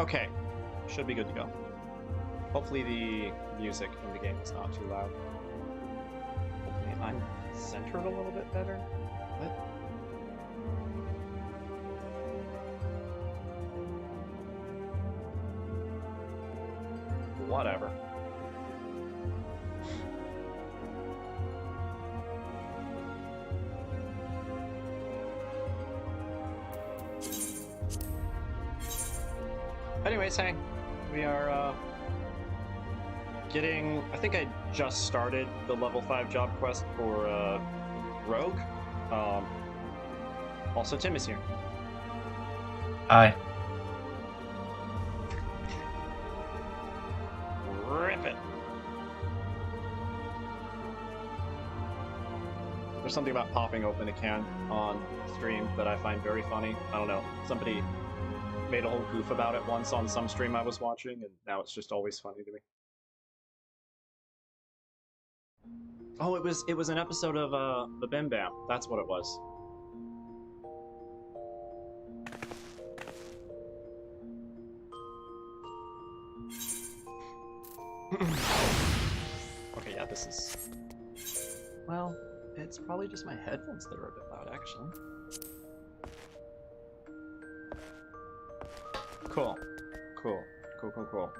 Okay, should be good to go. Hopefully the music in the game is not too loud. Hopefully I'm centered a little bit better. What? Whatever. Anyways, hey, we are getting. I think I just started the level 5 job quest for Rogue. Also, Tim is here. Hi. Rip it. There's something about popping open a can on stream that I find very funny. I don't know. Somebody made a whole goof about it once on some stream I was watching, and now it's just always funny to me. Oh, it was an episode of the Bim Bam. That's what it was. Okay, yeah, this is... Well, it's probably just my headphones that are a bit loud, actually. Cool. Cool. Cool, cool, cool.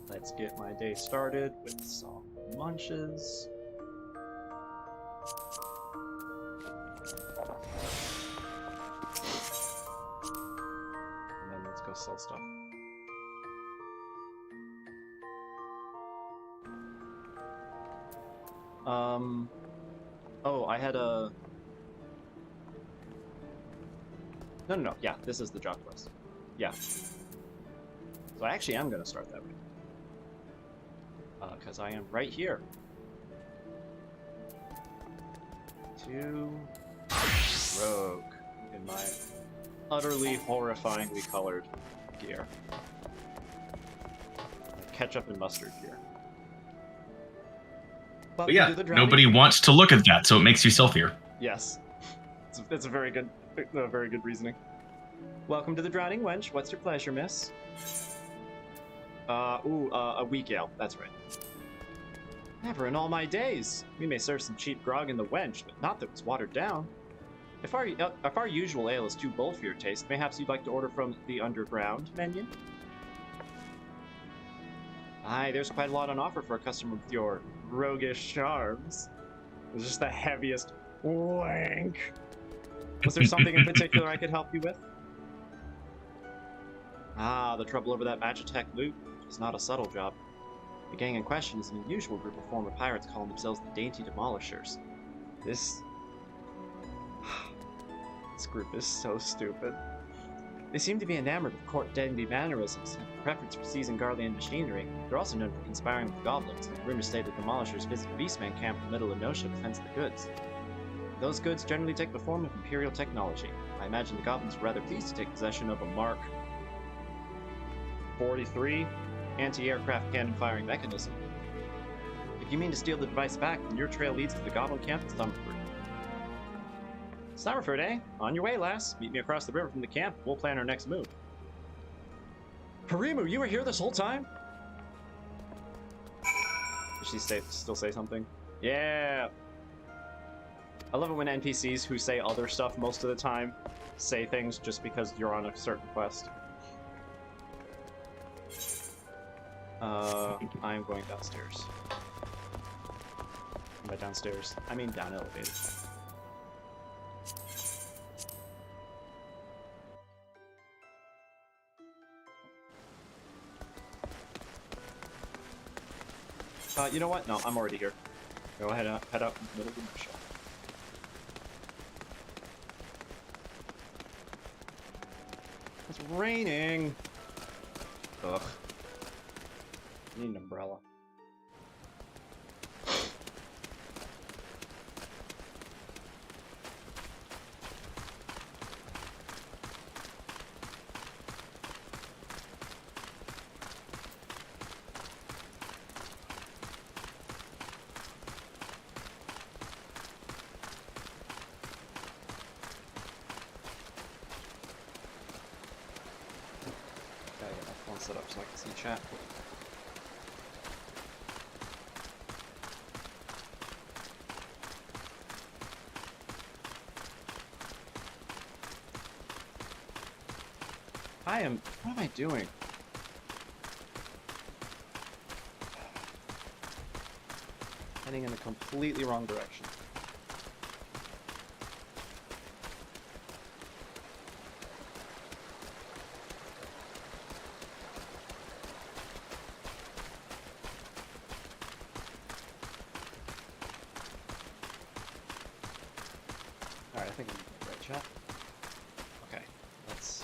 Let's get my day started with some munches. And then let's go sell stuff. Oh, I had a... No, yeah, this is the job quest. Yeah. So I actually am gonna start that way. Because I am right here. To Rogue in my utterly horrifyingly colored gear. Ketchup and mustard gear. But yeah, nobody wants to look at that, so it makes you selfier. Yes. It's a very good reasoning. Welcome to the Drowning Wench. What's your pleasure, miss? A weak ale. That's right. Never in all my days. We may serve some cheap grog in the Wench, but not that it's watered down. If our usual ale is too bold for your taste, perhaps you'd like to order from the underground menu? Aye, there's quite a lot on offer for a customer with your roguish charms. It's just the heaviest wank. Was there something in particular I could help you with? Ah, the trouble over that Magitech loot is not a subtle job. The gang in question is an unusual group of former pirates calling themselves the Dainty Demolishers. This group is so stupid. They seem to be enamored with court dandy mannerisms and a preference for seasoned Garlean machinery. They're also known for conspiring with goblins. Rumors state the Demolishers visit a beastman camp in the middle of Nosha to fence the goods. Those goods generally take the form of Imperial technology. I imagine the goblins were rather pleased to take possession of a Mark 43 anti-aircraft cannon firing mechanism. If you mean to steal the device back, then your trail leads to the goblin camp at Summerford. Summerford, eh? On your way, lass. Meet me across the river from the camp. We'll plan our next move. Harimu, you were here this whole time? Did she still say something? Yeah. I love it when NPCs who say other stuff most of the time say things just because you're on a certain quest. I'm going downstairs. By downstairs, I mean down elevator. You know what? No, I'm already here. Go ahead, head up in the middle of the show. It's raining. Ugh. I need an umbrella. it up so I can see chat. What am I doing? Heading in the completely wrong direction. Alright, I think I'm in the right chat. Okay, let's...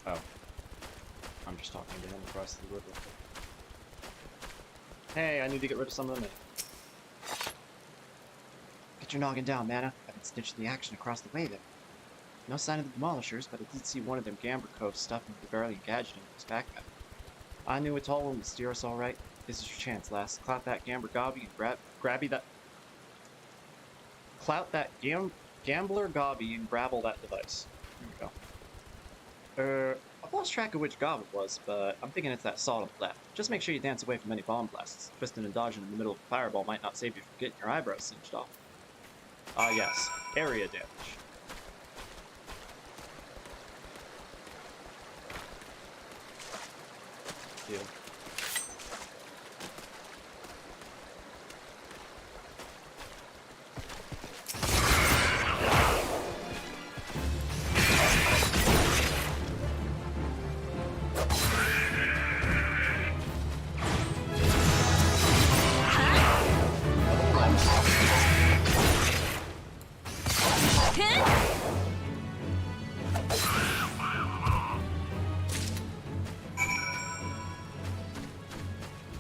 Oh. I'm just talking to him across the river. Hey, I need to get rid of some of them. Get your noggin down, M'aana. I've been snitching the action across the way there. No sign of the demolishers, but I did see one of them Gamber Cove stuffing the barely gadget in his backpack. I knew it's all will steer us all right. This is your chance, lass. Clout that Gamber Gobby and grabby that... Clout that Gambler Gobby and grabble that device. There we go. I've lost track of which gob it was, but I'm thinking it's that salt on the left. Just make sure you dance away from any bomb blasts. Twisting and dodging in the middle of a fireball might not save you from getting your eyebrows singed off. Ah yes, area damage. Deal.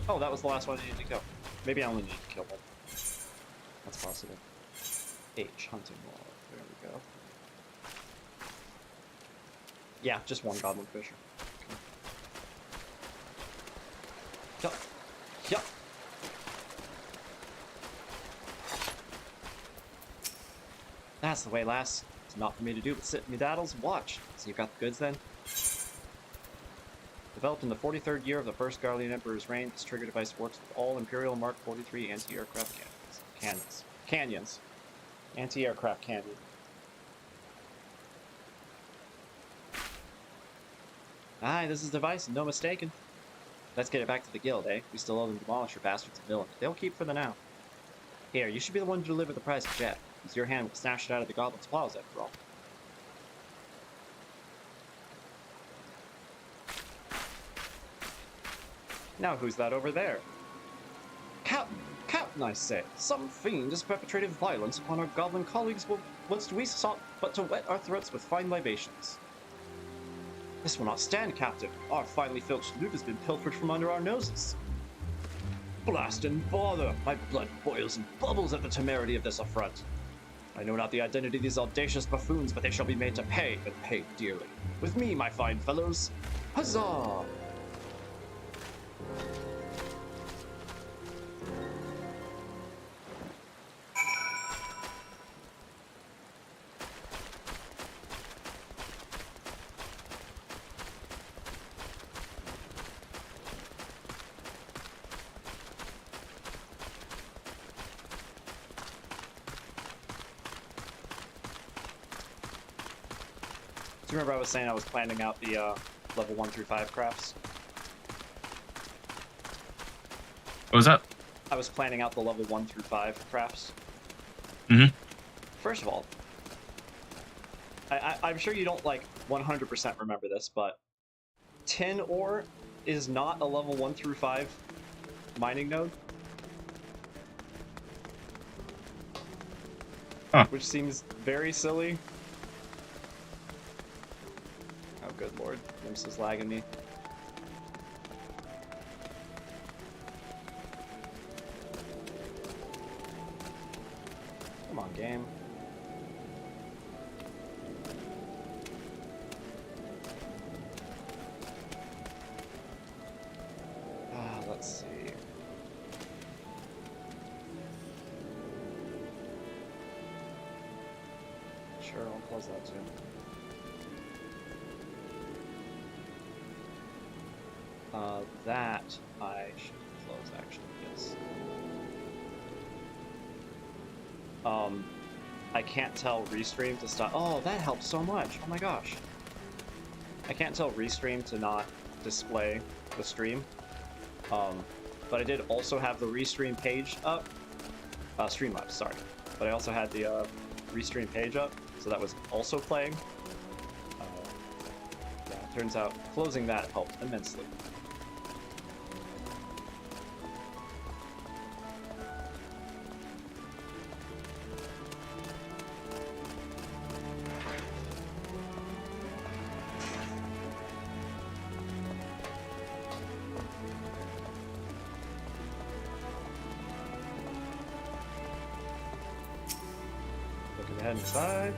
Oh, that was the last one I needed to kill. Maybe I only need to kill one. That's possible. H, hunting log. There we go. Yeah, just one goblin fisher. Okay. Yup. Yup. That's the way, lass. It's not for me to do but sit in me daddles and watch. So you've got the goods then? Developed in the 43rd year of the first Garlean Emperor's reign, this trigger device works with all Imperial Mark 43 anti-aircraft cannons. Anti-aircraft cannon. Aye, this is the device, no mistaken. Let's get it back to the guild, eh? We still owe them demolisher bastards and villains. They'll keep for the now. Here, you should be the one to deliver the prize to Jet. It's your hand will snatch it out of the goblin's claws after all. Now who's that over there? Captain, I say. Some fiend has perpetrated violence upon our goblin colleagues whilst we sought but to wet our throats with fine libations. This will not stand, Captain. Our finely filched loot has been pilfered from under our noses. Blast and bother! My blood boils and bubbles at the temerity of this affront. I know not the identity of these audacious buffoons, but they shall be made to pay, and pay dearly. With me, my fine fellows. Huzzah! Do you remember I was saying I was planning out the level 1 through 5 crafts? What was that? I was planning out the level 1 through 5 crafts. Mm-hmm. First of all, I'm sure you don't like 100% remember this, but tin ore is not a level 1 through 5 mining node. Huh. Which seems very silly. Oh, good lord. Limps is lagging me. Come on, game. Let's see. Sure, I'll close that too. That I should close actually, yes. I can't tell Restream to stop. Oh, that helps so much. Oh my gosh. I can't tell Restream to not display the stream. But I did also have the Restream page up. Streamlabs, sorry. But I also had the Restream page up, so that was also playing. Yeah, it turns out closing that helped immensely. Looking ahead inside.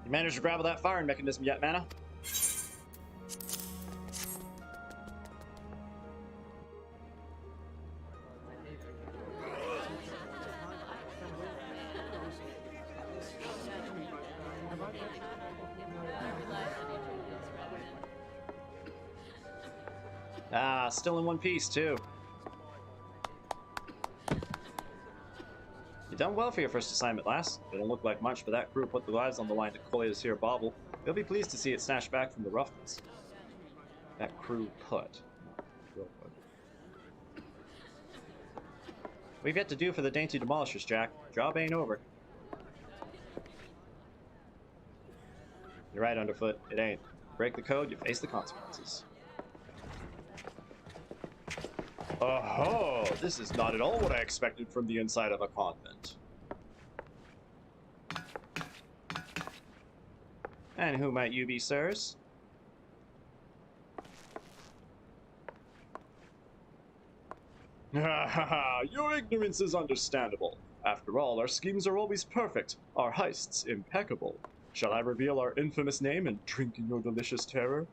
You managed to grab that firing mechanism yet, M'aana? Ah, still in one piece, too. You've done well for your first assignment, lass. It don't look like much, but that crew put their lives on the line to coil this here bauble. They'll be pleased to see it snatched back from the roughness. That crew put. We've yet to do for the dainty demolishers, Jack. Job ain't over. You're right, Underfoot. It ain't. Break the code, you face the consequences. Oh, this is not at all what I expected from the inside of a convent. And who might you be, sirs? Ha ha ha! Your ignorance is understandable. After all, our schemes are always perfect, our heists impeccable. Shall I reveal our infamous name and drink in your delicious terror?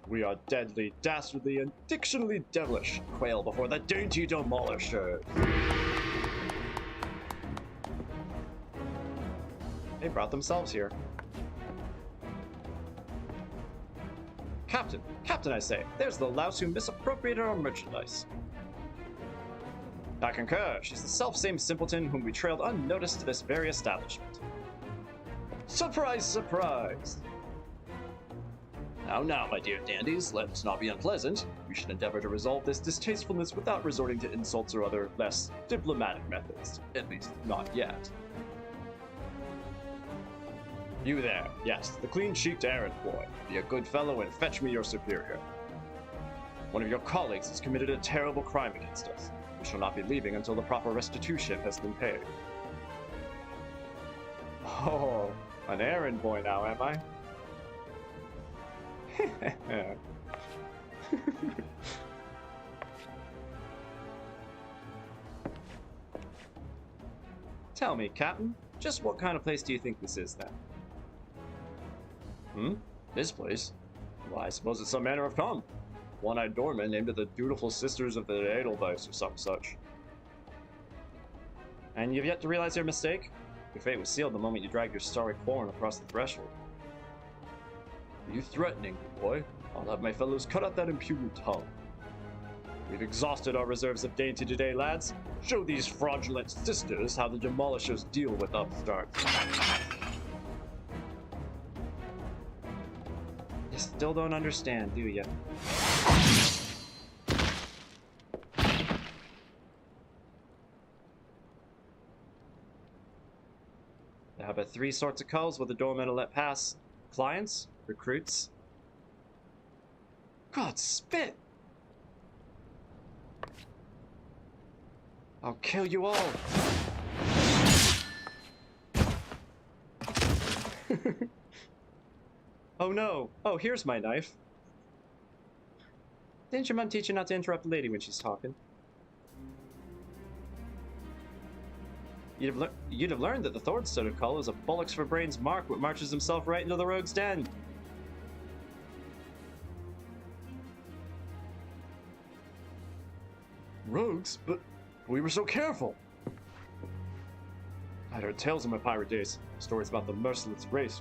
We are deadly, dastardly, and dictionally devilish. Quail before the dainty demolisher. They brought themselves here. Captain! Captain, I say! There's the louse who misappropriated our merchandise. I concur. She's the self-same simpleton whom we trailed unnoticed to this very establishment. Surprise, surprise! Now, my dear dandies, let's not be unpleasant. We should endeavor to resolve this distastefulness without resorting to insults or other less diplomatic methods. At least, not yet. You there, yes, the clean-cheeked errand boy. Be a good fellow and fetch me your superior. One of your colleagues has committed a terrible crime against us. We shall not be leaving until the proper restitution has been paid. Oh, an errand boy now, am I? Tell me, Captain, just what kind of place do you think this is, then? This place? Well, I suppose it's some manner of calm. One-eyed doorman named it the Dutiful Sisters of the Edelweiss or some such. And you've yet to realize your mistake? Your fate was sealed the moment you dragged your sorry quarren across the threshold. Are you threatening, boy? I'll have my fellows cut out that impudent tongue. We've exhausted our reserves of dainty today, lads. Show these fraudulent sisters how the demolishers deal with upstarts. You still don't understand, do you? There are but three sorts of calls where the doormen will let pass. Clients, recruits. God, spit! I'll kill you all! Oh no! Oh, here's my knife. Didn't your mom teach you not to interrupt the lady when she's talking? You'd have learned that the Thorn-studded call is a bullocks for brains mark what marches himself right into the rogue's den. Rogues? But we were so careful! I'd heard tales in my pirate days, stories about the merciless race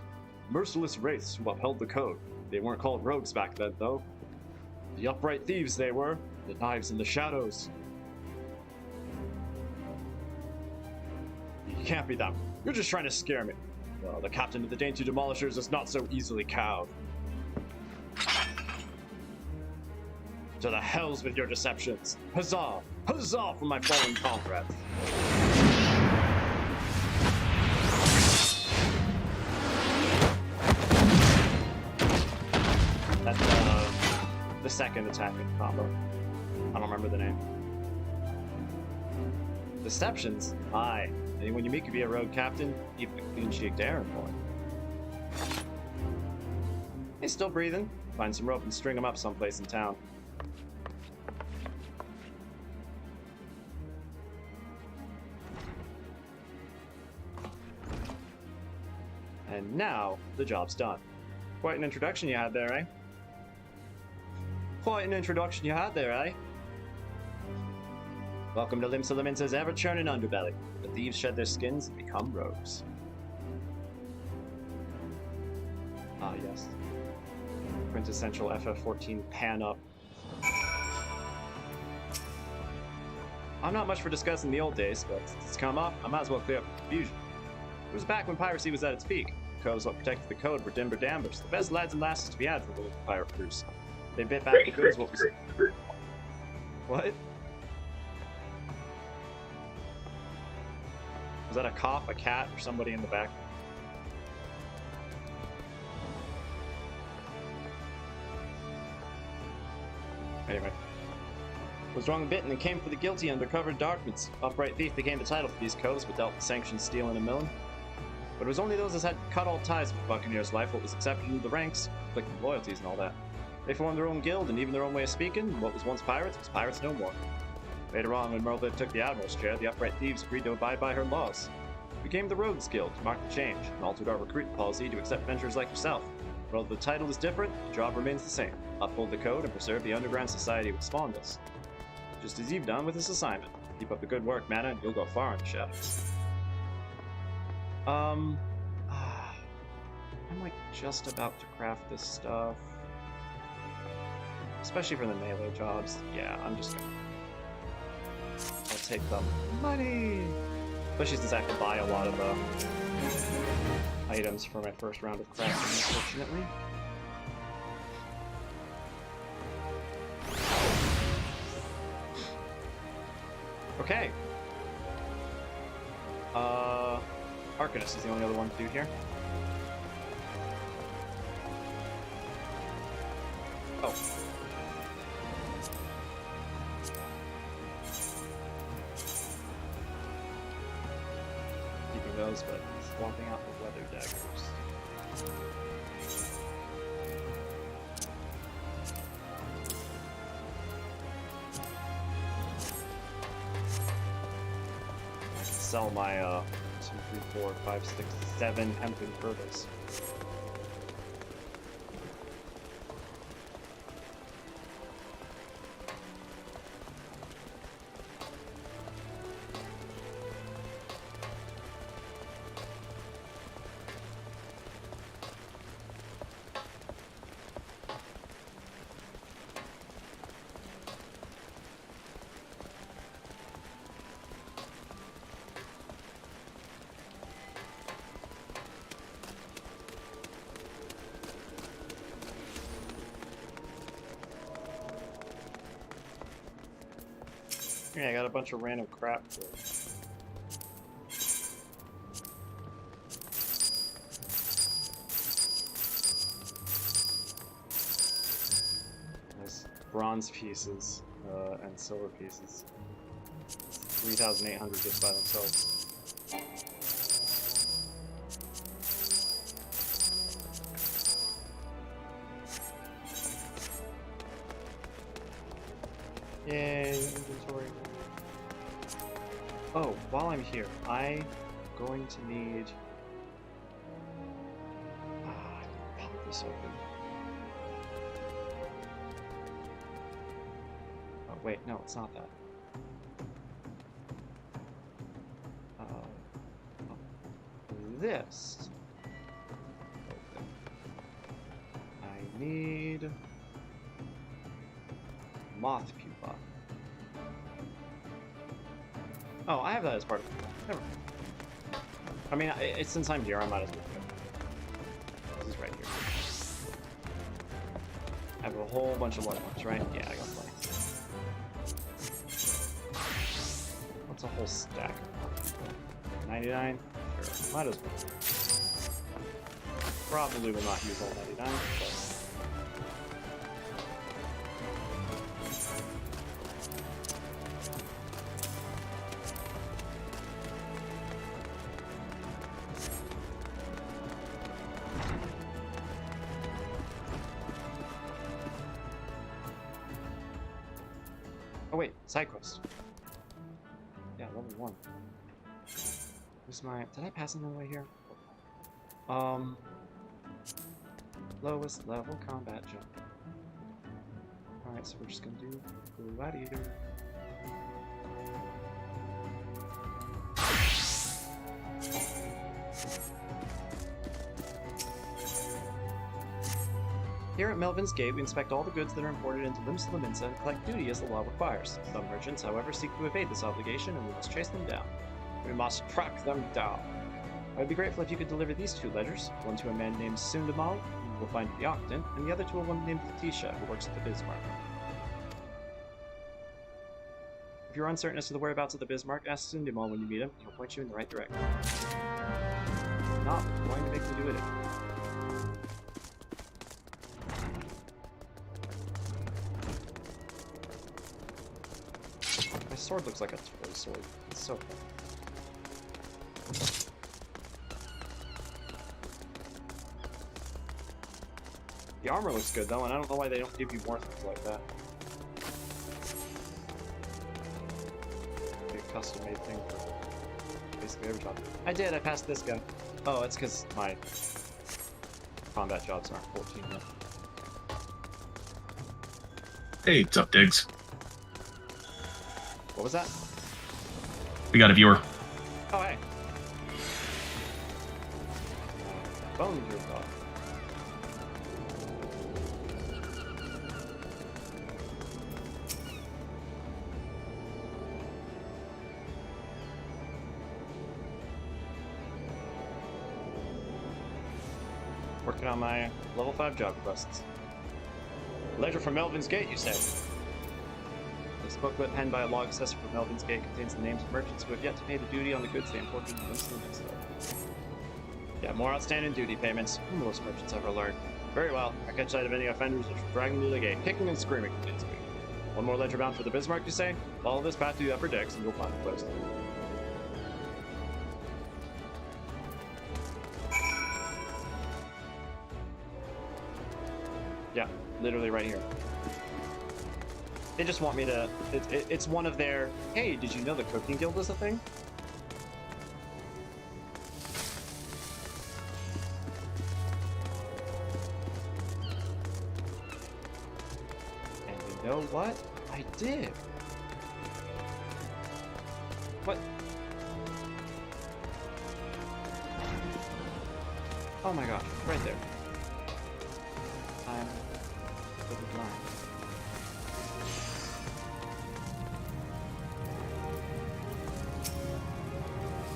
who upheld the code. They weren't called rogues back then, though. The upright thieves they were, the knives in the shadows. You can't be them. You're just trying to scare me. Well, the captain of the Dainty Demolishers is not so easily cowed. To the hells with your deceptions! Huzzah! Huzzah for my fallen comrades! That's the second attack in combo. I don't remember the name. Deceptions? Aye. Anyone you meet could be a rogue captain, even a clean-cheeked errand boy. He's still breathing. Find some rope and string him up someplace in town. And now, the job's done. Quite an introduction you had there, eh? Quite an introduction you had there, eh? Welcome to Limsa ever-churning underbelly. The thieves shed their skins and become rogues. Ah, yes. Quintessential FF14 pan up. I'm not much for discussing the old days, but since it's come up, I might as well clear up the confusion. It was back when piracy was at its peak. The coves what protected the code were Dimber Dambers, the best lads and lasses to be had for the local pirate crews. They bit back the goods what was... What? Was that a cop, a cat, or somebody in the back? Anyway. Was wrong a bit and then came for the guilty under cover of darkness. Upright thief became the title for these coves, but dealt with sanctioned stealing and milling. But it was only those that had cut all ties with the Buccaneer's life what was accepted into the ranks, conflicting loyalties and all that. They formed their own guild and even their own way of speaking, and what was once pirates was pirates no more. Later on, when Merlin took the Admiral's chair, the Upright Thieves agreed to abide by her laws. We became the Rogues Guild to mark the change, and altered our recruitment policy to accept venturers like yourself. But although the title is different, the job remains the same. Uphold the code and preserve the underground society which spawned us. Just as you've done with this assignment. Keep up the good work, M'aana, and you'll go far in the shadows. I'm like just about to craft this stuff. Especially for the melee jobs. Yeah, I'm just gonna... I'll take the money! Especially since I have to buy a lot of items for my first round of crafting, unfortunately. Okay. Arcanist is the only other one to do here. Oh. Keeping those, but swapping out the weather daggers. Sell my 2, 3, 4, 5, 6, 7 hempen girdles. Yeah, I got a bunch of random crap for it. There's bronze pieces and silver pieces. 3,800 just by themselves. Yay, inventory. Oh, while I'm here, I'm going to need... pop this open. Oh, wait, no, it's not that. this. Open. I need moth pupa. Oh, I have that as part of it. Never mind. I mean, since I'm here, I might as well go. This is right here. I have a whole bunch of light ones, right? Yeah, I got plenty. What's a whole stack? 99? Sure, might as well. Probably will not use all 99, but... Oh wait, side quest. Yeah, level 1. Where's my... Did I pass another way here? Lowest level combat jump. Alright, so we're just gonna do Gladiator. Here at Melvin's Gate, we inspect all the goods that are imported into Limsa and collect duty as the law requires. Some merchants, however, seek to evade this obligation, and we must chase them down. We must track them down. I would be grateful if you could deliver these 2 ledgers, one to a man named Sundamal, who you will find at the Octant, and the other to a woman named Letitia, who works at the Bismarck. If you're uncertain as to the whereabouts of the Bismarck, ask Sundamal when you meet him, and he'll point you in the right direction. Not going to make me do it. My sword looks like a toy sword. It's so fun. The armor looks good though, and I don't know why they don't give you more things like that. Be a custom-made thing for basically every job. I did, I passed this guy. Oh, it's because my combat jobs aren't 14 yet. Hey, what's up, Diggs? What was that? We got a viewer. Oh, hey. Bone dropped off. Working on my level 5 job quests. Ledger from Melvin's Gate, you said? This booklet, penned by a log assessor from Melvin's Gate, contains the names of merchants who have yet to pay the duty on the goods they imported into Limsa. Yeah, more outstanding duty payments. Most merchants ever learned. Very well. I catch sight of any offenders which drag them to the gate, kicking and screaming. One more ledger bound for the Bismarck, you say? Follow this path to the upper decks and you'll find the place. Yeah, literally right here. They just want me to... It's one of their... Hey, did you know the Cooking Guild is a thing? And you know what? I did. What? Oh my gosh, right there. I'm... for the blind.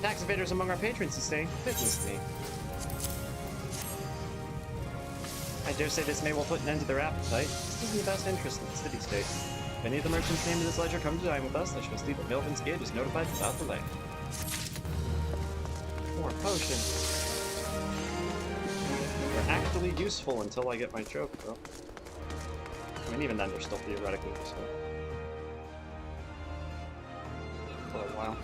Tax evaders among our patrons, you say? Goodness me. I dare say this may well put an end to their appetite. This is in the best interest of the city-state. If any of the merchants named in this ledger come to dine with us, they shall see that Melvin's Gate is notified without delay. More potions. They're actually useful until I get my choke, though. I mean, even then, they're still theoretically useful. For a while.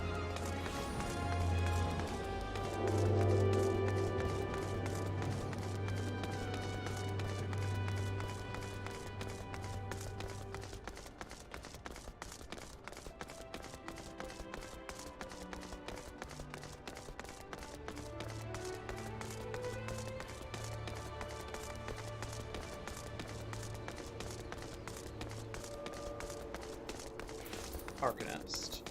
Arcanist.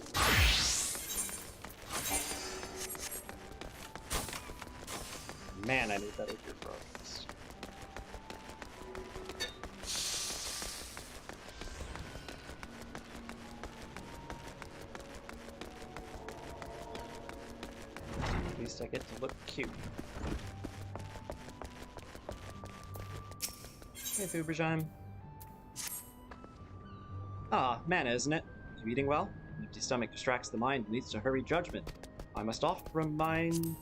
Man, I need better gear progress. At least I get to look cute. Hey, Fuberheim. Ah, mana, isn't it? You eating well? An empty stomach distracts the mind and leads to hurried judgment. I must oft remind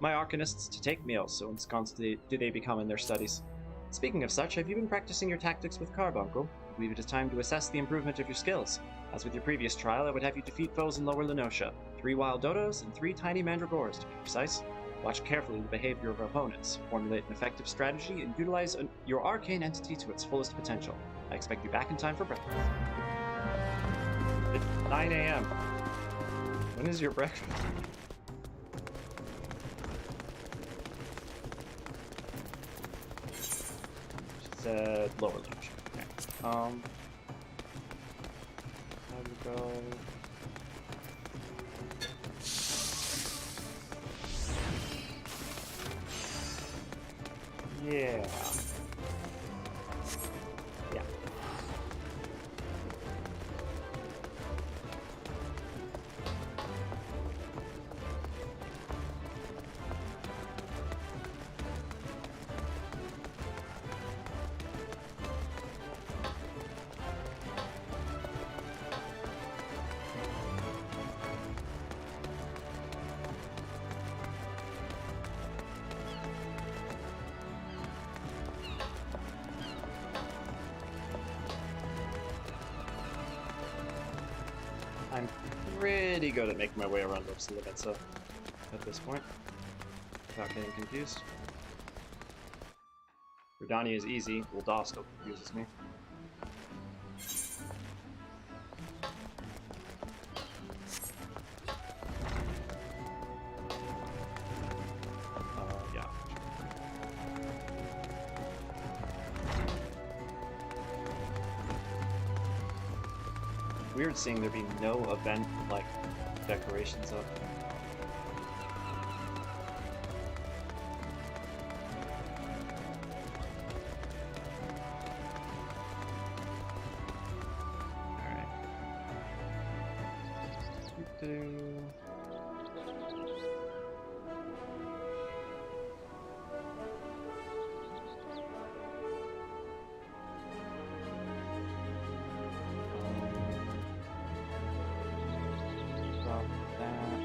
my arcanists to take meals, so ensconced do they become in their studies. Speaking of such, have you been practicing your tactics with Carbuncle? I believe it is time to assess the improvement of your skills. As with your previous trial, I would have you defeat foes in Lower Lenosha. 3 wild dodos and 3 tiny mandragores, to be precise. Watch carefully the behavior of your opponents, formulate an effective strategy, and utilize your arcane entity to its fullest potential. I expect you back in time for breakfast. It's 9 a.m. When is your breakfast? She said lower leadership. Okay. How do we go? Yeah. Yeah. I'm pretty good at making my way around most of the limits at this point, without getting confused. Rodania is easy, Ul'dah still confuses me. Yeah. Weird seeing there be no event like decorations up. Alright. Drop that.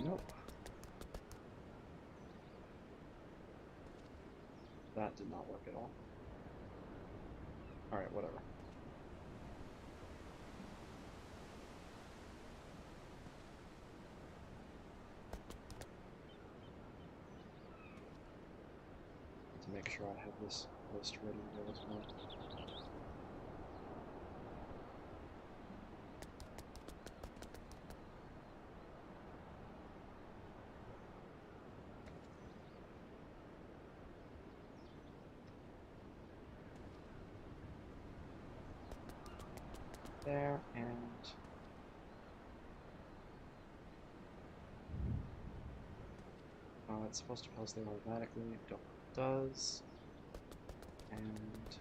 Nope. That did not work at all. Alright, whatever. To make sure I have this list ready to go as well. There, and it's supposed to post there automatically. It does. And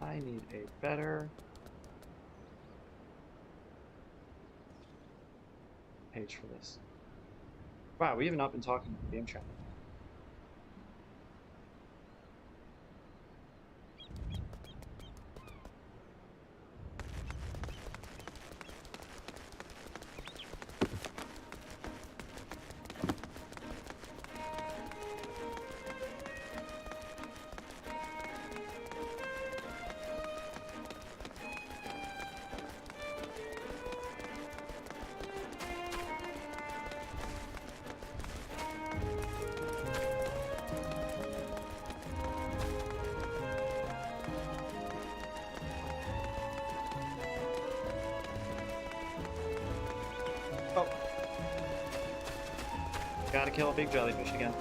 I need a better page for this. Wow, we have not been talking in the game chat. Gotta kill a big jellyfish again.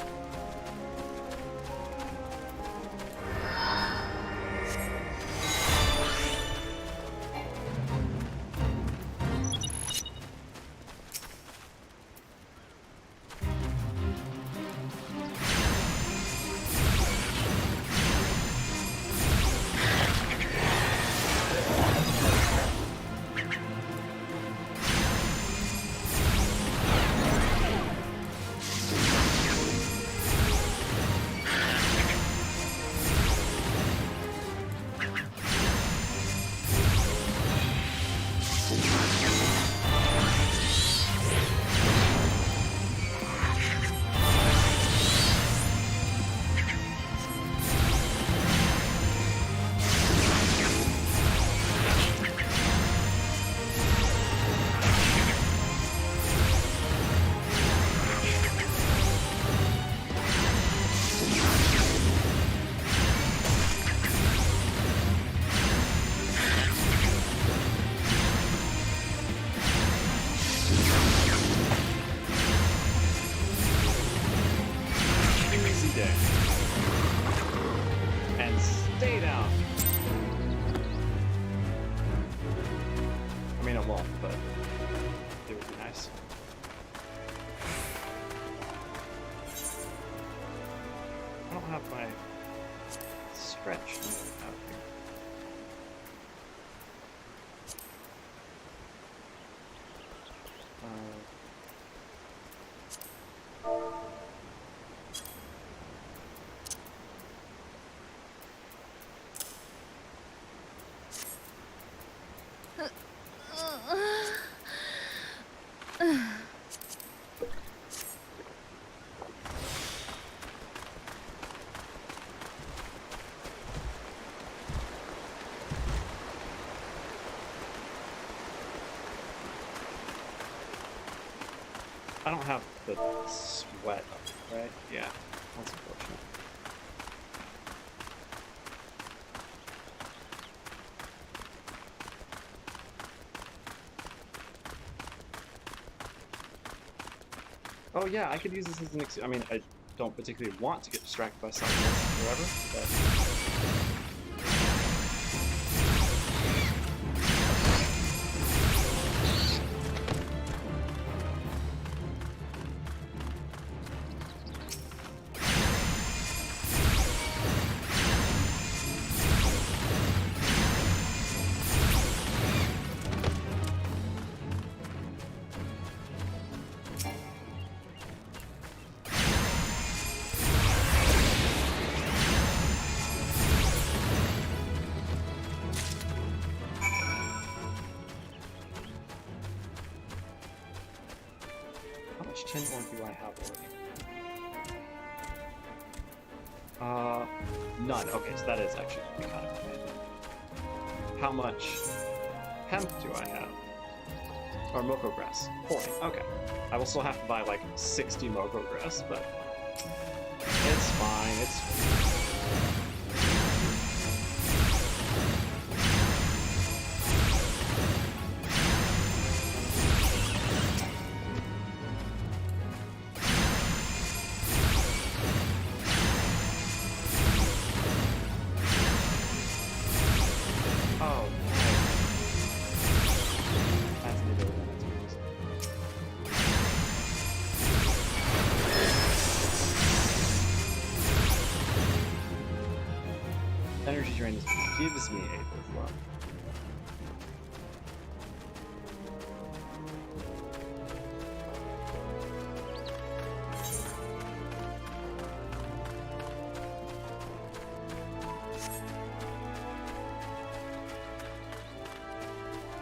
I don't have the sweat up, right? Yeah, that's unfortunate. Oh yeah, I could use this as an I mean, I don't particularly want to get distracted by something forever, but... Tin ore do I have already? None. Okay, so that is actually kind of amazing. How much hemp do I have? Or moko grass? 40. Okay. I will still have to buy like 60 moko grass, but it's fine. It's fine. Energy drain gives me a flow.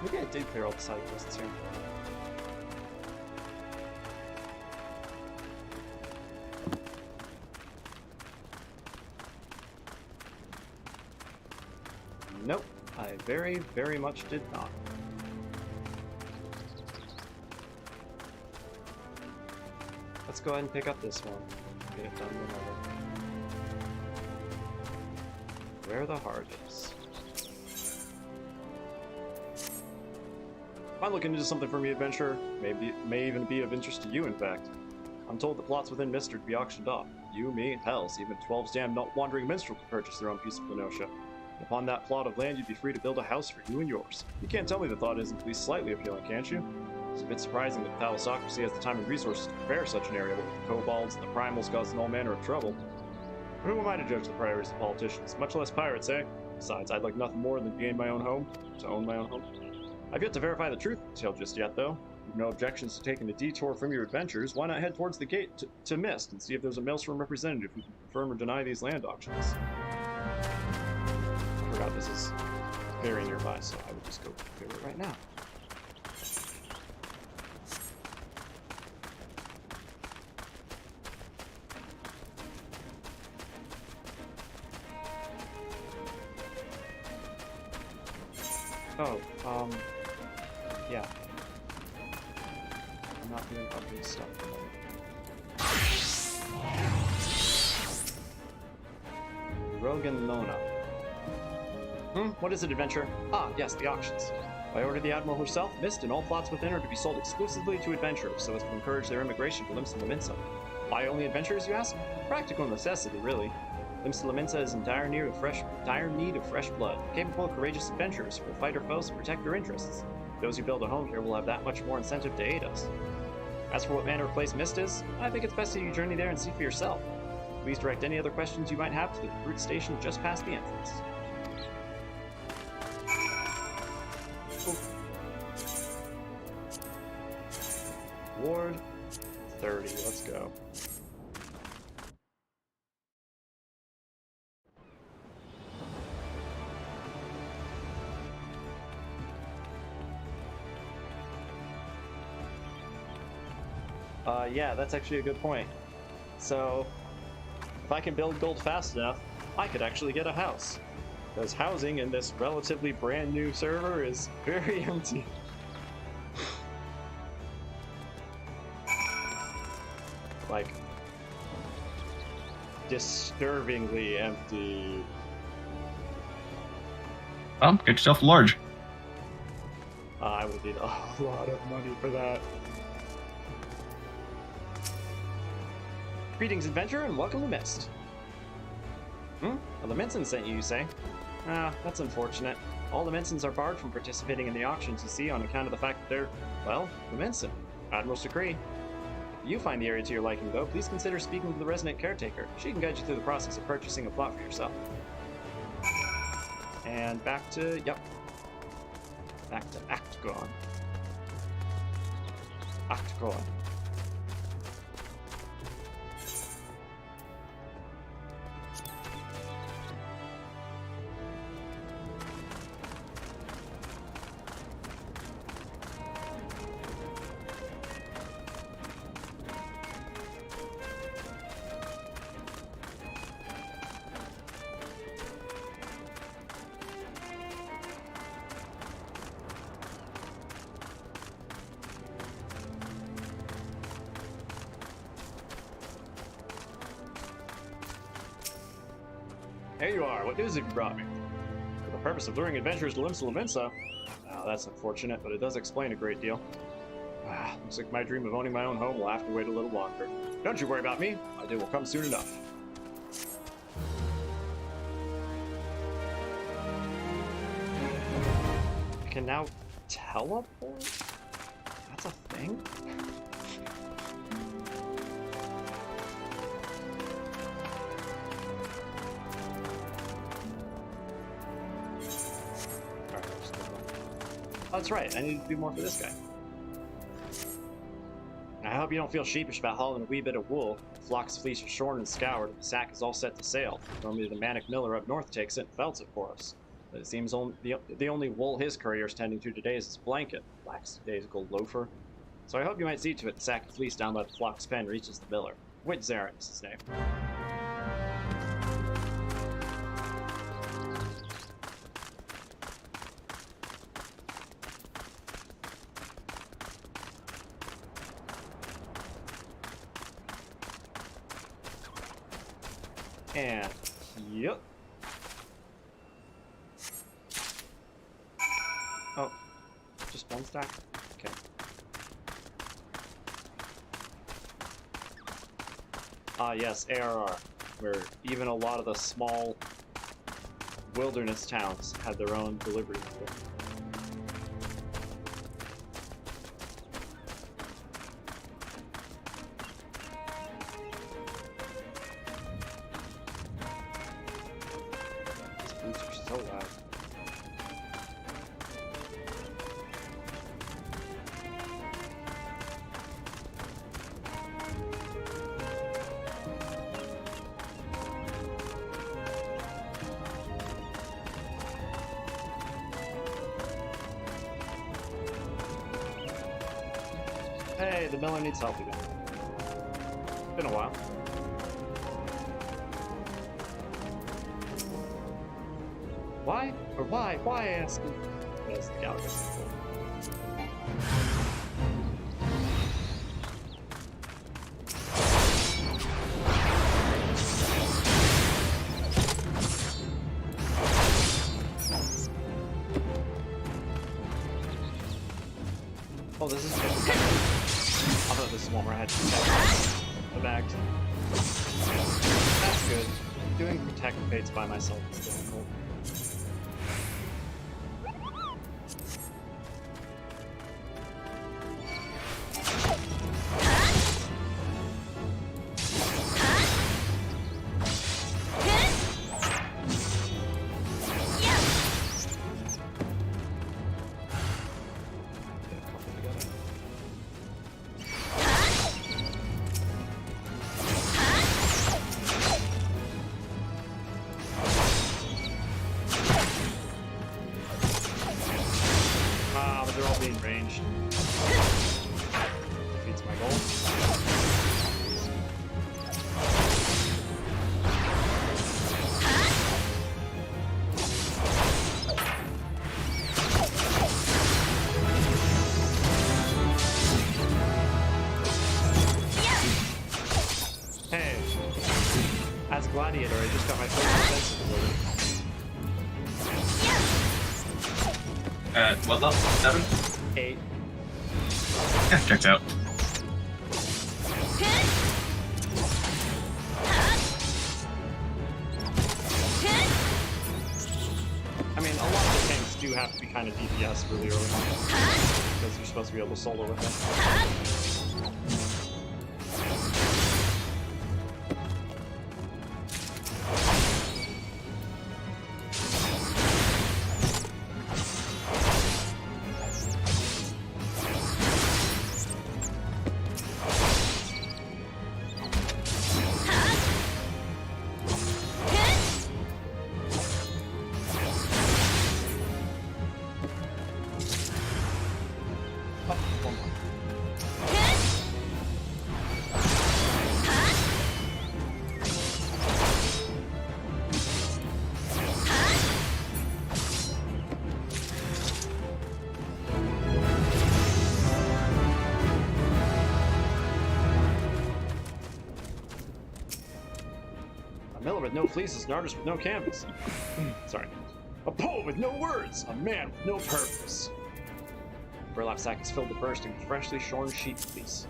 Maybe I did clear all the side quests here. Nope, I very, very much did not. Let's go ahead and pick up this one. Get it done whenever. Where the heart is. Might look into something for me, adventure. Maybe it may even be of interest to you, in fact. I'm told the plots within Mist are to be auctioned off. You, me, hells, even 12's damn wandering minstrel could purchase their own piece of Planotia. And upon that plot of land, you'd be free to build a house for you and yours. You can't tell me the thought isn't at least slightly appealing, can't you? It's a bit surprising that the Thalassocracy has the time and resources to prepare such an area, with the kobolds and the primals causing all manner of trouble. But who am I to judge the priorities of politicians, much less pirates, eh? Besides, I'd like nothing more than to gain my own home, to own my own home. I've yet to verify the truth of the tale just yet, though. You've no objections to taking a detour from your adventures. Why not head towards the gate to Mist and see if there's a Maelstrom representative who can confirm or deny these land auctions? I forgot this is very nearby, so I would just go do it right now. Oh, yeah. I'm not doing ugly stuff at the moment. Rogan Lona. What is it, adventure? Ah, yes, the auctions. By order of the Admiral herself, Mist and all plots within are to be sold exclusively to adventurers, so as to encourage their immigration to Limsa. Why only adventurers, you ask? Practical necessity, really. Limsa is in dire need of fresh blood. Capable, courageous adventurers who will fight our foes and protect their interests. Those who build a home here will have that much more incentive to aid us. As for what manner of place Mist is, I think it's best that you journey there and see for yourself. Please direct any other questions you might have to the recruit station just past the entrance. Ward 30, let's go. Yeah, that's actually a good point. So, if I can build gold fast enough, I could actually get a house. Because housing in this relatively brand new server is very empty. Like, disturbingly empty. Get yourself large. I would need a lot of money for that. Greetings, adventurer, and welcome to Mist. Well, the Minsons sent you say? Ah, that's unfortunate. All the Minsons are barred from participating in the auctions, you see, on account of the fact that they're, well, the Minson. Admiral's decree. If you find the area to your liking, though, please consider speaking to the resident caretaker. She can guide you through the process of purchasing a plot for yourself. And back to, back to Actgon. Actgon. Here you are. What news have you brought me? For the purpose of luring adventurers to Limsa. Oh, that's unfortunate, but it does explain a great deal. Looks like my dream of owning my own home will have to wait a little longer. Don't you worry about me. My day will come soon enough. I can now teleport? That's a thing? Oh, that's right. I need to do more for this guy. I hope you don't feel sheepish about hauling a wee bit of wool. The flock's fleece is shorn and scoured, and the sack is all set to sail. Normally the Manic Miller up north takes it and felts it for us. But it seems the only wool his courier's tending to today is his blanket. Lackadaisical loafer. So I hope you might see to it the sack of fleece down by the flock's pen reaches the miller. Whit Zarin is his name. And, yep. Oh, just one stack? Okay. Ah, yes, ARR, where even a lot of the small wilderness towns had their own delivery network. These boots are so loud. Hey, the miller needs help again. It's been a while. Why? Or why? Why ask? Because the galaxy. Oh, this is good. I thought this is one where I had to protect the bags. That's good. Doing protect fates by myself is difficult. But they're all being ranged. Defeats my goal. Hey, as a gladiator, I just got my first defensive ability. What level? 7? 8. Yeah, checks out. I mean, a lot of the tanks do have to be kind of DPS really early on, because you're supposed to be able to solo with it. Oh, one more. A miller with no fleece is an artist with no canvas. Sorry. A poet with no words, a man with no purpose. Burlap sack is filled to bursting with freshly shorn sheep fleece.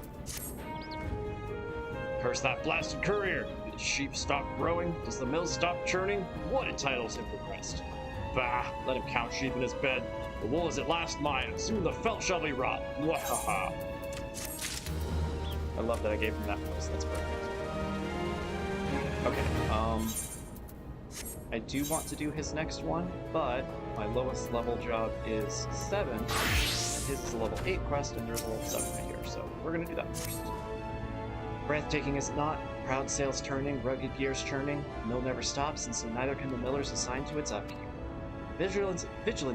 Curse that blasted courier! Do the sheep stop growing? Does the mill stop churning? What entitles him for rest? Bah! Let him count sheep in his bed. The wool is at last mine, and soon the felt shall be rot. Mwahaha! I love that I gave him that voice. That's perfect. Okay, I do want to do his next one, but my lowest level job is 7, and his is a level 8 quest, and there's a level 7 right here, so we're gonna do that first. Breathtaking is it not? Proud sails turning, rugged gears churning, the mill never stops, and so neither can the millers assigned to its upkeep. Vigilance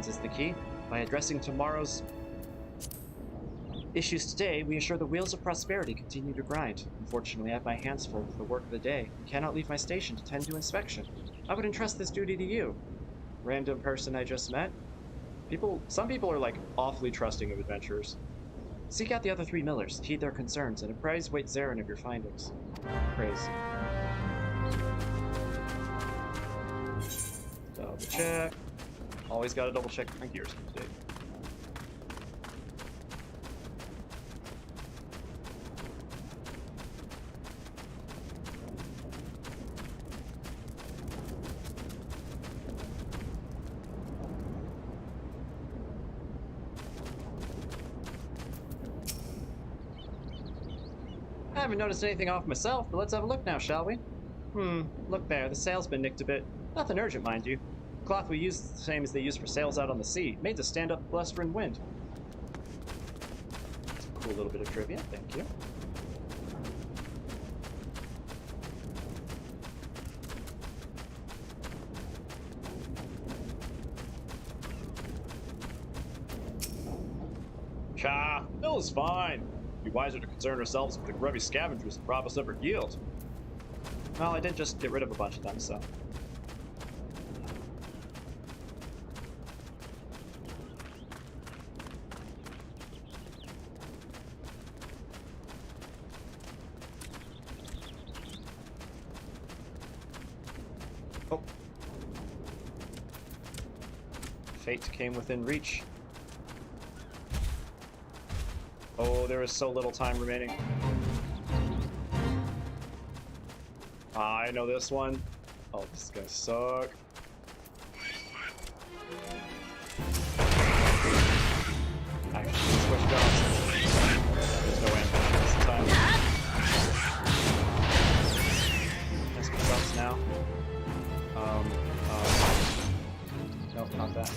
is the key. By addressing tomorrow's issues today, we assure the wheels of prosperity continue to grind. Unfortunately, I have my hands full with the work of the day and cannot leave my station to tend to inspection. I would entrust this duty to you. Random person I just met. Some people are like awfully trusting of adventurers. Seek out the other 3 millers, heed their concerns, and apprise Waite Zarin of your findings. Praise. Double check. Always gotta double check my gears today. I haven't noticed anything off myself, but let's have a look now, shall we? Look there, the sail's been nicked a bit. Nothing urgent, mind you. The cloth we use is the same as they use for sails out on the sea, made to stand up to blustering wind. Cool little bit of trivia, thank you. Cha, Bill is fine. It'd be wiser to concern ourselves with the grubby scavengers that rob us of our yield. Well, I did just get rid of a bunch of them, so. Oh. Fate came within reach. Oh, there is so little time remaining. I know this one. Oh, this is gonna suck. Actually, switch jobs. There's no way I'm gonna have this time. Let's switch jobs now. Nope, not that.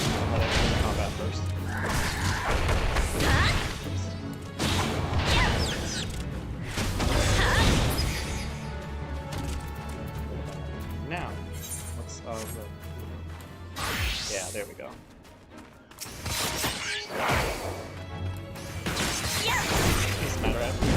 I'll let everything in combat first. Now, let's yeah, there we go. Doesn't matter after that.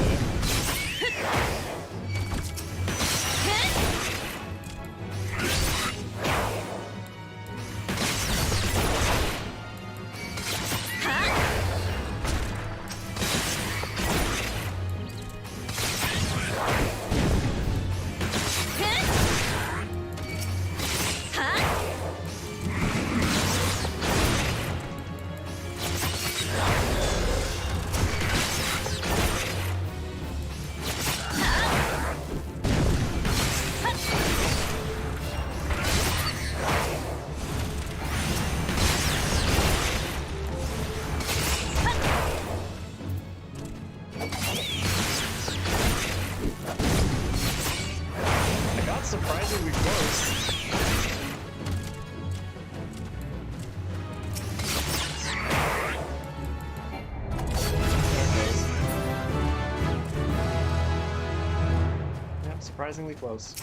Surprisingly close. Yep, surprisingly close.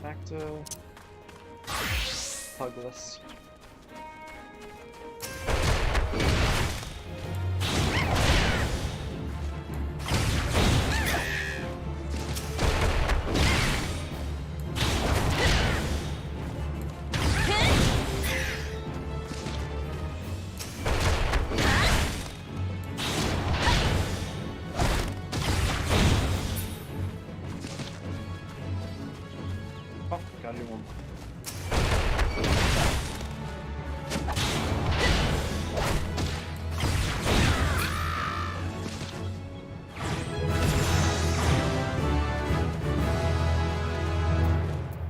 Back to Pugless. Oh, gotta do one.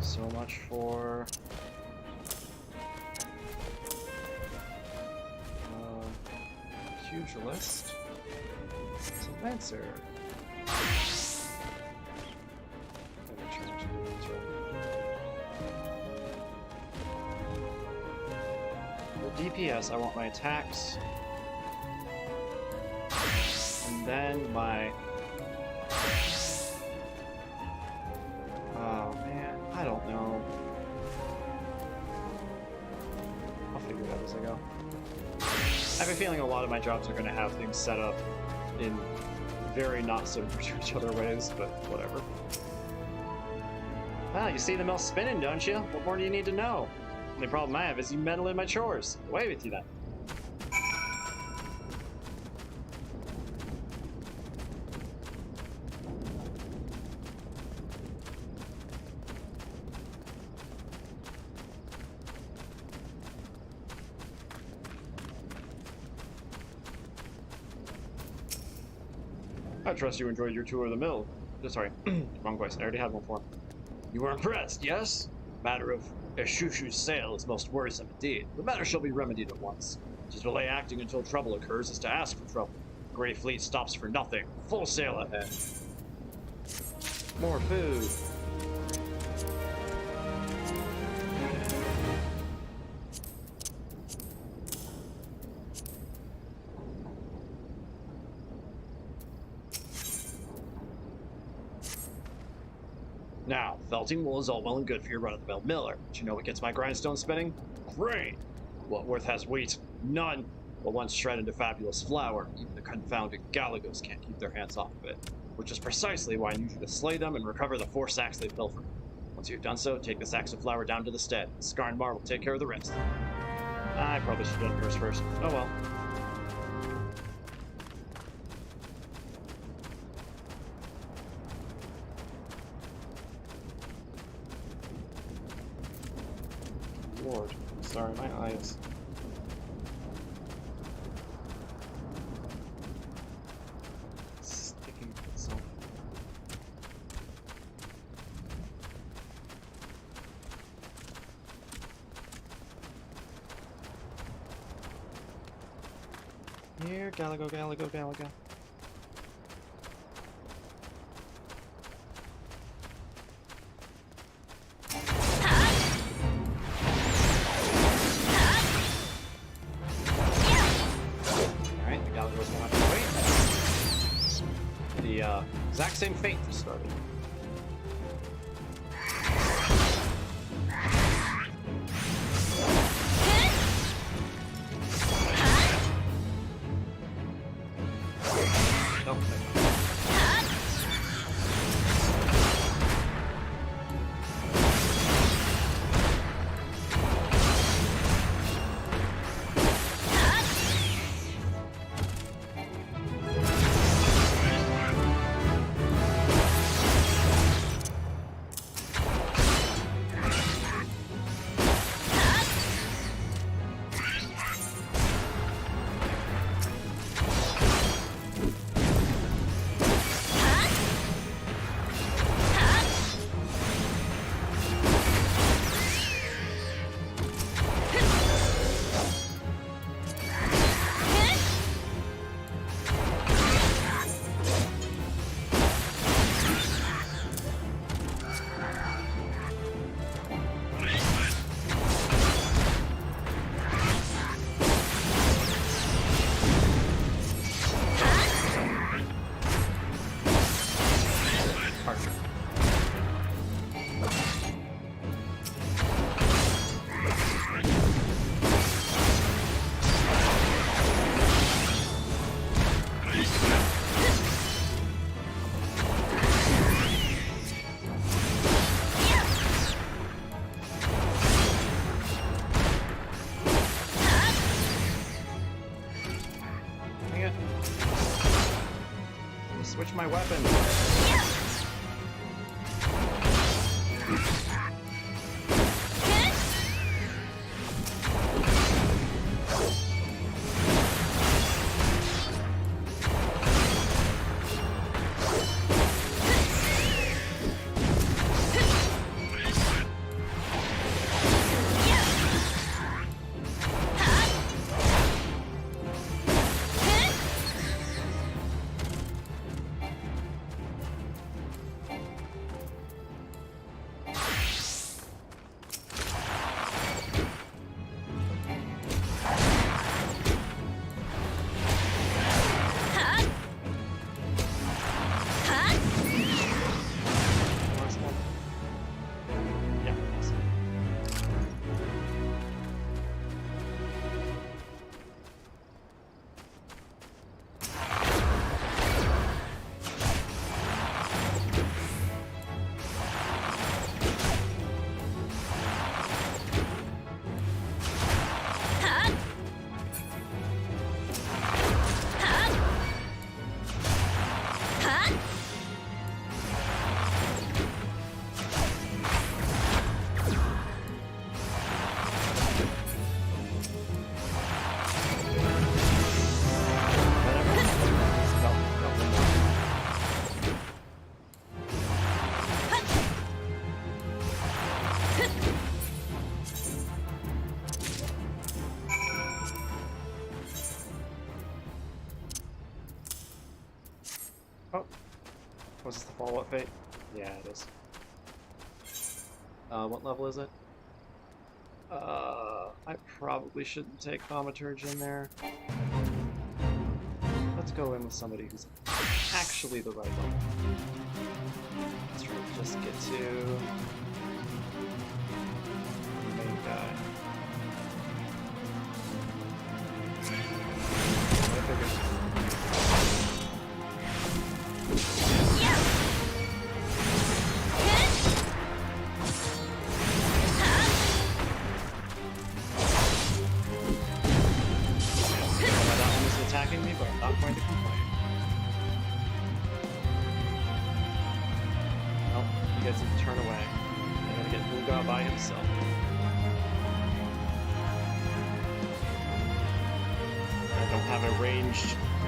So much for pugilist. It's a lancer. DPS, I want my attacks, and then my... Oh man, I don't know. I'll figure it out as I go. I have a feeling a lot of my jobs are going to have things set up in very not similar to each other ways, but whatever. Well, you see the mill spinning, don't you? What more do you need to know? The only problem I have is you meddle in my chores. Away with you then. I trust you enjoyed your tour of the mill. Sorry, wrong voice. I already had one for him. You were impressed, yes? The matter of Eshushu's sail is most worrisome indeed. The matter shall be remedied at once. To delay acting until trouble occurs is to ask for trouble. The Grey Fleet stops for nothing. Full sail ahead. More food. Now, felting wool is all well and good for your run-of-the-mill miller, but you know what gets my grindstone spinning? Grain! What worth has wheat? None! But once shred into fabulous flour, even the confounded Galagos can't keep their hands off of it. Which is precisely why I need you to slay them and recover the 4 sacks they pilfered. Once you've done so, take the sacks of flour down to the stead. Skarnmar will take care of the rest. I probably should have done yours first. Oh well. Lord, sorry, my eyes. Sticking to itself. Here, Galago, Galago, Galago. Exact same fate just started. Nope. Switch my weapon. Oh, was this the follow-up fate? Yeah, it is. What level is it? I probably shouldn't take Thaumaturge in there. Let's go in with somebody who's actually the right level. Let's try to just get to the main guy. I figured. Attacking me, but I'm not going to complain. Nope, he gets to turn away. I'm gonna get Muga by himself. I don't have a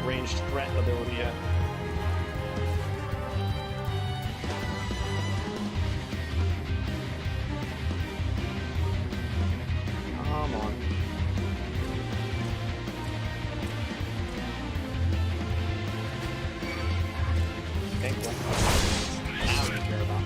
ranged threat ability yet. Come on. Thank you. Now I don't care about.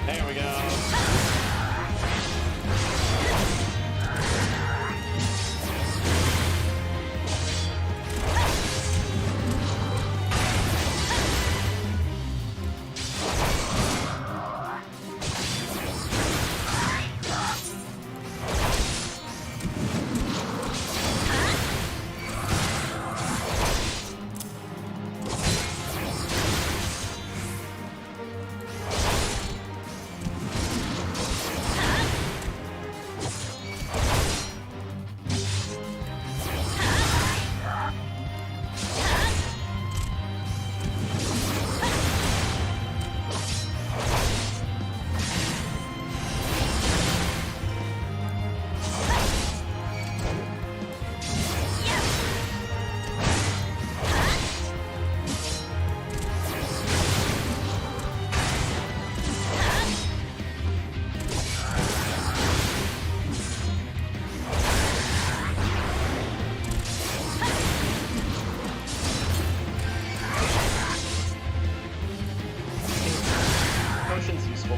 There we go. Potion's useful.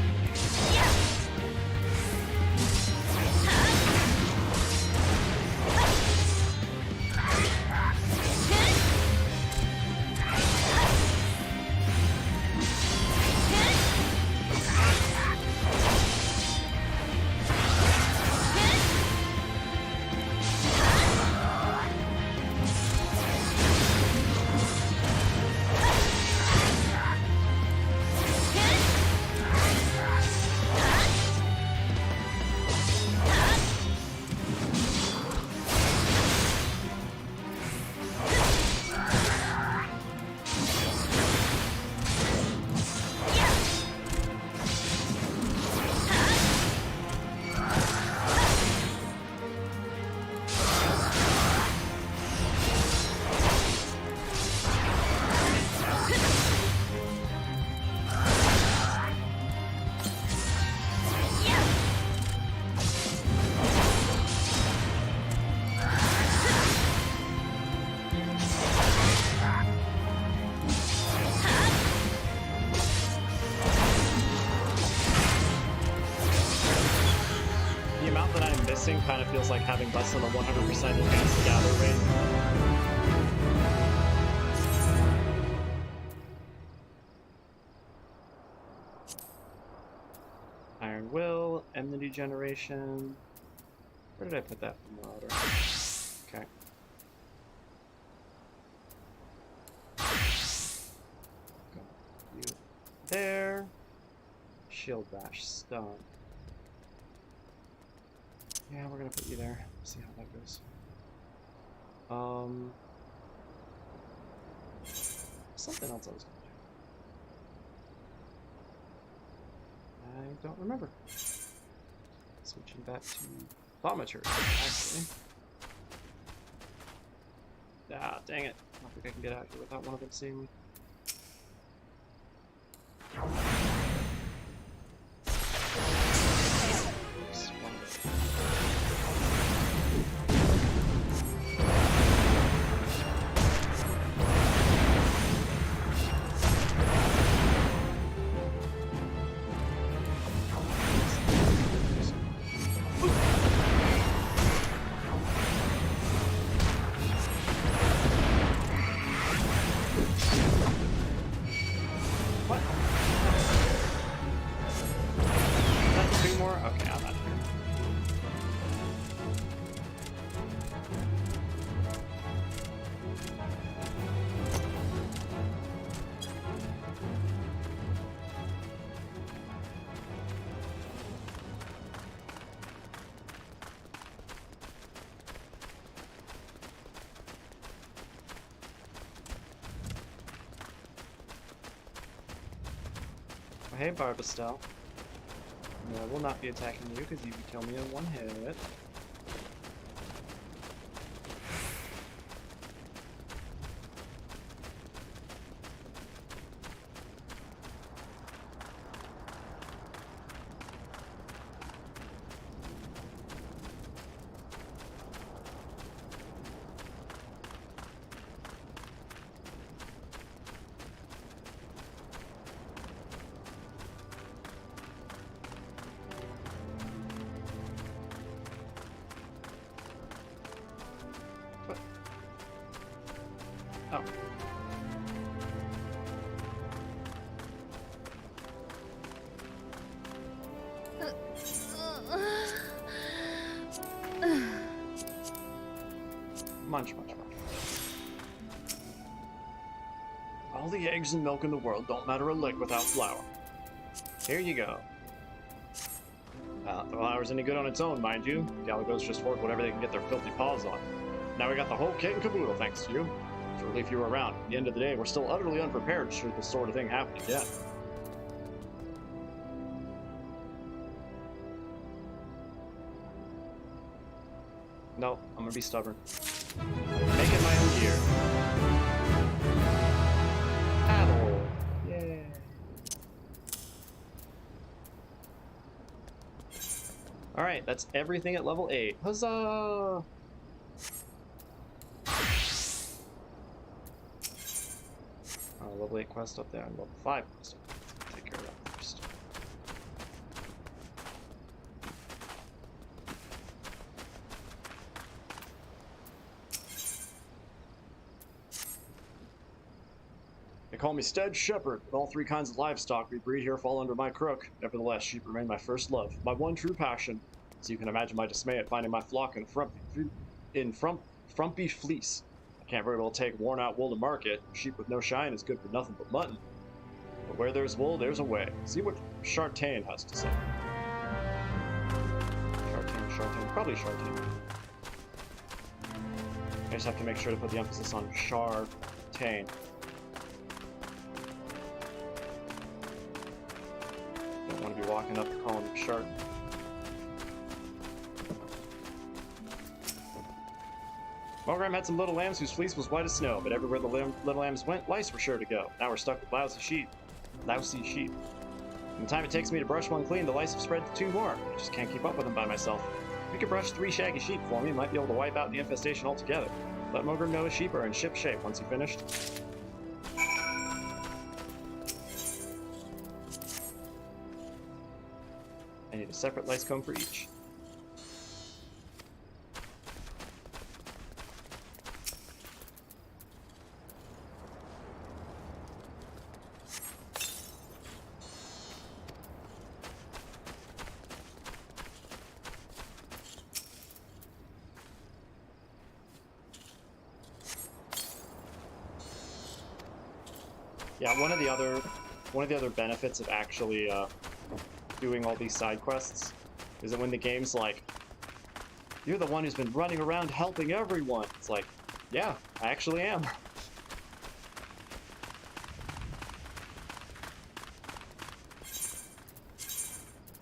The amount that I'm missing kind of feels like having less than a 100% advanced gather rate. Iron Will, Enmity Generation. Where did I put that Marauder? Okay. Got you there. Shield Bash, Stun. Yeah, we're gonna put you there. See how that goes. Something else I was gonna do. I don't remember. Switching back to Thaumaturge, actually. Ah, dang it. I don't think I can get out here without one of them seeing me. Okay, I'm out of here. Oh, hey, Barbastel. No, I will not be attacking you because you can kill me in one hit. What? Oh. Munch, munch, munch. All the eggs and milk in the world don't matter a lick without flour. Here you go. The flour's any good on its own, mind you. Galagos just hoard whatever they can get their filthy paws on. Now we got the whole kit and caboodle thanks to you. It's a relief you were around. At the end of the day, we're still utterly unprepared should this sort of thing happen again. No, I'm gonna be stubborn. Make it my own gear. Paddle! Yay! Alright, that's everything at level 8. Huzzah! Oh, level 8 quest up there and level 5 quest up there. Take care of that first. They call me Stead Shepherd, but all 3 kinds of livestock we breed here fall under my crook. Nevertheless, sheep remain my first love, my one true passion. So you can imagine my dismay at finding my flock in frumpy fleece. I can't very well take worn-out wool to market. Sheep with no shine is good for nothing but mutton. But where there's wool, there's a way. See what Chartain has to say. Chartain, probably Chartain. I just have to make sure to put the emphasis on Chartain. Don't want to be walking up and calling him Chart. Mogram had some little lambs whose fleece was white as snow, but everywhere the little lambs went, lice were sure to go. Now we're stuck with lousy sheep. And the time it takes me to brush one clean, the lice have spread to 2 more. I just can't keep up with them by myself. If you could brush 3 shaggy sheep for me, you might be able to wipe out the infestation altogether. Let Mogram know his sheep are in ship shape once you finished. I need a separate lice comb for each. Yeah, one of the other benefits of actually doing all these side quests is that when the game's like, you're the one who's been running around helping everyone, it's like, yeah, I actually am.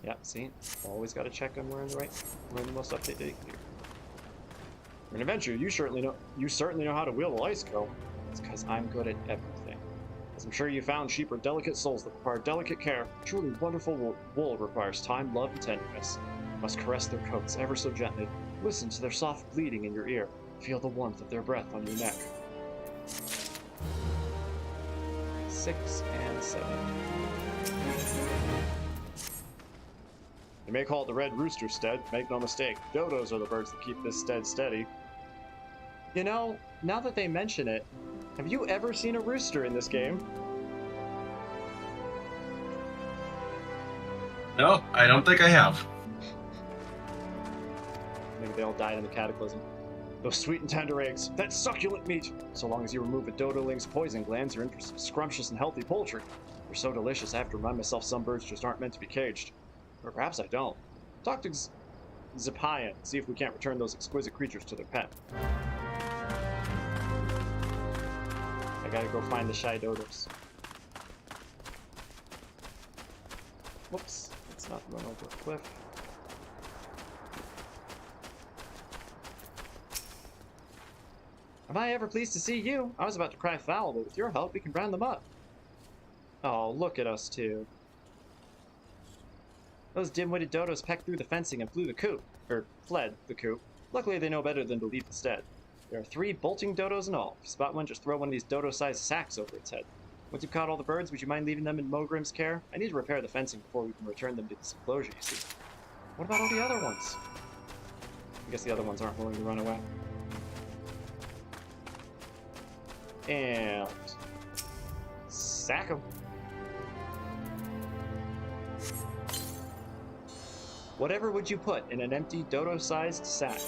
Yeah, see, always got to check on we're in the most updated gear. You're an adventurer. You certainly know how to wield a ice comb. It's because I'm good at everything. As I'm sure you found, sheep are delicate souls that require delicate care. Truly wonderful wool requires time, love, and tenderness. You must caress their coats ever so gently. Listen to their soft bleating in your ear. Feel the warmth of their breath on your neck. 6 and 7. You may call it the Red Rooster stead. Make no mistake, dodos are the birds that keep this stead steady. You know, now that they mention it, have you ever seen a rooster in this game? No, I don't think I have. Maybe they all died in the cataclysm. Those sweet and tender eggs, that succulent meat! So long as you remove a dodoling's poison glands, you're in for some scrumptious and healthy poultry. They're so delicious, I have to remind myself some birds just aren't meant to be caged. Or perhaps I don't. Talk to Zipian and see if we can't return those exquisite creatures to their pet. I gotta go find the shy dodos. Whoops, let's not run over a cliff. Am I ever pleased to see you? I was about to cry foul, but with your help we can round them up. Oh, look at us two. Those dim-witted dodos pecked through the fencing and fled the coop. Luckily they know better than to leave the stead. There are 3 bolting dodos in all. If you spot one, just throw one of these dodo-sized sacks over its head. Once you've caught all the birds, would you mind leaving them in Mogrim's care? I need to repair the fencing before we can return them to this enclosure, you see. What about all the other ones? I guess the other ones aren't willing to run away. And sack them. Whatever would you put in an empty dodo-sized sack?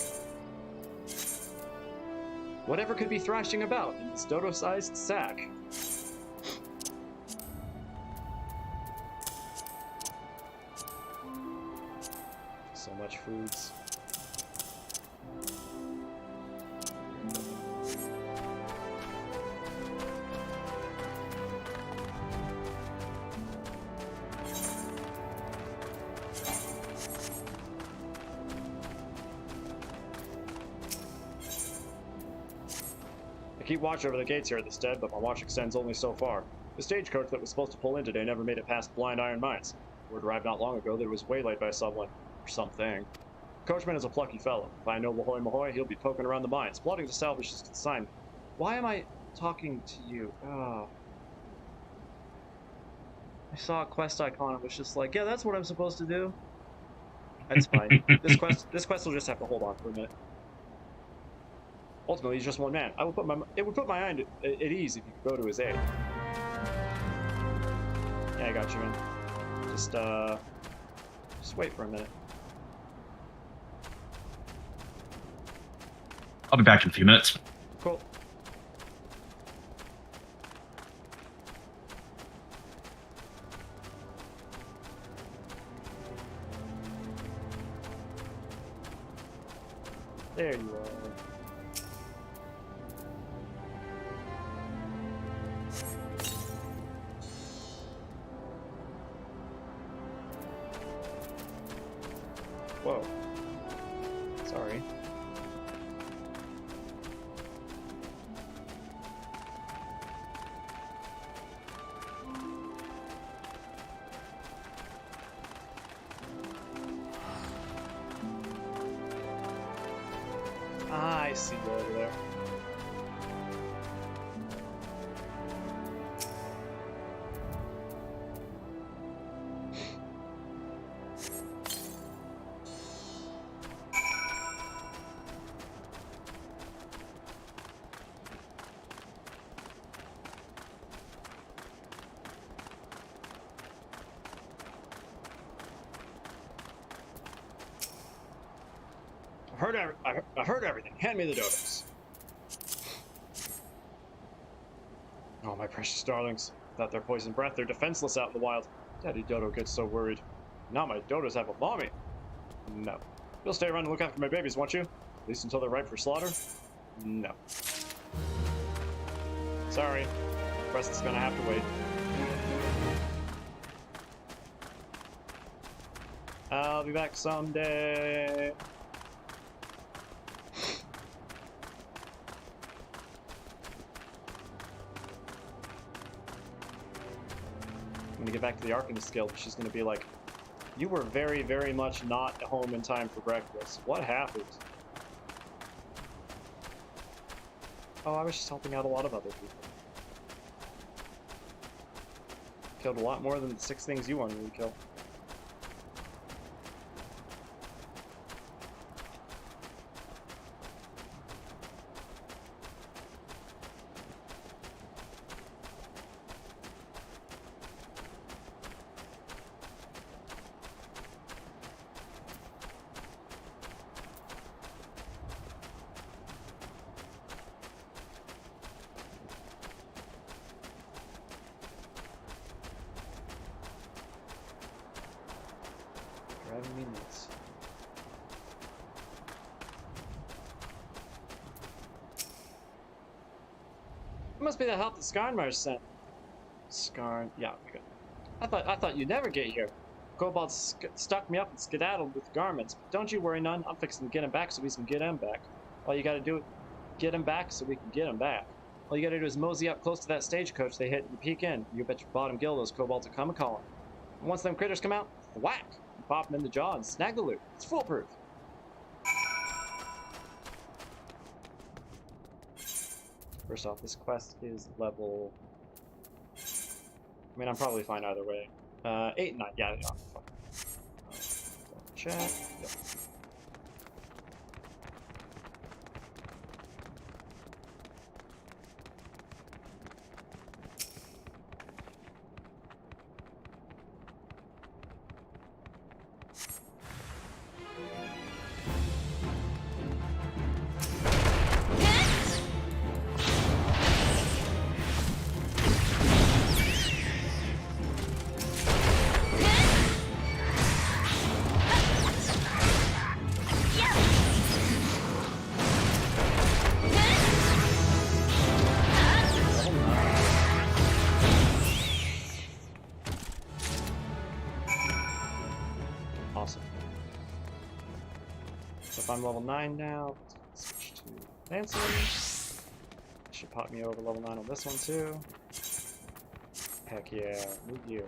Whatever could be thrashing about in this dodo-sized sack? So much foods. I keep watch over the gates here at the stead, but my watch extends only so far. The stagecoach that was supposed to pull in today never made it past Blind Iron Mines. Word arrived not long ago that it was waylaid by someone, or something. The coachman is a plucky fellow. If I know Mahoy Mahoy, he'll be poking around the mines, plotting to salvage his consignment. Why am I talking to you? Oh. I saw a quest icon and was just like, yeah, that's what I'm supposed to do. That's fine. This quest will just have to hold on for a minute. Ultimately, he's just one man. It would put my mind at ease if you could go to his aid. Yeah, I got you, man. Just wait for a minute. I'll be back in a few minutes. Cool. There you are. Whoa. Sorry. Ah, I see you over there. I heard everything. Hand me the dodos. Oh, my precious darlings. Without their poison breath, they're defenseless out in the wild. Daddy Dodo gets so worried. Now my dodos have a mommy. No. You'll stay around and look after my babies, won't you? At least until they're ripe for slaughter? No. Sorry. The quest is gonna have to wait. I'll be back someday. get back to the Arcanist Guild, she's going to be like, you were very, very much not home in time for breakfast. What happened? Oh, I was just helping out a lot of other people. Killed a lot more than the 6 things you wanted me to kill. Driving me nuts. It must be the help that Skarnmarsh sent. Skarn, yeah, okay. I thought you'd never get here. Kobolds stuck me up and skedaddled with garments. But don't you worry none. I'm fixing to get him back so we can get him back. All you gotta do is get him back so we can get him back. All you gotta do is mosey up close to that stagecoach they hit and peek in. You bet your bottom gill those kobolds will come a calling. And once them critters come out, whack! You pop them in the jaw and snag the loot. It's foolproof. First off, this quest is level... I mean, I'm probably fine either way. 8 and 9, yeah, fine. Check. Yep. Awesome. So if I'm level 9 now, let's switch to Dancing. Should pop me over level 9 on this one too. Heck yeah, new gear.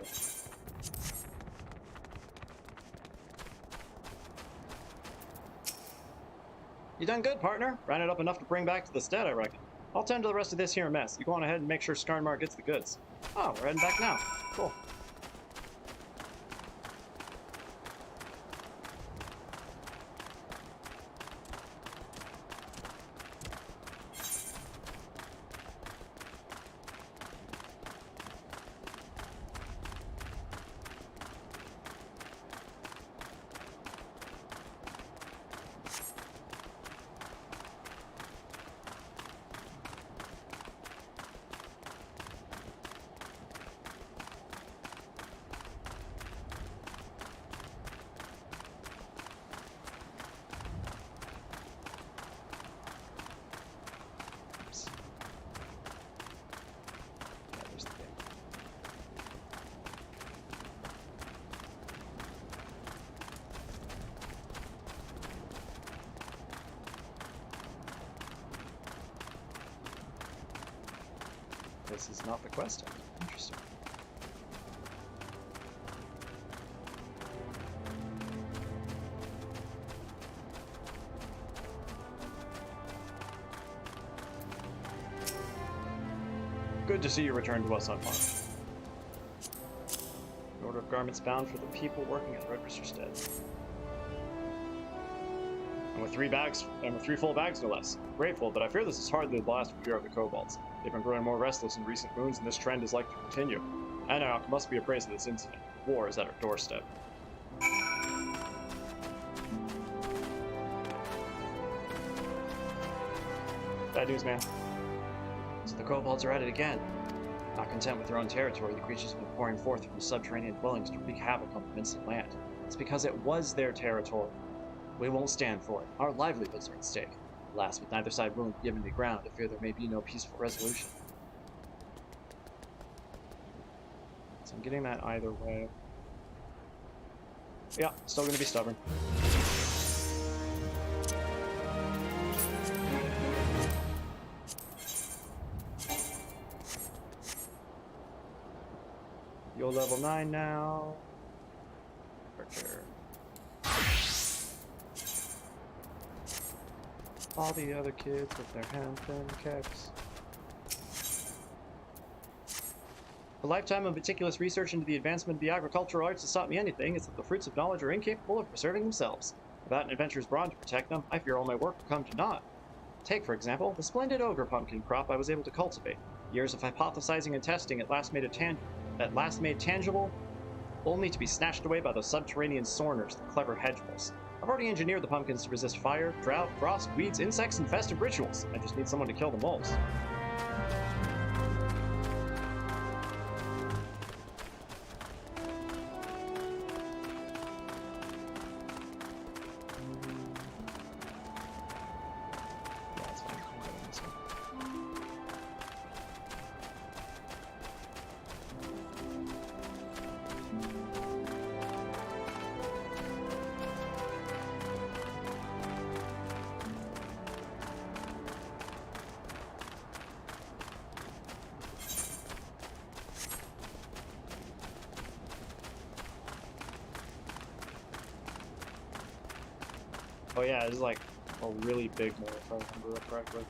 You done good, partner. Ran it up enough to bring back to the stead, I reckon. I'll tend to the rest of this here mess. You go on ahead and make sure Skarnmarsh gets the goods. Oh, we're heading back now. Cool. This is not the quest end. Interesting. Good to see you return to us unharmed. An order of garments bound for the people working at Redbrister Stead. And with 3 full bags no less. Grateful, but I fear this is hardly the last we hear of the kobolds. They've been growing more restless in recent moons, and this trend is likely to continue. Anarch must be appraised of this incident. War is at our doorstep. Bad news, man. So the kobolds are at it again. Not content with their own territory, the creatures have been pouring forth from subterranean dwellings to wreak havoc on the Vincent land. It's because it was their territory. We won't stand for it. Our livelihoods are at stake. Alas, with neither side willing to give any ground, I fear there may be no peaceful resolution. So I'm getting that either way. Yeah, still gonna be stubborn. go level 9 now. Prepare. All the other kids with their hand-thin kicks. A lifetime of meticulous research into the advancement of the agricultural arts has taught me anything, it's that the fruits of knowledge are incapable of preserving themselves. Without an adventurer's brawn to protect them, I fear all my work will come to naught. Take, for example, the splendid ogre pumpkin crop I was able to cultivate. Years of hypothesizing and testing at last made tangible, only to be snatched away by those subterranean sorners, the clever hedgehogs. I've already engineered the pumpkins to resist fire, drought, frost, weeds, insects, and festive rituals. I just need someone to kill the moles. Oh yeah, it's like a really big mole if I remember correctly.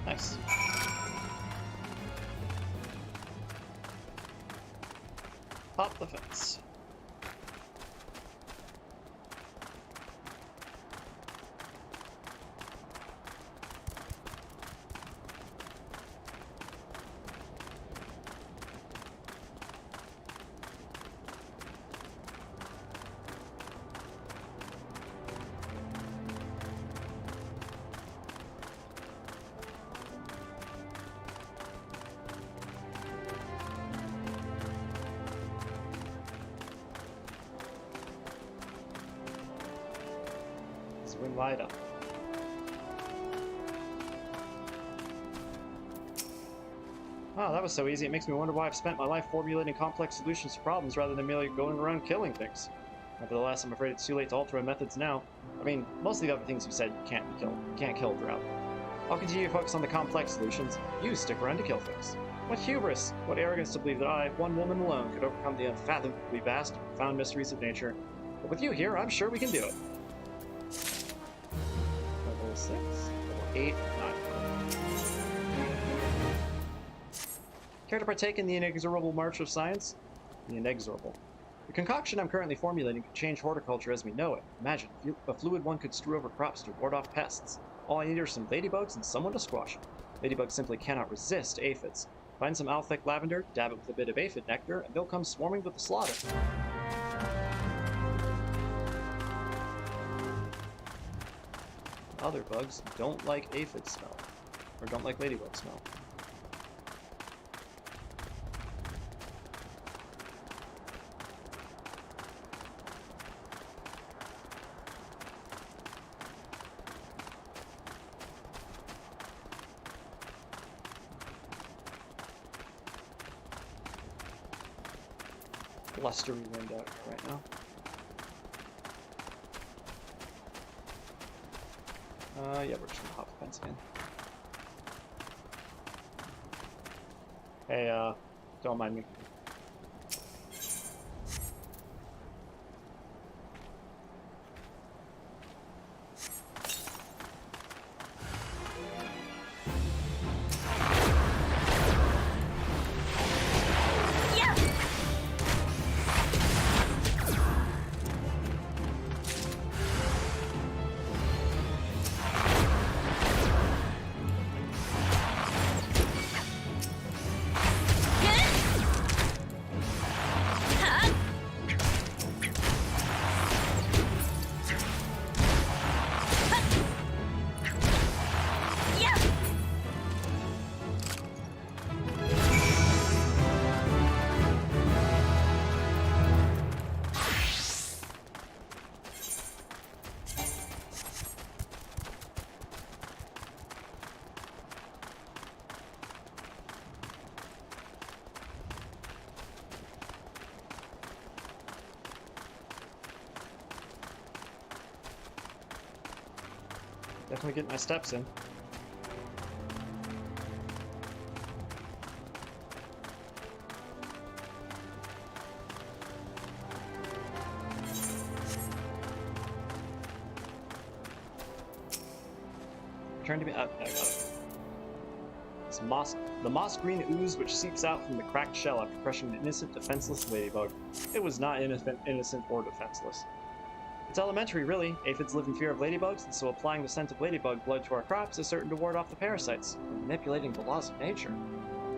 Nice. Pop the fence. Swing light up. Oh, that was so easy. It makes me wonder why I've spent my life formulating complex solutions to problems rather than merely going around killing things. Nevertheless, I'm afraid it's too late to alter my methods now. I mean, most of the other things you said can't be killed. You can't kill drought. I'll continue to focus on the complex solutions. You stick around to kill things. What hubris! What arrogance to believe that I, one woman alone, could overcome the unfathomably vast and profound mysteries of nature. But with you here, I'm sure we can do it. Level 6, level 8, 9. Care to partake in the inexorable march of science? The inexorable. The concoction I'm currently formulating could change horticulture as we know it. Imagine, a fluid one could strew over crops to ward off pests. All I need are some ladybugs and someone to squash them. Ladybugs simply cannot resist aphids. Find some Althic lavender, dab it with a bit of aphid nectar, and they'll come swarming with the slaughter. Other bugs don't like aphid smell, or don't like ladybug smell. Blustery wind out here right now. Yeah, we're just gonna hop the fence again. Hey, don't mind me. Definitely getting my steps in. Turn to me. I got it. The moss green ooze which seeps out from the cracked shell after crushing an innocent, defenseless ladybug. It was not innocent or defenseless. It's elementary, really. Aphids live in fear of ladybugs, and so applying the scent of ladybug blood to our crops is certain to ward off the parasites. We're manipulating the laws of nature.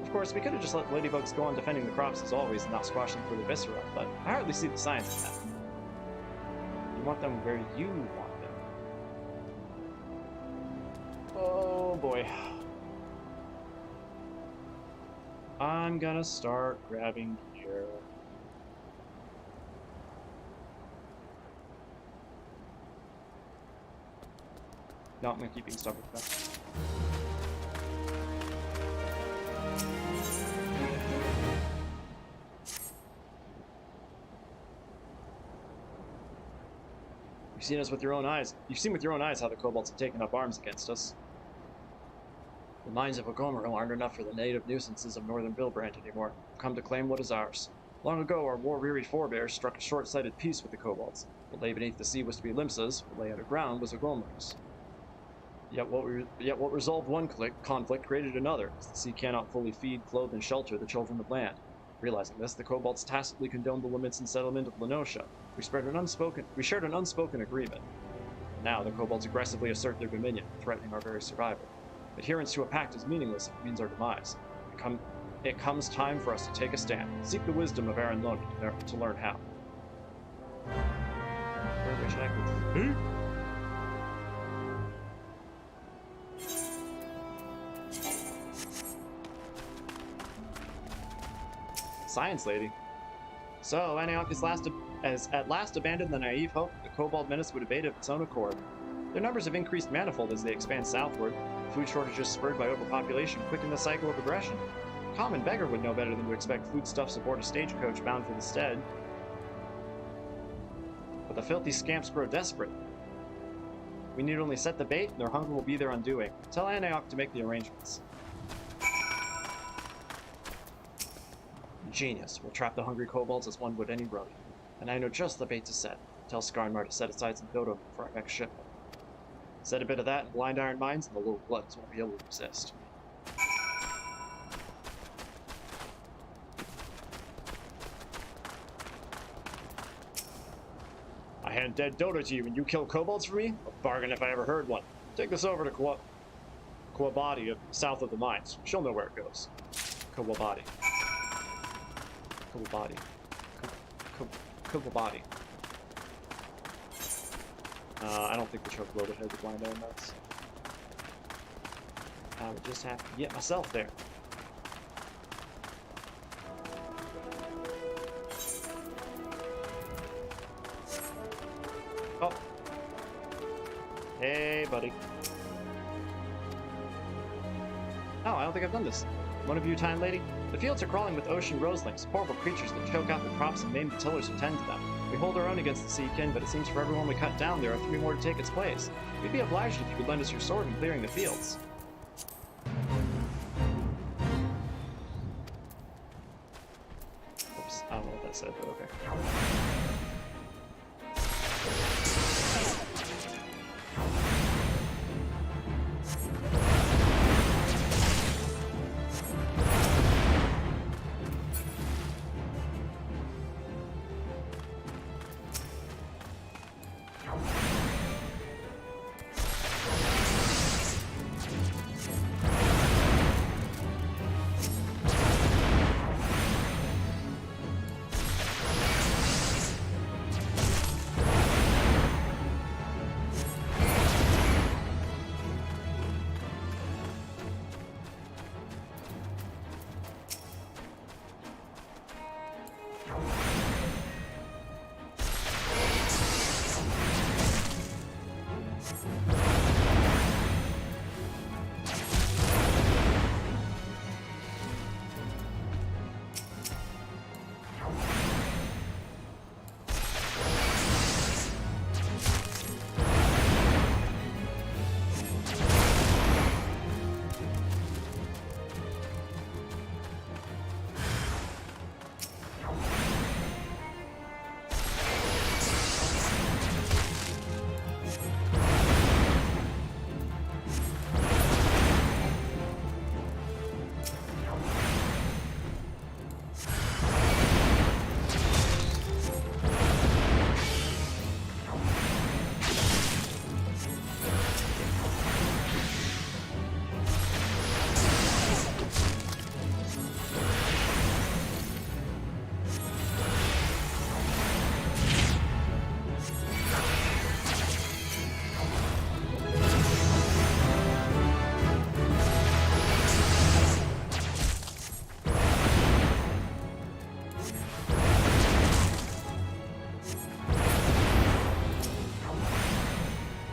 Of course, we could have just let ladybugs go on defending the crops as always and not squash them for the viscera, but I hardly see the science in that. You want them where you want them. Oh boy. I'm gonna start grabbing gear. No, I'm gonna keep being stubborn with that. You've seen us with your own eyes. You've seen with your own eyes how the kobolds have taken up arms against us. The mines of Ogomero aren't enough for the native nuisances of northern Bilbrand anymore. We've come to claim what is ours. Long ago, our war-weary forebears struck a short-sighted peace with the kobolds. What lay beneath the sea was to be Limsa's, what lay underground was Ogomero's. Yet what resolved one conflict created another, as the sea cannot fully feed, clothe, and shelter the children of land. Realizing this, the kobolds tacitly condoned the limits and settlement of Lenosha. We shared an unspoken agreement. Now, the kobolds aggressively assert their dominion, threatening our very survival. Adherence to a pact is meaningless if it means our demise. It comes time for us to take a stand. Seek the wisdom of M'aana Nunh to learn how. Where should I go? Science lady. So, Antioch has at last abandoned the naive hope that the kobold menace would abate of its own accord. Their numbers have increased manifold as they expand southward. Food shortages spurred by overpopulation quicken the cycle of aggression. A common beggar would know better than to expect foodstuffs aboard a stagecoach bound for the stead. But the filthy scamps grow desperate. We need only set the bait, and their hunger will be their undoing. Tell Antioch to make the arrangements. Genius. We'll trap the hungry kobolds as one would any rodent. And I know just the bait to set. Tell Skarnmar to set aside some dodo for our next shipment. Set a bit of that in blind iron mines, and the little bloods won't be able to resist. I hand dead dodo to you and you kill kobolds for me? A bargain if I ever heard one. Take this over to Kawabadi, south of the mines. She'll know where it goes. Kawabadi. Kawabadi. Kawabadi. I don't think the choke loaded has the blind iron nuts. I would just have to get myself there. Oh. Hey, buddy. Oh, I don't think I've done this. One of you, Time Lady? The fields are crawling with ocean roselings, horrible creatures that choke out the crops and maim the tillers who tend to them. We hold our own against the seakin, but it seems for everyone we cut down, there are 3 more to take its place. We'd be obliged if you could lend us your sword in clearing the fields. Oops, I don't know what that said, but okay.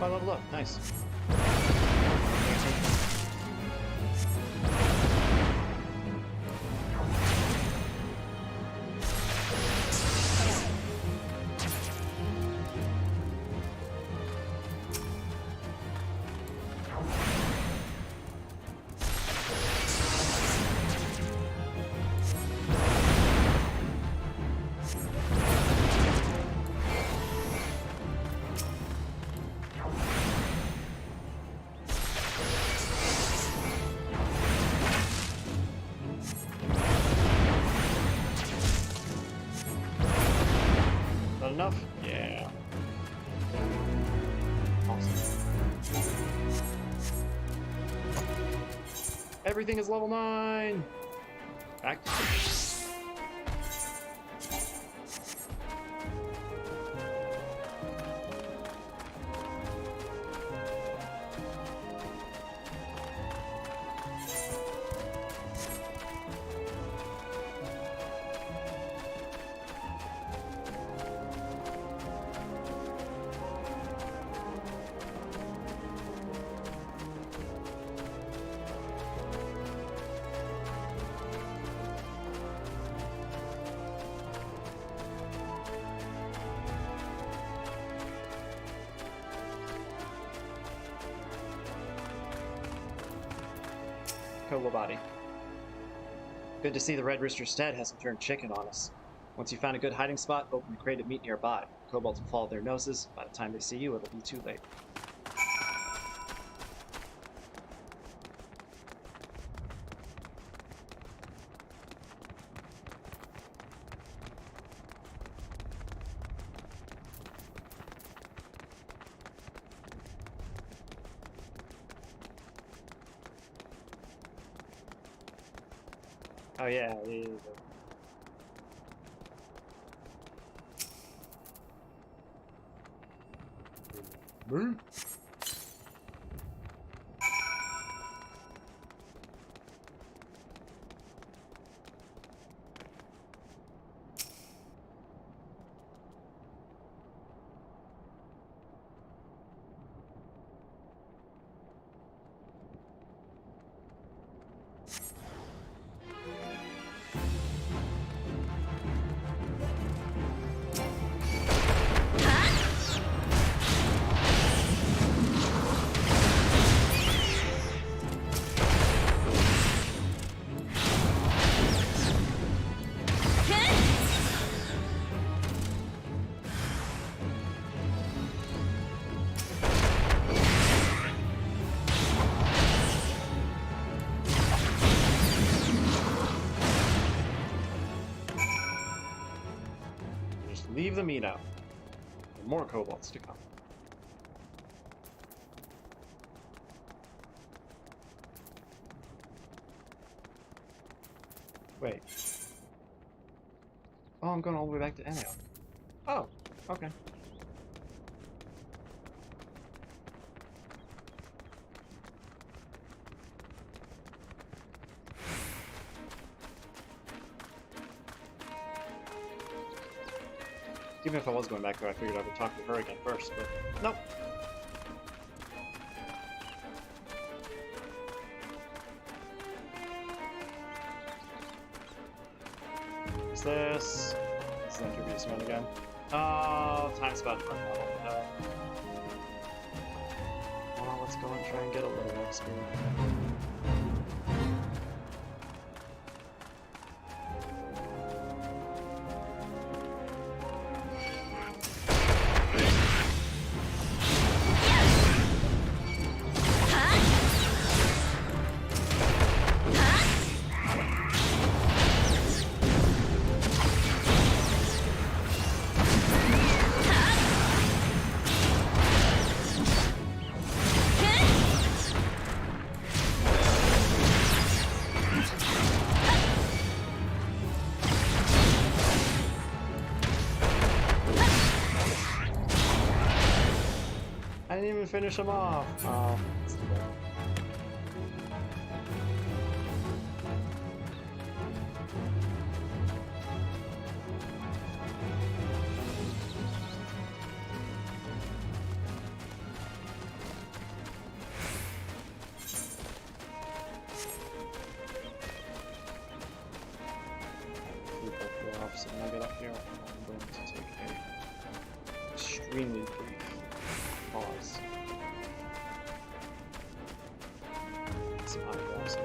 Oh, I leveled up. Nice. Not enough? Yeah. Awesome. Everything is level 9! Back to Kobold body. Good to see the Red Rooster's stead hasn't turned chicken on us. Once you find a good hiding spot, open the crate of meat nearby. Kobolds will follow their noses. By the time they see you, it'll be too late. Oh yeah, yeah. Leave the meat out. And more kobolds to come. Wait. Oh, I'm going all the way back to Enel. Oh, okay. Even if I was going back there, I figured I would talk to her again first, but nope. What's this? This is the interview one again. Oh, time spot for a model. Well, let's go and try and get a little XP. I didn't even finish him off. Oh, that's too bad. extremely brief pause. Some eyebrows.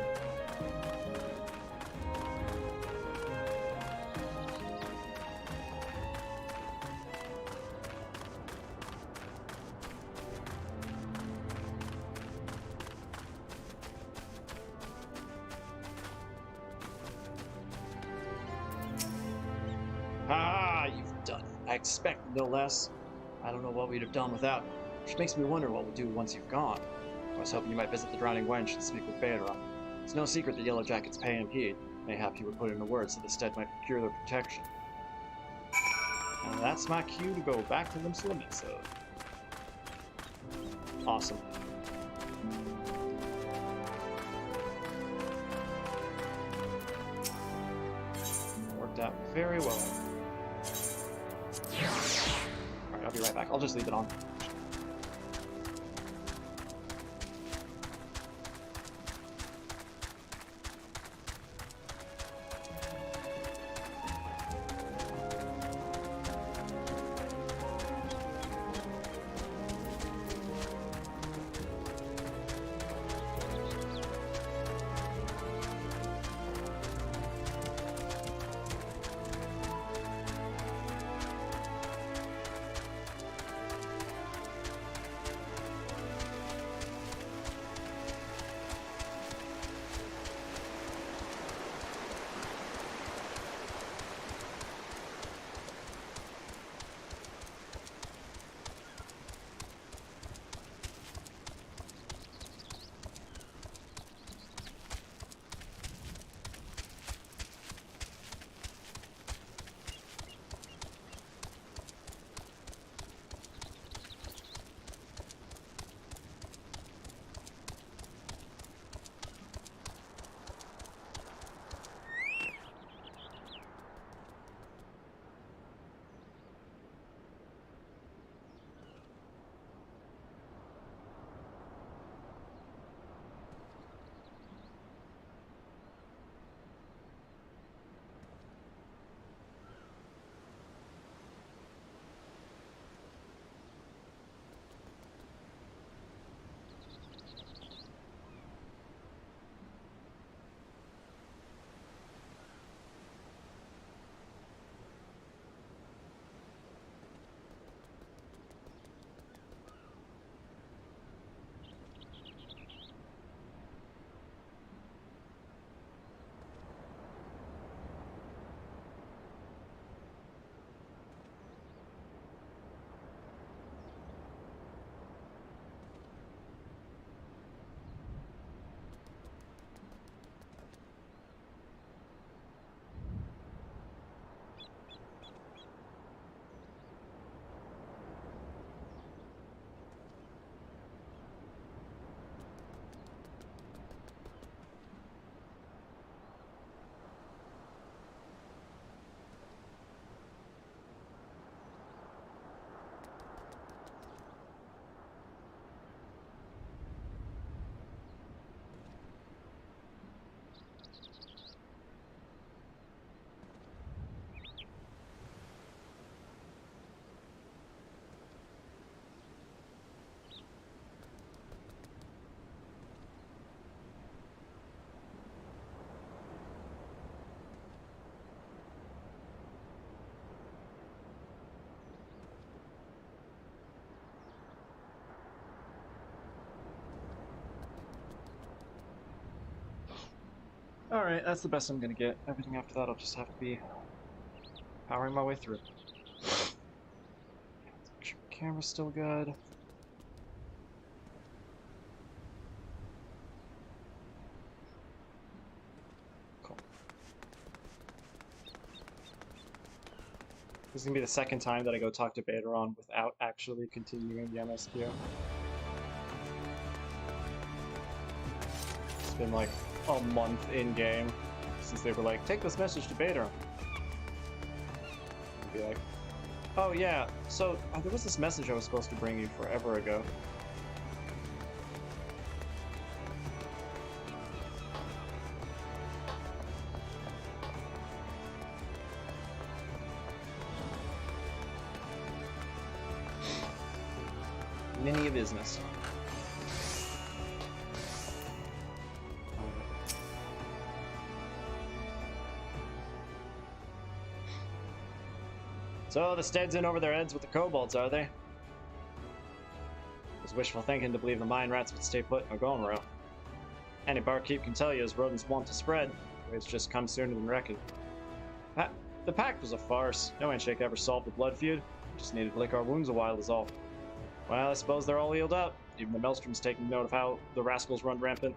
Ah, you've done it. I expected no less. I don't know what we'd have done without you, which makes me wonder what we'll do once you've gone. I was hoping you might visit the Drowning Wench and speak with Baderon. It's no secret that Yellow Jackets pay and heed. Mayhap you would put into words so the stead might procure their protection. And that's my cue to go back to them Slimits. Awesome. Worked out very well. Alright, I'll be right back. I'll just leave it on. Alright, that's the best I'm gonna get. Everything after that I'll just have to be powering my way through. Make sure the camera's still good. Cool. This is gonna be the second time that I go talk to Baderon without actually continuing the MSQ. It's been like a month in-game since they were like, take this message to Baderon. I'd be like, oh yeah, so there was this message I was supposed to bring you forever ago. None of business. So the Stead's in over their heads with the kobolds, are they? It was wishful thinking to believe the mine rats would stay put in a going route. Any barkeep can tell you as rodents want to spread, it's just come sooner than reckoned. The pact was a farce. No handshake ever solved the blood feud. We just needed to lick our wounds a while is all. Well, I suppose they're all healed up. Even the Maelstrom's taking note of how the rascals run rampant.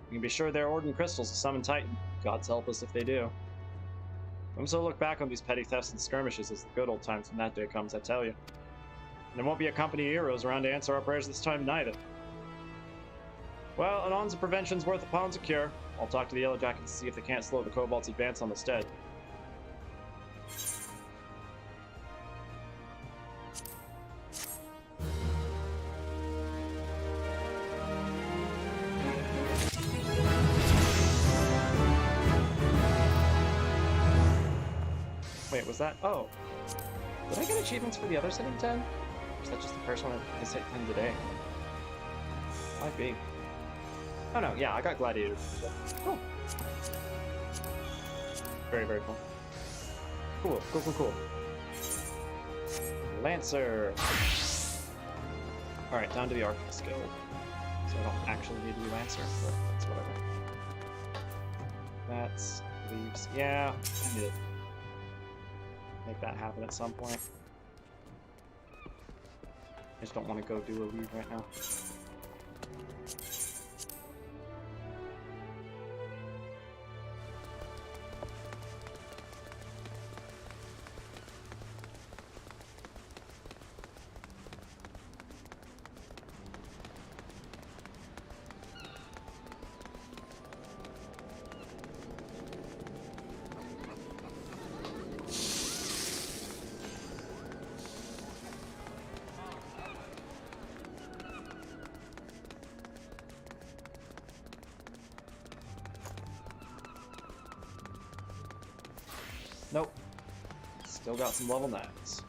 You can be sure they're ordering crystals to summon Titan. Gods help us if they do. I'm so look back on these petty thefts and skirmishes as the good old times when that day comes, I tell you. And there won't be a company of heroes around to answer our prayers this time neither. Well, an ounce of prevention's worth a pound's of cure. I'll talk to the Yellow Jackets to see if they can't slow the kobolds' advance on the Stead. Wait, was that? Oh. Did I get achievements for the others hitting 10? Or is that just the first one that has hit 10 today? Might be. Oh no, yeah, I got Gladiator. Cool. Very, very cool. Cool, cool, cool, cool. Lancer! Alright, down to the Arctic skill. So I don't actually need to be Lancer, but that's whatever. That's leaves. Yeah, I need it. Make that happen at some point. I just don't want to go do a lead right now. Nope. Still got some level 9s.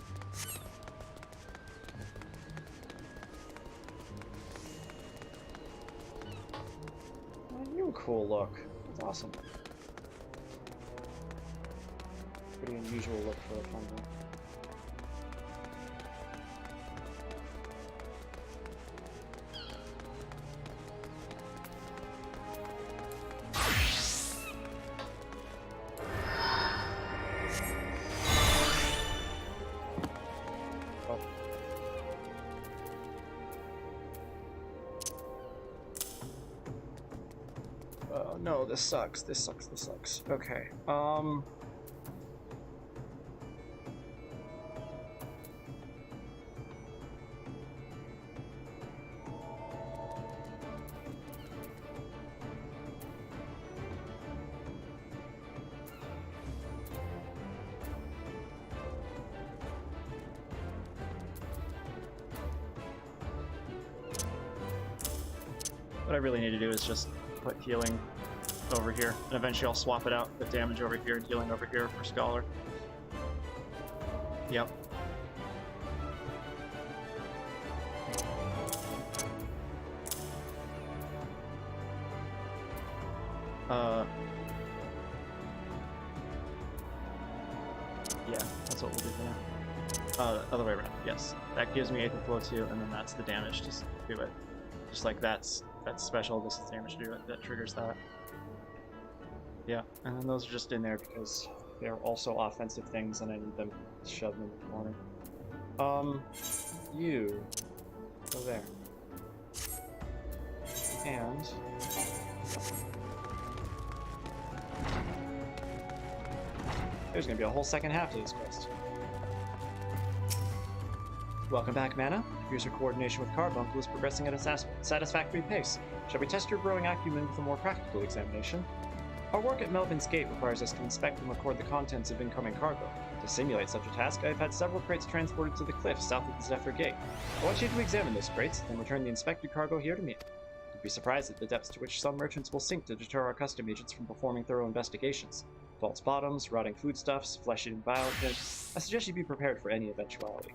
Oh, you cool look. That's awesome. Pretty unusual look for a fun one. No, this sucks. This sucks. This sucks. Okay. What I really need to do is just put healing over here, and eventually I'll swap it out, put damage over here and healing over here for Scholar. Yep. Yeah, that's what we'll do for now. Other way around, yes. That gives me Aether Flow 2, and then that's the damage to do it. Just like that's special, this is damage to do it, that triggers that. Yeah, and then those are just in there because they're also offensive things and I need them shoved in the corner. You go there. And there's gonna be a whole second half to this quest. Welcome back, M'aana. It appears your coordination with Carbuncle is progressing at a satisfactory pace. Shall we test your growing acumen with a more practical examination? Our work at Melvin's Gate requires us to inspect and record the contents of incoming cargo. To simulate such a task, I have had several crates transported to the cliffs south of the Zephyr Gate. I want you to examine those crates, then return the inspected cargo here to me. You'd be surprised at the depths to which some merchants will sink to deter our custom agents from performing thorough investigations. False bottoms, rotting foodstuffs, flesh-eating biofilm. I suggest you be prepared for any eventuality.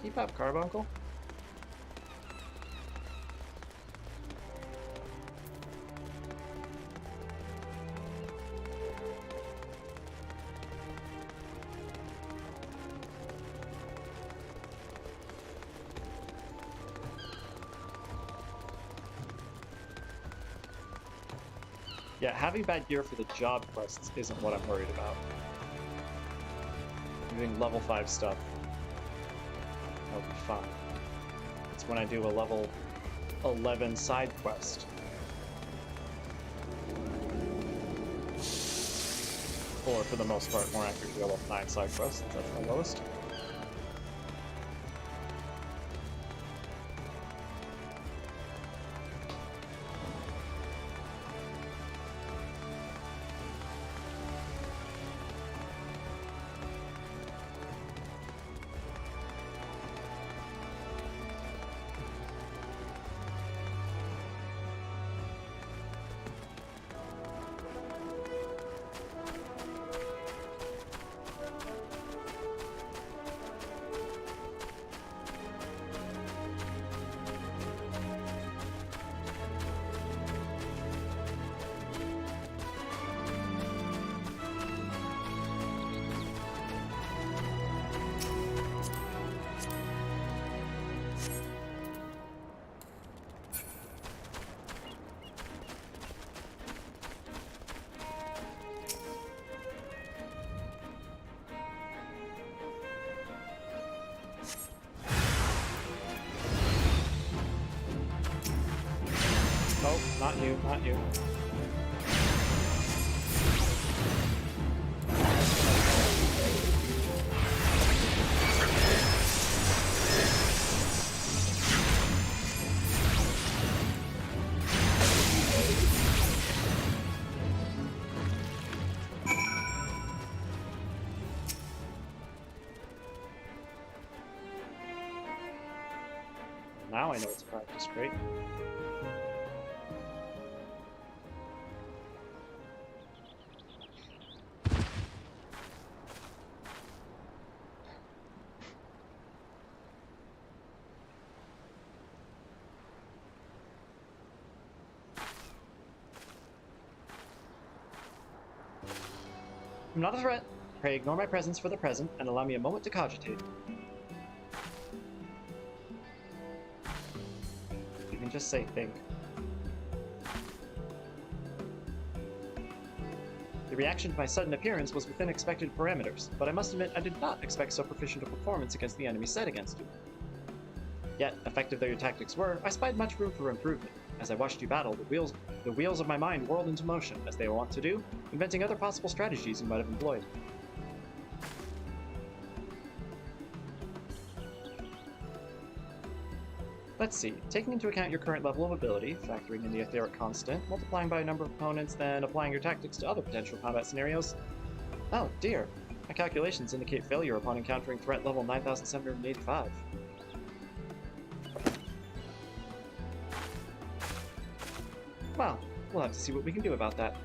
Keep up, Carbuncle. Yeah, having bad gear for the job quests isn't what I'm worried about. Doing level 5 stuff, that'll be fine. It's when I do a level 11 side quest. Or, for the most part, more accurately, a level 9 side quest, that's my lowest. Oh, not you, not you. Now I know it's practice, great. I'm not a threat. Pray ignore my presence for the present and allow me a moment to cogitate. You can just say think. The reaction to my sudden appearance was within expected parameters, but I must admit I did not expect so proficient a performance against the enemy set against you. Yet, effective though your tactics were, I spied much room for improvement. As I watched you battle, the wheels of my mind whirled into motion, as they were wont to do, inventing other possible strategies you might have employed. Let's see, taking into account your current level of ability, factoring in the etheric constant, multiplying by a number of opponents, then applying your tactics to other potential combat scenarios. Oh dear, my calculations indicate failure upon encountering threat level 9785. Well, we'll have to see what we can do about that.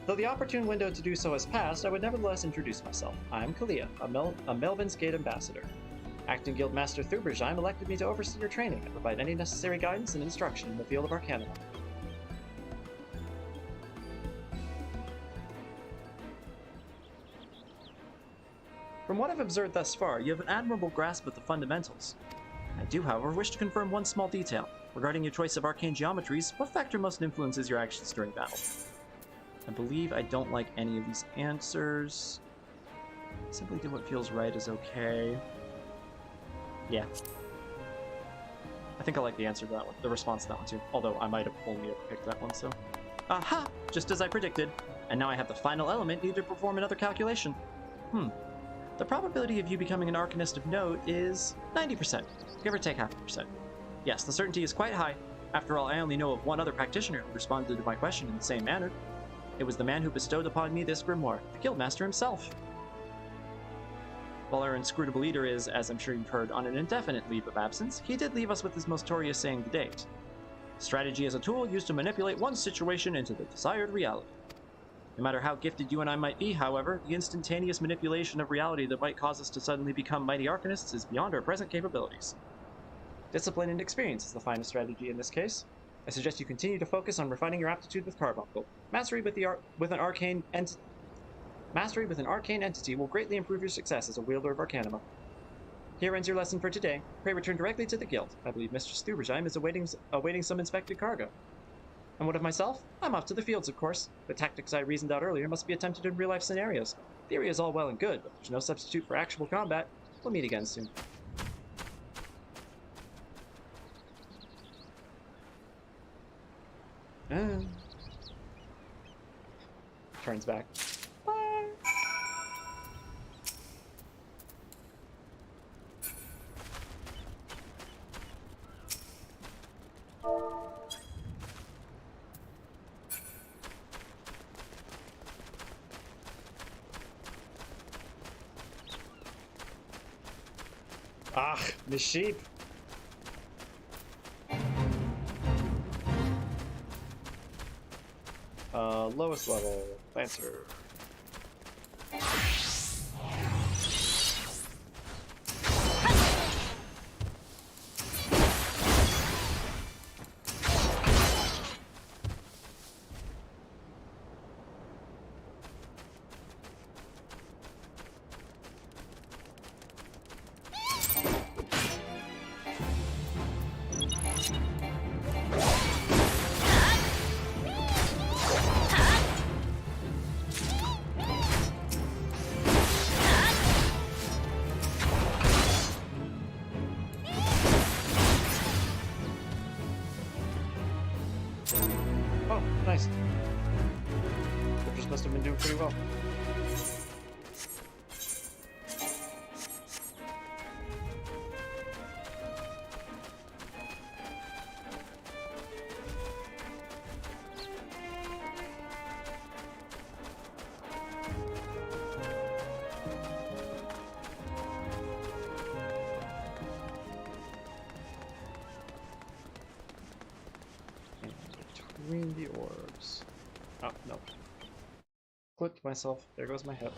Though the opportune window to do so has passed, I would nevertheless introduce myself. I am Kalia, a Melvin's Gate ambassador. Acting Guild Master Thuberheim elected me to oversee your training and provide any necessary guidance and instruction in the field of Arcana. From what I've observed thus far, you have an admirable grasp of the fundamentals. I do, however, wish to confirm one small detail. Regarding your choice of arcane geometries, what factor most influences your actions during battle? I believe I don't like any of these answers. Simply do what feels right is okay. Yeah. I think I like the answer to that one, the response to that one too. Although I might have only ever picked that one, so. Aha! Just as I predicted. And now I have the final element needed to perform another calculation. The probability of you becoming an Arcanist of note is 90%, give or take half a percent. Yes, the certainty is quite high. After all, I only know of one other practitioner who responded to my question in the same manner. It was the man who bestowed upon me this grimoire, the Guildmaster himself. While our inscrutable leader is, as I'm sure you've heard, on an indefinite leave of absence, he did leave us with his most notorious saying to date. Strategy is a tool used to manipulate one situation into the desired reality. No matter how gifted you and I might be, however, the instantaneous manipulation of reality that might cause us to suddenly become mighty arcanists is beyond our present capabilities. Discipline and experience is the finest strategy in this case. I suggest you continue to focus on refining your aptitude with Carbuncle. Mastery with an arcane entity will greatly improve your success as a wielder of Arcanima. Here ends your lesson for today. Pray return directly to the guild. I believe Mistress Thubergheim is awaiting some inspected cargo. And what of myself? I'm off to the fields, of course. The tactics I reasoned out earlier must be attempted in real-life scenarios. Theory is all well and good, but there's no substitute for actual combat. We'll meet again soon. Turns back. Bye. Ah, the sheep. Lowest level, Lancer. Nice. Soldiers must have been doing pretty well. Between the orbs. Oh, no. Clipped myself. There goes my head.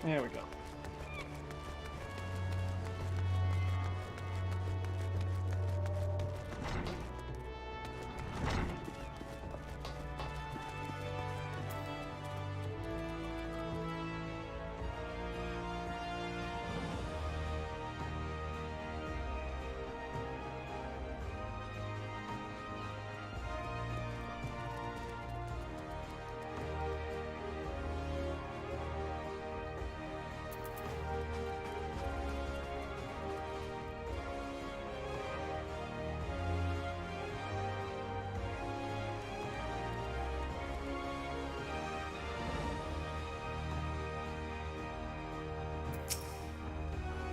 There we go.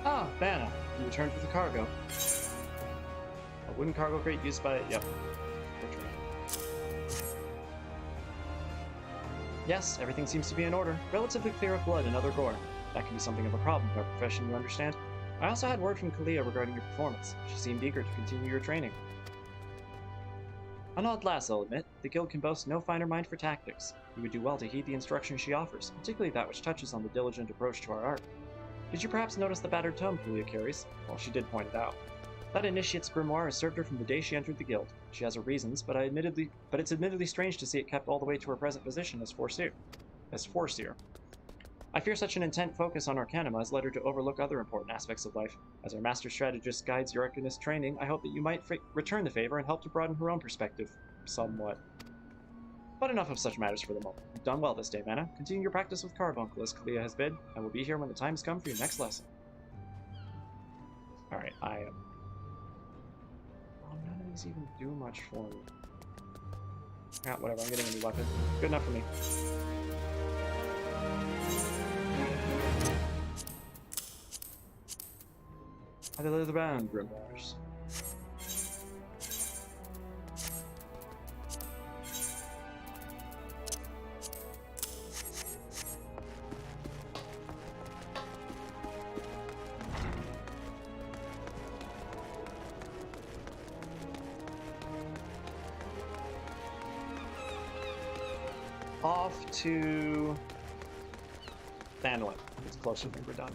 Ah, M'aana, you returned with the cargo. A wooden cargo crate used by... Yep. Yes, everything seems to be in order. Relatively clear of blood and other gore. That can be something of a problem with our profession, you understand. I also had word from Kalia regarding your performance. She seemed eager to continue your training. An odd lass, I'll admit. The guild can boast no finer mind for tactics. You would do well to heed the instructions she offers, particularly that which touches on the diligent approach to our art. Did you perhaps notice the battered tome Kalia carries? Well, she did point it out. That initiate's grimoire has served her from the day she entered the guild. She has her reasons, but it's admittedly strange to see it kept all the way to her present position as Foreseer. I fear such an intent focus on Arcanima has led her to overlook other important aspects of life. As our master strategist guides your Arcanist training, I hope that you might return the favor and help to broaden her own perspective. Somewhat. But enough of such matters for the moment. You've done well this day, M'aana. Continue your practice with Carbuncle as Kalia has bid, and we'll be here when the time has come for your next lesson. Alright, I am... none of these even do much for me. Ah, whatever, I'm getting a new weapon. Good enough for me. I deliver the band, grimoires. Off to Thandlin. It's closer than we're done.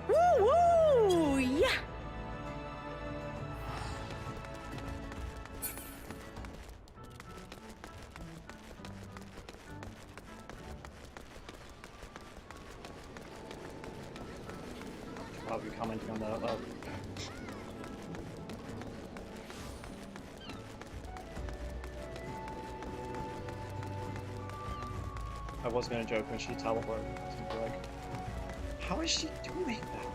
Woo! Yeah! I'll be commenting on that. I was gonna joke when she teleported. So like, how is she doing that?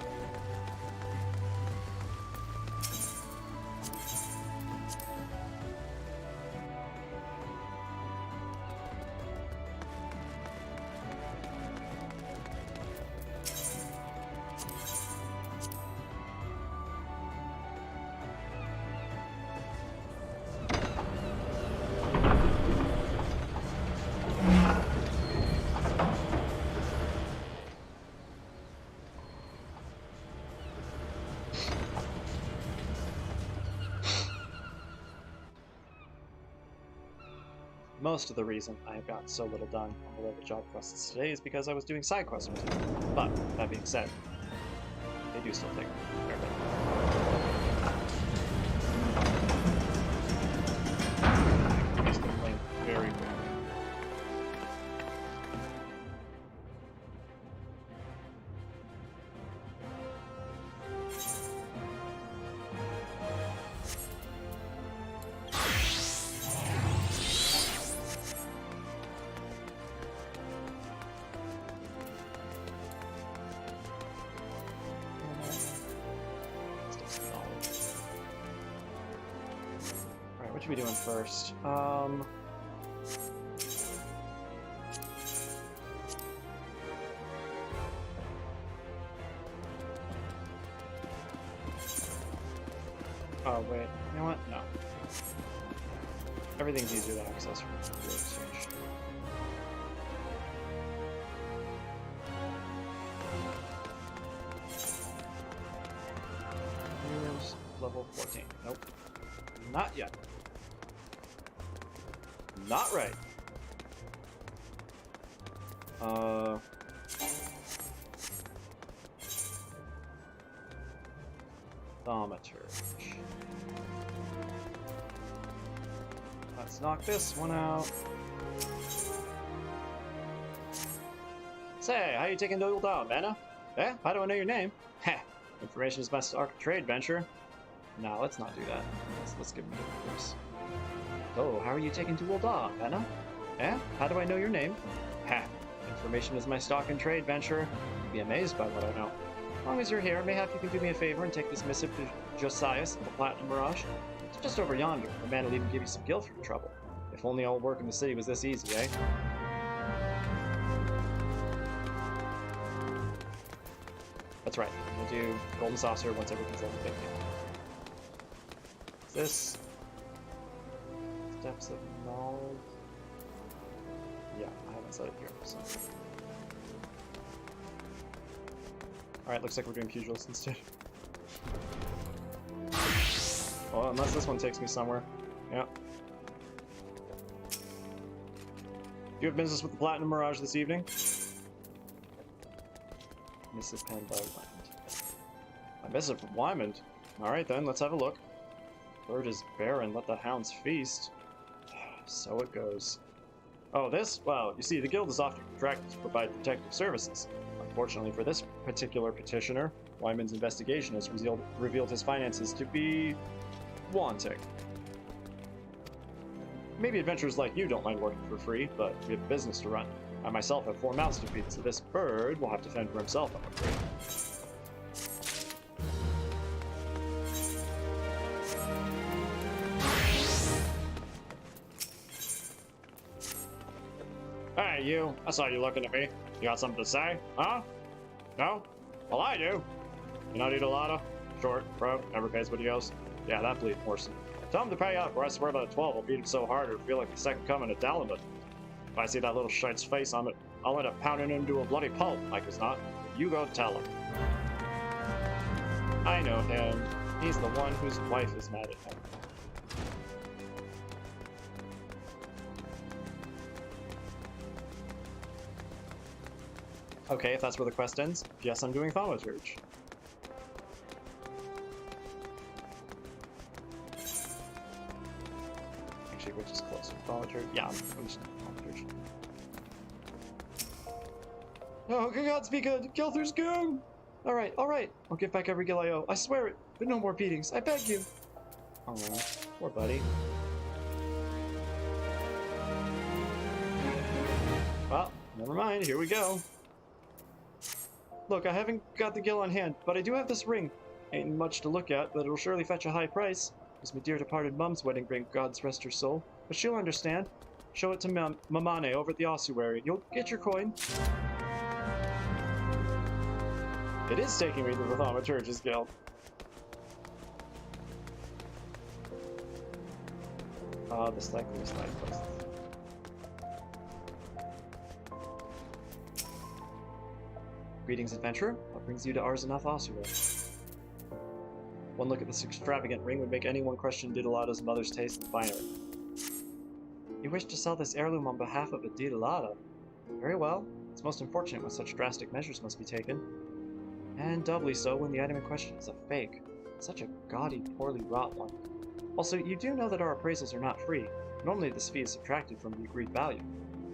Most of the reason I have gotten so little done on the level job quests today is because I was doing side quests. But, that being said, they do still take a fair bit. He's been playing very well. What should we be doing first? Oh wait, you know what? No. Everything's easier to access from the exchange. Here's level 14. Nope. Not yet. Not right. Thaumaturge. Let's knock this one out. Say, how you taking the old dog, M'aana? Eh? How do I know your name? Heh. Information is best trade venture. No, let's not do that. Let's give him a course. So, how are you taking to Ul'dah, M'aana? Eh? How do I know your name? Ha! Information is my stock in trade, venturer. You'd be amazed by what I know. As long as you're here, mayhap you can do me a favor and take this missive to Josias of the Platinum Mirage. It's just over yonder. The man will even give you some gil for your trouble. If only all work in the city was this easy, eh? That's right. We'll do Golden Saucer once everything's level 50. Is this... Steps of Knowledge? Yeah, I haven't set it here, so... Alright, looks like we're doing Pugilist instead. Well, unless this one takes me somewhere. Yeah. Do you have business with the Platinum Mirage this evening? Missive penned by Wymond. A missive from Wymond? Alright then, let's have a look. Bird is barren, let the hounds feast. So it goes. Oh, this? Well, you see, the guild is often contracted to provide protective services. Unfortunately for this particular petitioner, Wymond's investigation has revealed his finances to be... wanting. Maybe adventurers like you don't mind working for free, but we have a business to run. I myself have 4 mouths to feed, so this bird will have to fend for himself, I'm afraid. Hey, you. I saw you looking at me. You got something to say? Huh? No? Well, I do. You not eat a lot of? Short, broke, never pays what he owes. Yeah, that bleeding horse. Tell him to pay up, or I swear by the 12 I'll beat him so hard it'll feel like the second coming of Dalamud. If I see that little shite's face on it, I'll end up pounding him into a bloody pulp, like as not. You go tell him. I know him. He's the one whose wife is mad at him. Okay, if that's where the quest ends, yes, I'm doing Thaumaturge. Actually, which is closer? Thaumaturge? Yeah, I'm just Thaumaturge. Oh, gods be good! Kelthur's goon! Alright, I'll give back every gil I owe. I swear it, but no more beatings. I beg you! Oh, poor buddy. Well, never mind, here we go. Look, I haven't got the gil on hand, but I do have this ring. Ain't much to look at, but it'll surely fetch a high price. It was my dear departed mum's wedding ring, God's rest her soul. But she'll understand. Show it to M'aana over at the ossuary. You'll get your coin. It is taking me to the Thaumaturge's Guild. The slightly slide quests. Greetings, adventurer. What brings you to Arzanath Ossuary? One look at this extravagant ring would make anyone question Didalada's mother's taste in finery. You wish to sell this heirloom on behalf of a Didalada? Very well. It's most unfortunate when such drastic measures must be taken. And doubly so when the item in question is a fake. Such a gaudy, poorly wrought one. Also, you do know that our appraisals are not free. Normally this fee is subtracted from the agreed value.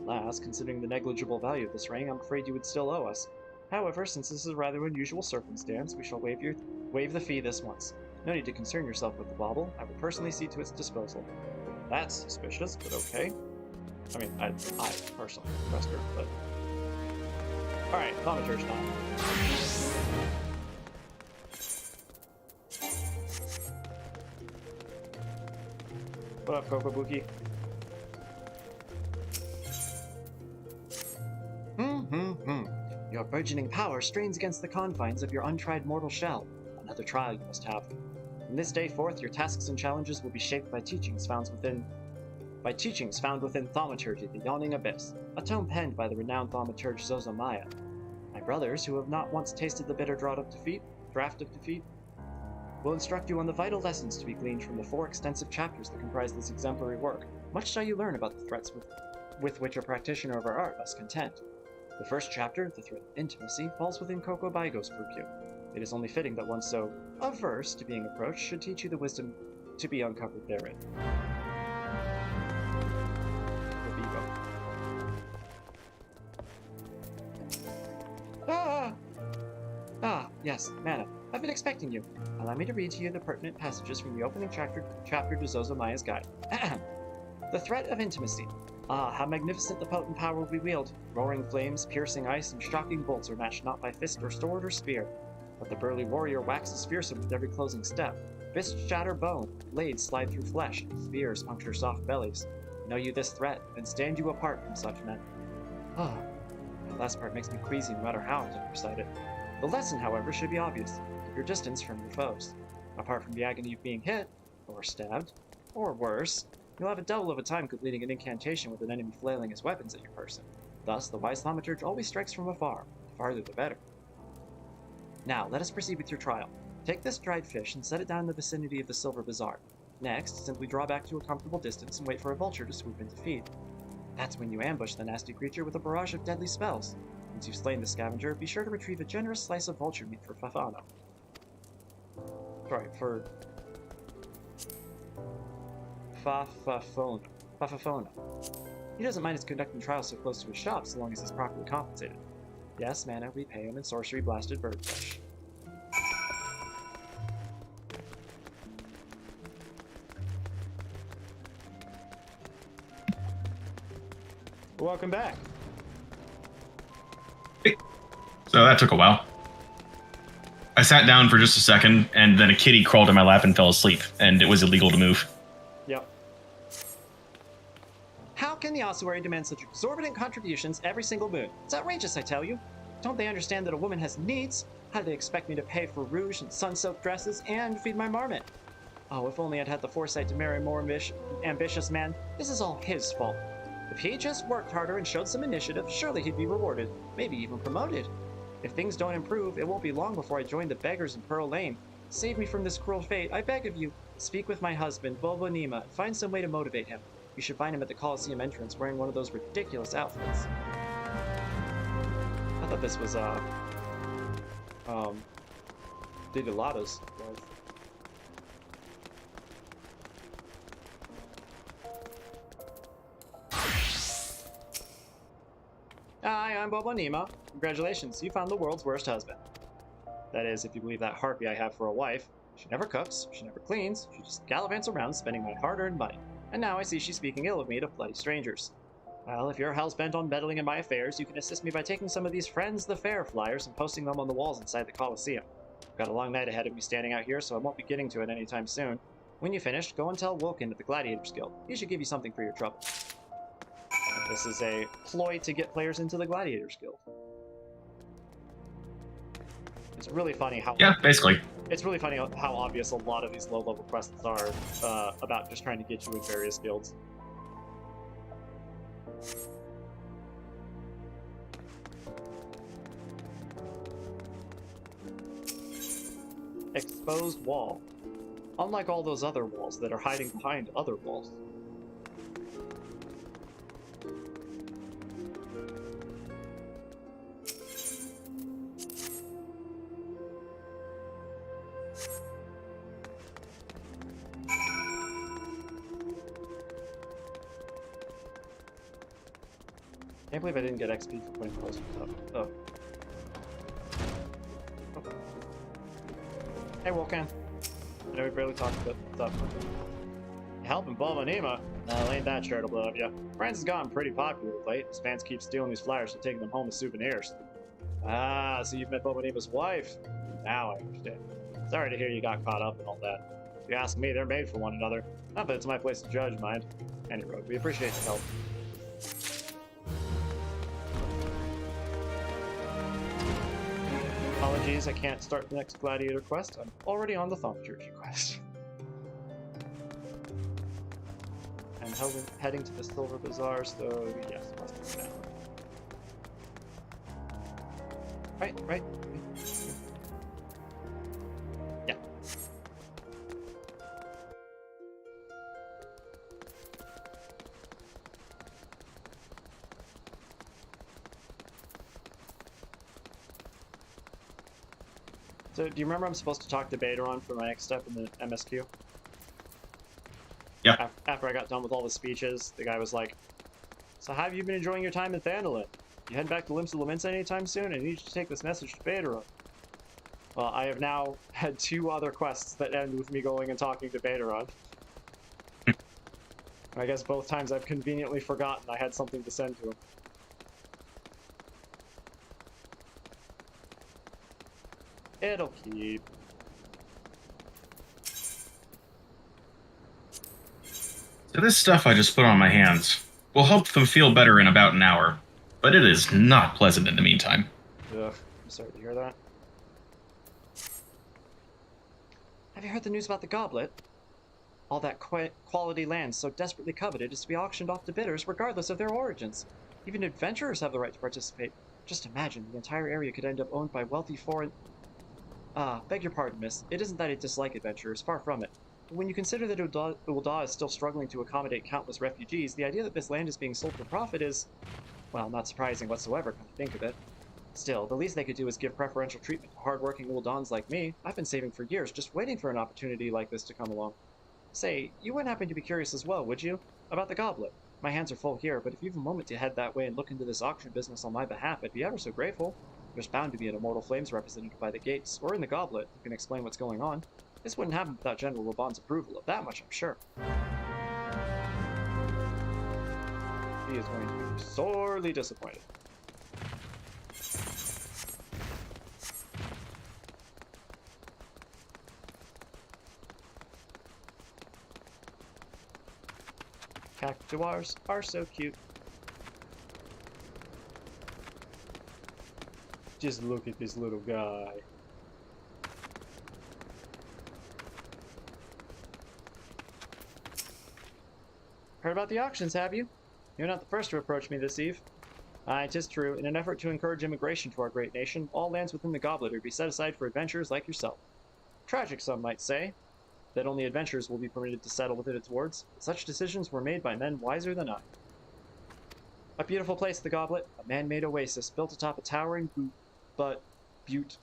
Alas, considering the negligible value of this ring, I'm afraid you would still owe us. However, since this is a rather unusual circumstance, we shall waive the fee this once. No need to concern yourself with the bauble. I will personally see to its disposal. That's suspicious, but okay. I mean, I personally trust her, but... Alright, Thaumaturge time. What up, Kokobuki? Your burgeoning power strains against the confines of your untried mortal shell. Another trial you must have. From this day forth, your tasks and challenges will be shaped by teachings found within Thaumaturgy, the Yawning Abyss, a tome penned by the renowned thaumaturge Zozomaya. My brothers, who have not once tasted the bitter draught of defeat, will instruct you on the vital lessons to be gleaned from the 4 extensive chapters that comprise this exemplary work. Much shall you learn about the threats with which a practitioner of our art must contend. The first chapter, the threat of intimacy, falls within Koko Baigo's purview. It is only fitting that one so averse to being approached should teach you the wisdom to be uncovered therein. Yes, M'aana. I've been expecting you. Allow me to read to you the pertinent passages from the opening chapter to Zozomaya's Guide. The threat of intimacy. Ah, how magnificent the potent power we wield. Roaring flames, piercing ice, and shocking bolts are matched not by fist or sword or spear. But the burly warrior waxes fearsome with every closing step. Fists shatter bone, blades slide through flesh, spears puncture soft bellies. Know you this threat, and stand you apart from such men. Ah, the last part makes me queasy no matter how I recite it. The lesson, however, should be obvious. Keep your distance from your foes. Apart from the agony of being hit, or stabbed, or worse, you'll have a double of a time completing an incantation with an enemy flailing his weapons at your person. Thus, the wise thaumaturge always strikes from afar. The farther the better. Now, let us proceed with your trial. Take this dried fish and set it down in the vicinity of the Silver Bazaar. Next, simply draw back to a comfortable distance and wait for a vulture to swoop in to feed. That's when you ambush the nasty creature with a barrage of deadly spells. Once you've slain the scavenger, be sure to retrieve a generous slice of vulture meat for Fafana. Sorry, for... Fafafona. He doesn't mind us conducting trials so close to his shop so long as he's properly compensated. Yes, mana, we pay him in sorcery-blasted birdflesh. Welcome back. So that took a while. I sat down for just a second, and then a kitty crawled in my lap and fell asleep, and it was illegal to move. Yep. How can the ossuary demand such exorbitant contributions every single moon? It's outrageous, I tell you. Don't they understand that a woman has needs? How do they expect me to pay for rouge and sun-soaked dresses and feed my marmot? Oh, if only I'd had the foresight to marry a more ambitious man. This is all his fault. If he just worked harder and showed some initiative, surely he'd be rewarded, maybe even promoted. If things don't improve, it won't be long before I join the beggars in Pearl Lane. Save me from this cruel fate, I beg of you. Speak with my husband, Bobo Nima, and find some way to motivate him. You should find him at the Coliseum entrance wearing one of those ridiculous outfits. I thought this was, Didulada's wife. Hi, I'm Bobo Nima. Congratulations, you found the world's worst husband. That is, if you believe that harpy I have for a wife. She never cooks, she never cleans, she just gallivants around spending my hard-earned money. And now I see she's speaking ill of me to bloody strangers. Well, if you're hell's-bent on meddling in my affairs, you can assist me by taking some of these Friends the Fair flyers and posting them on the walls inside the Coliseum. I've got a long night ahead of me standing out here, so I won't be getting to it anytime soon. When you finish, go and tell Wilkin at the Gladiators Guild. He should give you something for your trouble. This is a ploy to get players into the Gladiators Guild. It's really funny how... Yeah, basically. It's really funny how obvious a lot of these low-level quests are about just trying to get you in various guilds. Exposed wall. Unlike all those other walls that are hiding behind other walls. I can't believe I didn't get XP for putting closer up. Oh. Hey, Wolcan. I know we barely talked about stuff. Helping Bobo Nima? Well, ain't that charitable of you. France has gotten pretty popular of late. His fans keep stealing these flyers and taking them home as souvenirs. Ah, so you've met Bobo Nima's wife? Now I understand. Sorry to hear you got caught up in all that. If you ask me, they're made for one another. Not that it's my place to judge, mind. Any road, we appreciate the help. Apologies, I can't start the next Gladiator quest. I'm already on the Thaumaturgy quest. I'm heading to the Silver Bazaar, so yes, quest down. Right. Yeah. So, do you remember I'm supposed to talk to Betaron for my next step in the MSQ? Yeah. After I got done with all the speeches, the guy was like, so how have you been enjoying your time in Thandalin? You head back to Limsa Laments anytime soon? I need you to take this message to Betaron. Well, I have now had 2 other quests that end with me going and talking to Betaron. I guess both times I've conveniently forgotten I had something to send to him. It'll keep. So this stuff I just put on my hands will help them feel better in about an hour, but it is not pleasant in the meantime. Ugh, I'm sorry to hear that. Have you heard the news about the goblet? All that quality land so desperately coveted is to be auctioned off to bidders regardless of their origins. Even adventurers have the right to participate. Just imagine, the entire area could end up owned by wealthy foreign... beg your pardon, miss. It isn't that I dislike adventurers, far from it. But when you consider that Ul'dah is still struggling to accommodate countless refugees, the idea that this land is being sold for profit is, well, not surprising whatsoever, come to think of it. Still, the least they could do is give preferential treatment to hard-working Uldans like me. I've been saving for years, just waiting for an opportunity like this to come along. Say, you wouldn't happen to be curious as well, would you? About the goblet. My hands are full here, but if you have a moment to head that way and look into this auction business on my behalf, I'd be ever so grateful. There's bound to be an Immortal Flames representative by the gates, or in the goblet, who can explain what's going on. This wouldn't happen without General Raban's approval, of that much I'm sure. He is going to be sorely disappointed. Cactuars are so cute. Just look at this little guy. Heard about the auctions, have you? You're not the first to approach me this eve. Aye, 'tis true. In an effort to encourage immigration to our great nation, all lands within the goblet are to be set aside for adventurers like yourself. Tragic, some might say, that only adventurers will be permitted to settle within its wards. Such decisions were made by men wiser than I. A beautiful place, the goblet, a man-made oasis built atop a towering butte.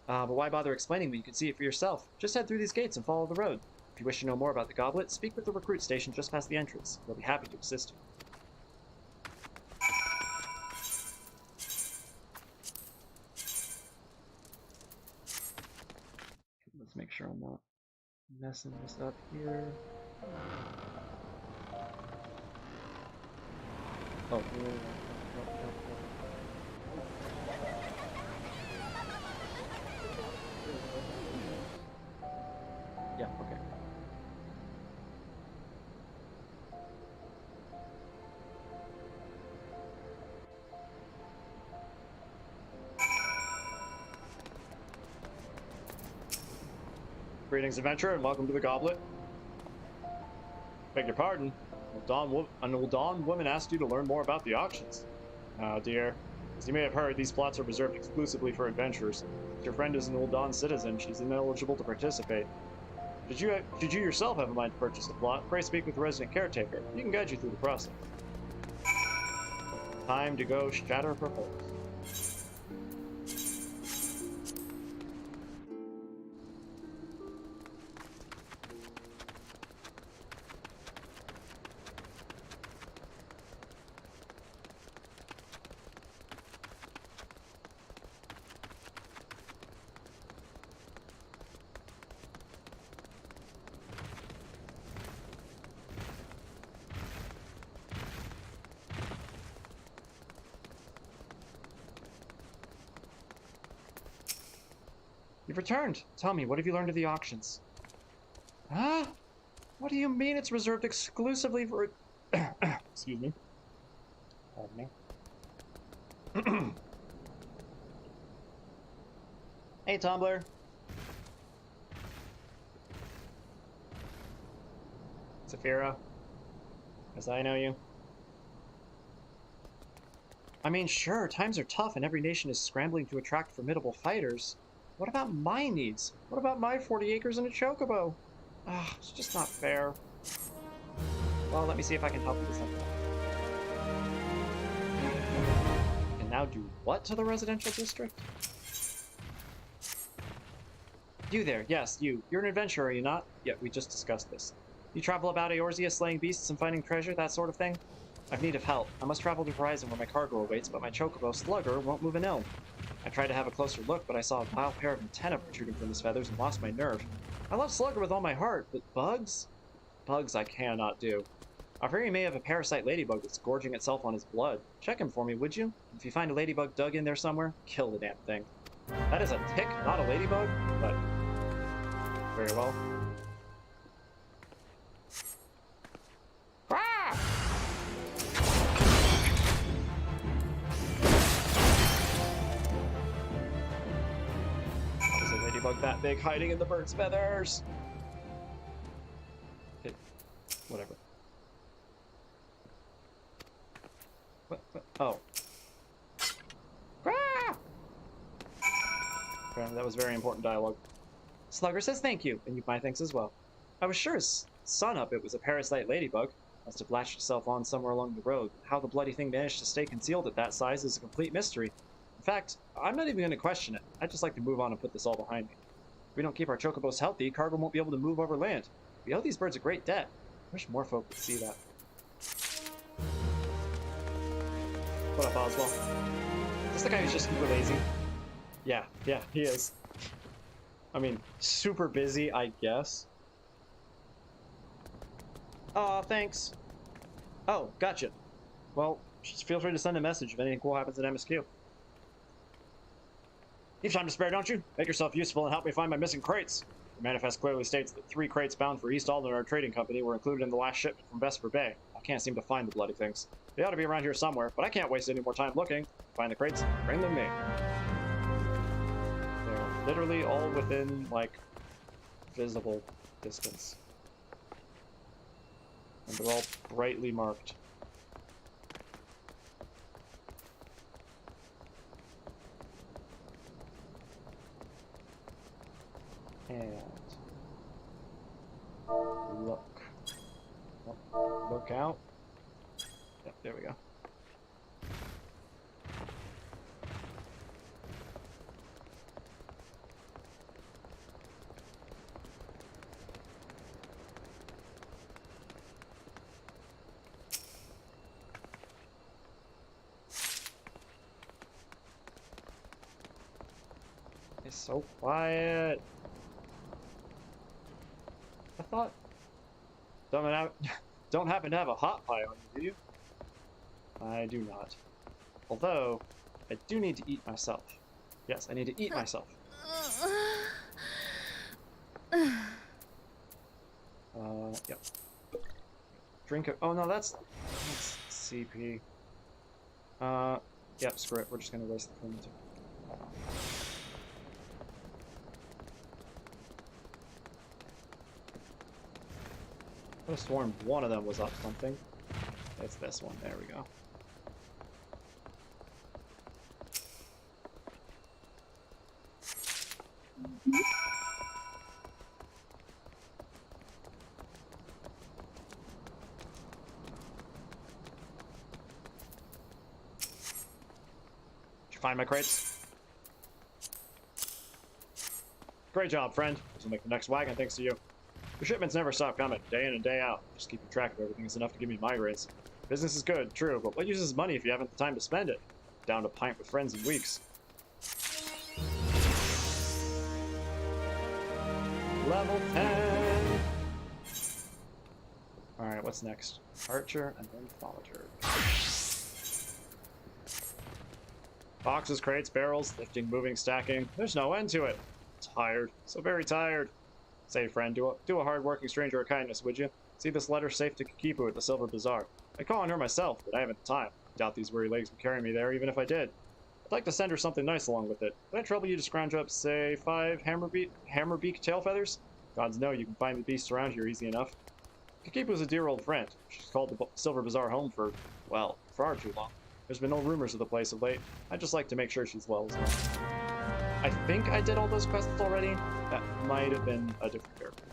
But why bother explaining when you can see it for yourself? Just head through these gates and follow the road. If you wish to know more about the goblet, speak with the recruit station just past the entrance. They'll be happy to assist you. Let's make sure I'm not messing this up here. Oh, no. Yeah, okay. Greetings, adventurer, and welcome to the goblet. Beg your pardon. An Ul'dan woman asked you to learn more about the auctions. Oh dear. As you may have heard, these plots are reserved exclusively for adventurers. If your friend is an Ul'dan citizen, she's ineligible to participate. Should you yourself have a mind to purchase the plot, pray speak with the resident caretaker. He can guide you through the process. Time to go shatter proposals. You've returned. Tell me, what have you learned of the auctions? Huh? What do you mean it's reserved exclusively for... Excuse me. Pardon me. Hey, Tumblr. Saphira. As I know you. I mean, sure, times are tough and every nation is scrambling to attract formidable fighters. What about my needs? What about my 40 acres and a chocobo? It's just not fair. Well, let me see if I can help you with something. And now do what to the residential district? You there, yes, you. You're an adventurer, are you not? Yeah, we just discussed this. You travel about Eorzea slaying beasts and finding treasure, that sort of thing? I've need of help. I must travel to Horizon where my cargo awaits, but my chocobo, Slugger, won't move an ill. I tried to have a closer look, but I saw a wild pair of antennae protruding from his feathers and lost my nerve. I love Slugger with all my heart, but bugs? Bugs I cannot do. I fear he may have a parasite ladybug that's gorging itself on his blood. Check him for me, would you? If you find a ladybug dug in there somewhere, kill the damn thing. That is a tick, not a ladybug, but very well. Ah! There's a ladybug that big hiding in the bird's feathers. Okay, whatever. What? Oh. Ah! Okay, that was very important dialogue. Slugger says thank you, and you my thanks as well. I was sure as sun up it was a parasite ladybug. Must have latched itself on somewhere along the road. How the bloody thing managed to stay concealed at that size is a complete mystery. In fact, I'm not even going to question it. I'd just like to move on and put this all behind me. If we don't keep our chocobos healthy, cargo won't be able to move over land. We owe these birds a great debt. I wish more folk would see that. What up, Oswald? Is this the guy who's just super lazy? Yeah, he is. I mean, super busy, I guess. Aw, thanks. Oh, gotcha. Well, just feel free to send a message if anything cool happens at MSQ. You've time to spare, don't you? Make yourself useful and help me find my missing crates. The manifest clearly states that 3 crates bound for East Alden, our trading company, were included in the last shipment from Vesper Bay. I can't seem to find the bloody things. They ought to be around here somewhere, but I can't waste any more time looking. Find the crates, bring them to me. They're literally all within, like, visible distance. And they're all brightly marked. And look. Oh, look out. Yep, there we go. It's so quiet. I thought... Don't happen to have a hot pie on you, do you? I do not. Although, I do need to eat myself. Yes, I need to eat myself. Yep. Drink it. Oh no, that's CP. Yep, screw it. We're just gonna waste the fermentor. I could have sworn one of them was up something. It's this one. There we go. Did you find my crates? Great job, friend. This will make the next wagon thanks to you. Your shipments never stop coming, day in and day out. Just keeping track of everything is enough to give me migraines. Business is good, true, but what use is money if you haven't the time to spend it? Down to pint with friends in weeks. Level 10! Alright, what's next? Archer and then Follager. Boxes, crates, barrels, lifting, moving, stacking. There's no end to it. Tired. So very tired. Say, friend, do a hard-working stranger a kindness, would you? See this letter safe to Kikipu at the Silver Bazaar. I call on her myself, but I haven't the time. Doubt these weary legs would carry me there, even if I did. I'd like to send her something nice along with it. Would I trouble you to scrounge up, say, 5 hammerbeak tail feathers? Gods know you can find the beasts around here easy enough. Kikipu's a dear old friend. She's called the Silver Bazaar home for, well, far too long. There's been no rumors of the place of late. I'd just like to make sure she's well as well. I think I did all those quests already. That might have been a different character.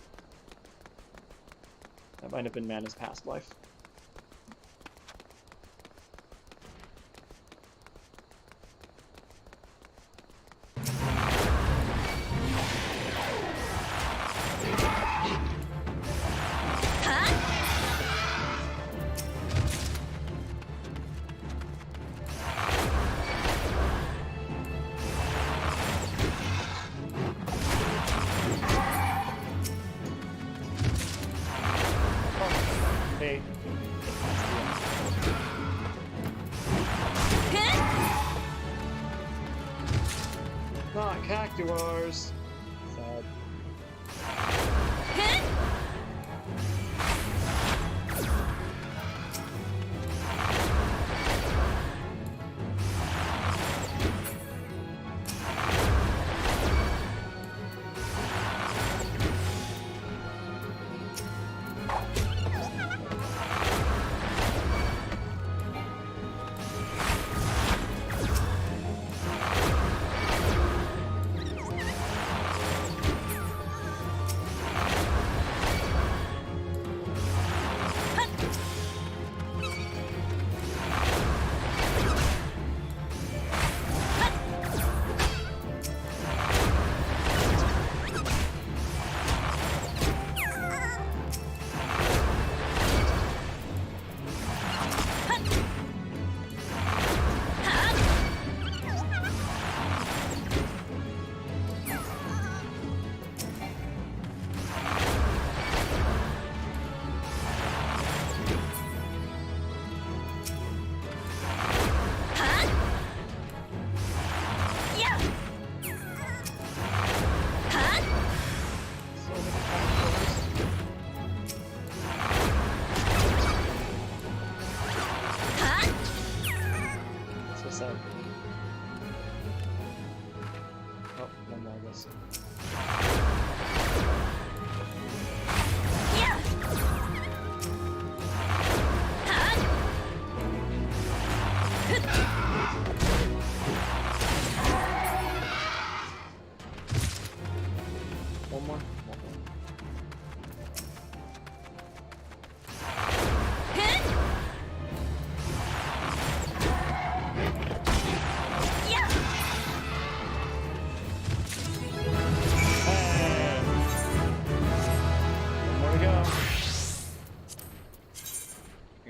That might have been M'aana's past life. yours. Sad.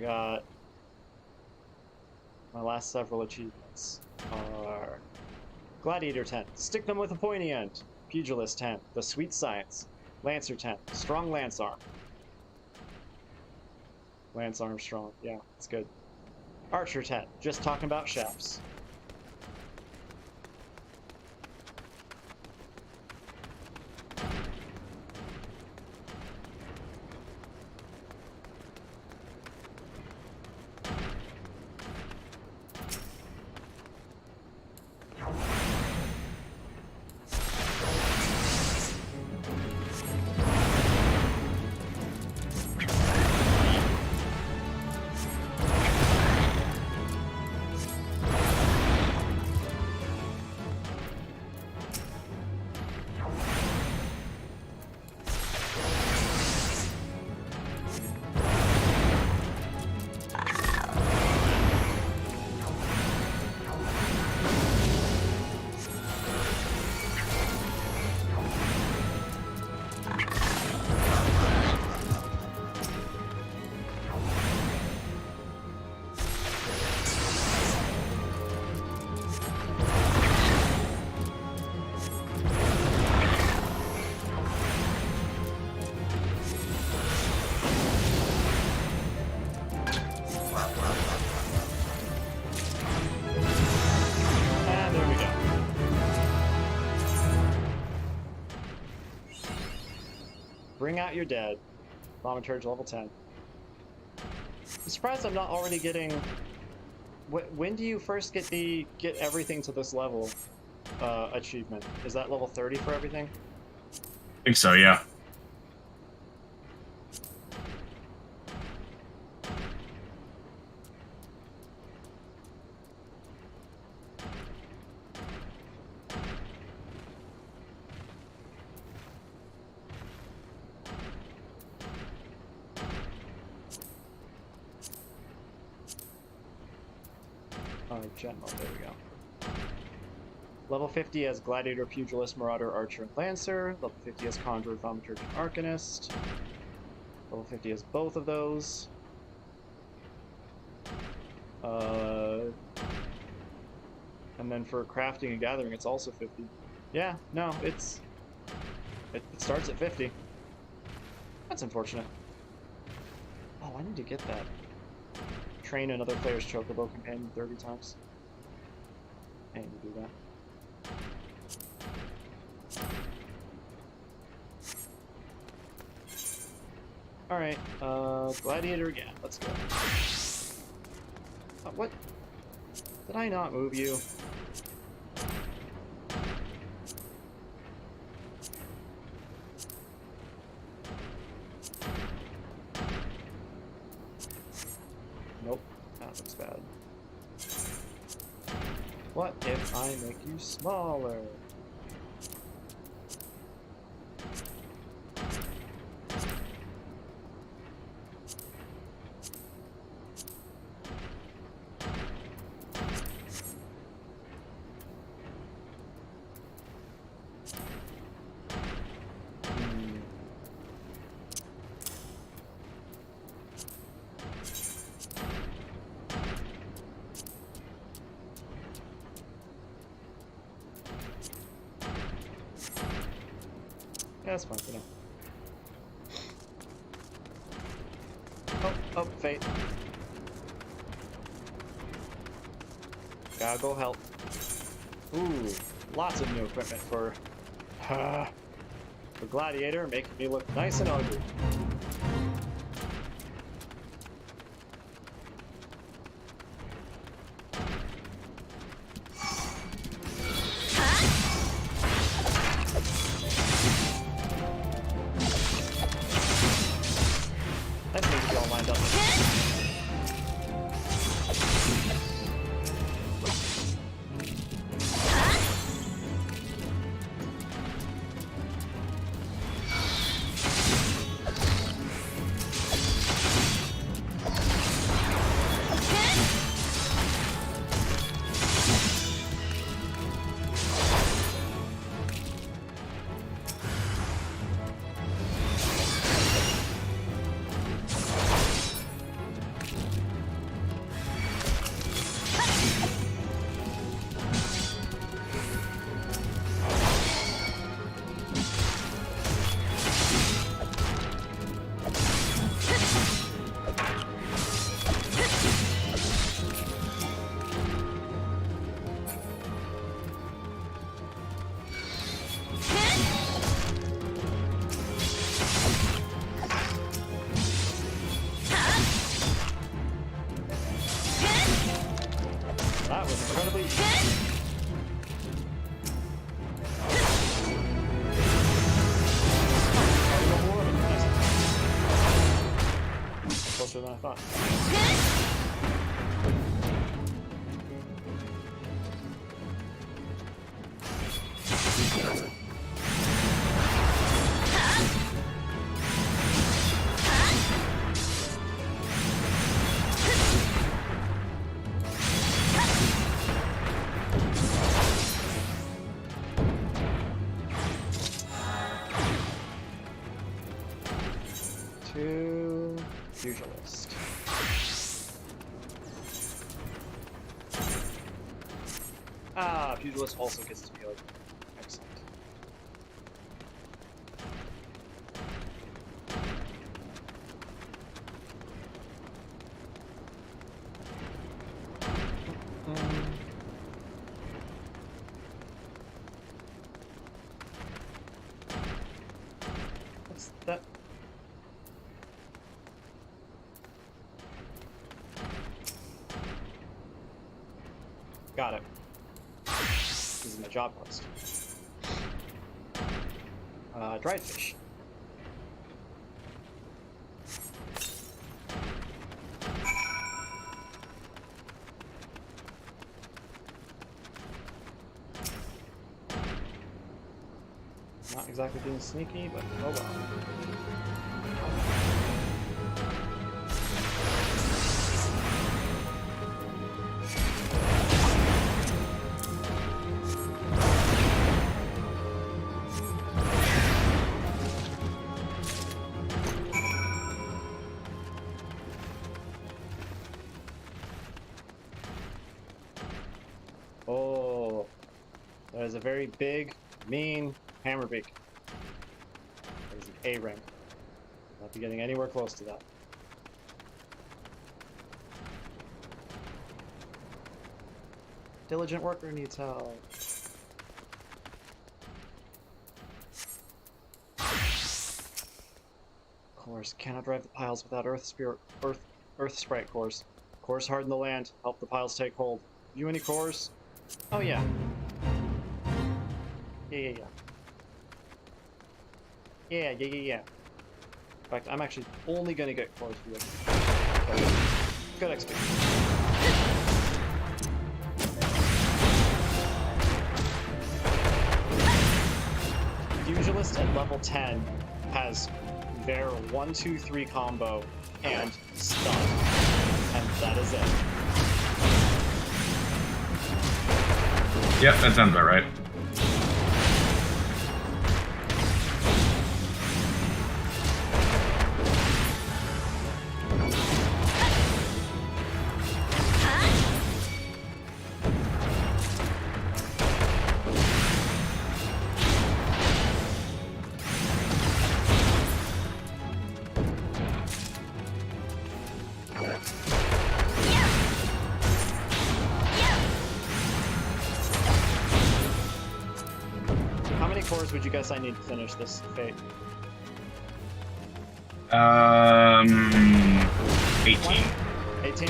Got my last several achievements are Gladiator 10, stick them with a pointy end. Pugilist 10, the sweet science. Lancer 10, strong lance arm. Lance arm strong, yeah, it's good. Archer 10, just talking about shafts. Bring out your dead. Thaumaturge level 10. I'm surprised I'm not already getting... When do you first get everything to this level achievement? Is that level 30 for everything? I think so, yeah. General, there we go. Level 50 as Gladiator, Pugilist, Marauder, Archer, and Lancer. Level 50 as Conjurer, Thaumaturge, and Arcanist. Level 50 as both of those. And then for crafting and gathering, it's also 50. Yeah, no, it starts at 50. That's unfortunate. Oh, I need to get that. Train another player's Chocobo companion 30 times. I need to do that. Alright, gladiator again. Let's go. What? Did I not move you? Nope, that looks bad. What if I make you smaller? Yeah, that's fine for now. Oh, fate. Gotta go help. Ooh, lots of new equipment for Gladiator, making me look nice and ugly. That needs to be all lined up. That was incredibly easy. Closer than I thought. 2 pugilist. Ah, pugilist also gets to be like excellent. What's that? Got it. This is my job quest. Dried fish. Not exactly being sneaky, but oh well. Oh, that is a very big, mean hammerbeak. That is an A rank. Not be getting anywhere close to that. Diligent worker needs help. course. Cannot drive the piles without Earth Sprite cores. Cores harden the land. Help the piles take hold. You any cores? Oh yeah. Yeah. Yeah. In fact, I'm actually only gonna get cores for this. Okay. Good XP. Fusionist at level 10 has their 1-2-3 combo and stun. And that is it. Yep, that sounds about right. Would you guess I need to finish this fate? 18. 18?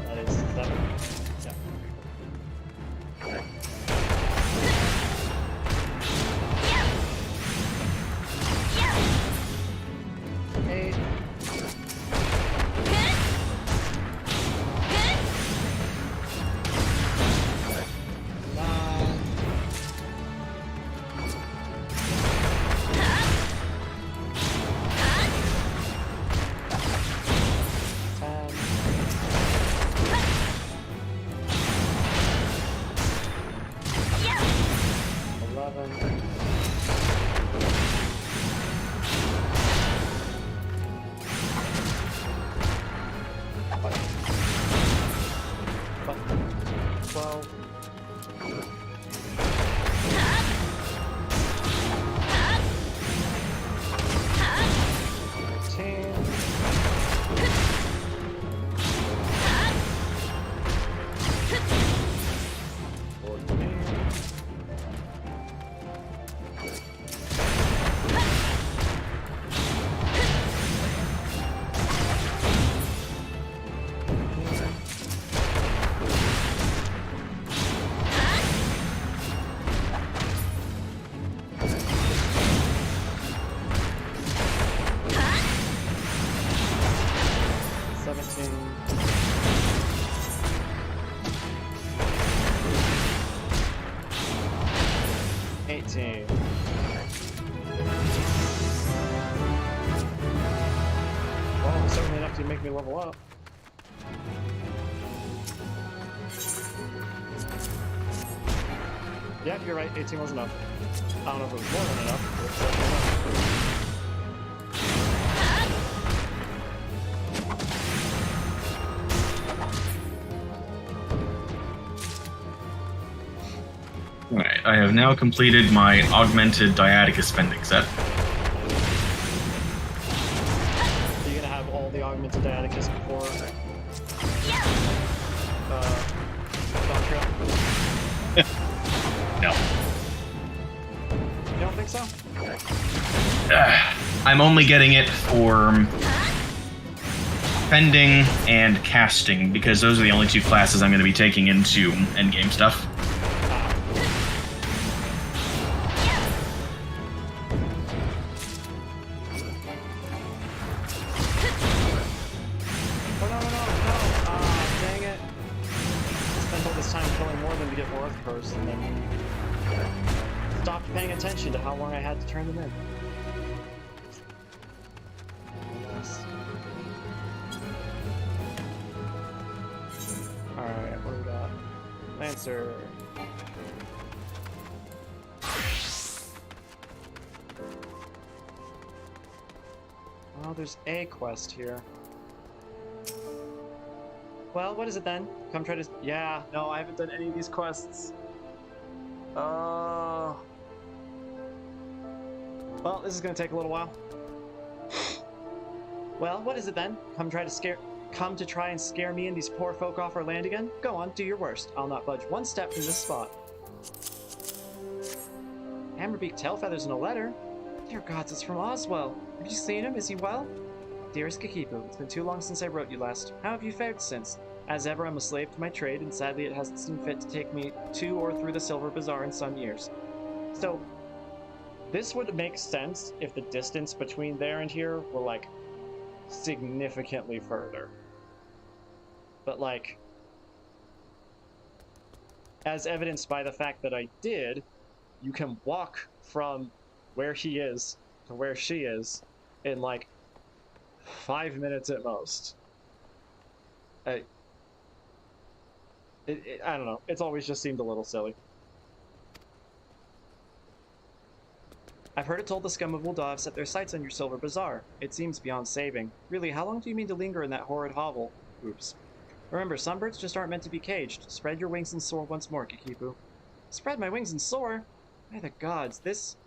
That is 7. Yeah. 8. 9. 10. 11. 12. 13. 14. 17. 18. Well, certainly enough to make me level up. Yeah, you're right, 18 was enough. I don't know if it was more than enough, but it's definitely enough. Alright, I have now completed my augmented Diaticus spending set. Are you gonna have all the augmented Diaticus before Dawn Trail? No. You don't think so? I'm only getting it for fending and casting, because those are the only two classes I'm going to be taking into endgame stuff. Dang it. Spent all this time killing more than to get more Earth first, and then stopped paying attention to how long I had to turn them in. Yes. Alright, what do we got? Lancer. Oh, there's a quest here. Well, what is it then? Come try to... Yeah, no, I haven't done any of these quests. Well, this is gonna take a little while. Well, what is it then? Come try to scare... come to try and scare me and these poor folk off our land again? Go on, do your worst. I'll not budge one step from this spot. Hammerbeak Tailfeathers in a letter? Dear gods, it's from Oswell. Have you seen him? Is he well? Dearest Kikipu, it's been too long since I wrote you last. How have you fared since? As ever, I'm a slave to my trade, and sadly it hasn't seen fit to take me to or through the Silver Bazaar in some years. So, this would make sense if the distance between there and here were, like, significantly further. But, like, as evidenced by the fact that I did, you can walk from where he is to where she is in, like, 5 minutes at most. I don't know. It's always just seemed a little silly. I've heard it told the scum of Ul'dah have set their sights on your Silver Bazaar. It seems beyond saving. Really, how long do you mean to linger in that horrid hovel? Oops. Remember, some birds just aren't meant to be caged. Spread your wings and soar once more, Kikipu. Spread my wings and soar? By the gods, this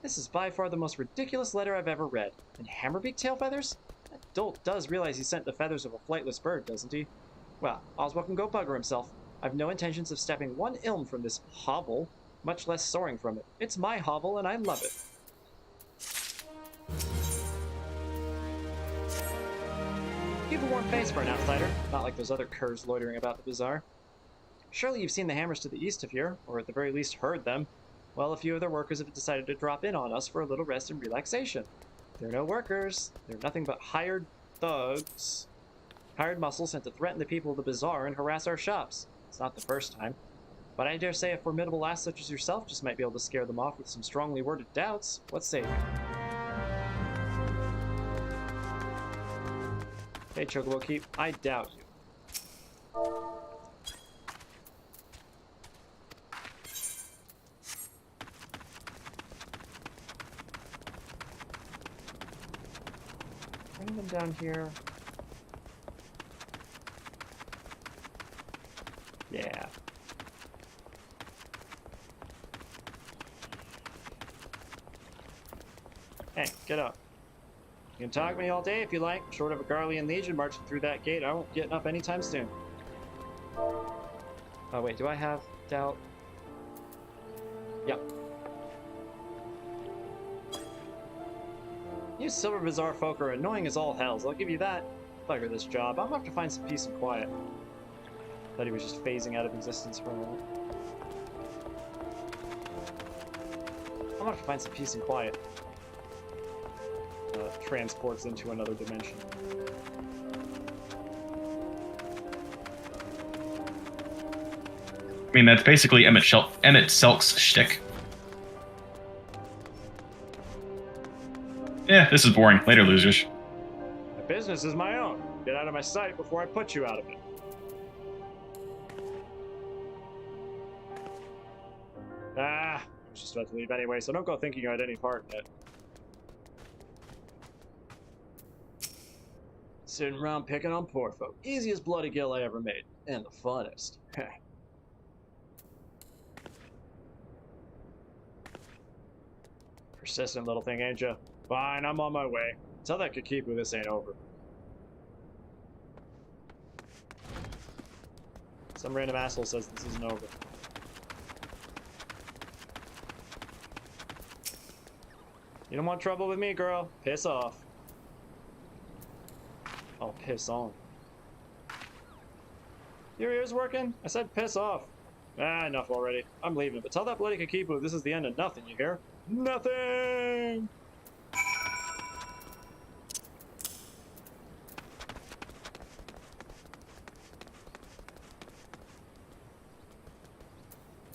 is by far the most ridiculous letter I've ever read. And Hammerbeak Tailfeathers? That dolt does realize he sent the feathers of a flightless bird, doesn't he? Well, Oswald can go bugger himself. I've no intentions of stepping one ilm from this hovel, much less soaring from it. It's my hovel, and I love it. Keep a warm face for an outsider, not like those other curs loitering about the bazaar. Surely you've seen the hammers to the east of here, or at the very least heard them. Well, a few of their workers have decided to drop in on us for a little rest and relaxation. They're no workers. They're nothing but hired thugs. Hired muscles sent to threaten the people of the bazaar and harass our shops. It's not the first time. But I dare say a formidable ass such as yourself just might be able to scare them off with some strongly worded doubts. What say you? Hey, Chocobo Keep, I doubt you. Bring them down here. Yeah. Hey, get up. You can talk to me all day if you like. Short of a Garlean Legion marching through that gate, I won't get up anytime soon. Oh wait, do I have doubt? Yep. You Silver Bazaar folk are annoying as all hells, I'll give you that. Bugger this job. I'm gonna have to find some peace and quiet. Thought he was just phasing out of existence for a moment. I'm gonna have to find some peace and quiet. Transports into another dimension. I mean, that's basically Emmett Selk's shtick. Yeah, this is boring. Later, losers. My business is my own. Get out of my sight before I put you out of it. I was just about to leave anyway, so don't go thinking I had any part in it. Sitting around picking on poor folk. Easiest bloody gill I ever made. And the funnest. Persistent little thing, ain't ya? Fine, I'm on my way. Tell that Kikipu this ain't over. Some random asshole says this isn't over. You don't want trouble with me, girl? Piss off. Oh, piss on. Your ears working? I said piss off. Enough already. I'm leaving, but tell that bloody Kikipu this is the end of nothing, you hear? Nothing!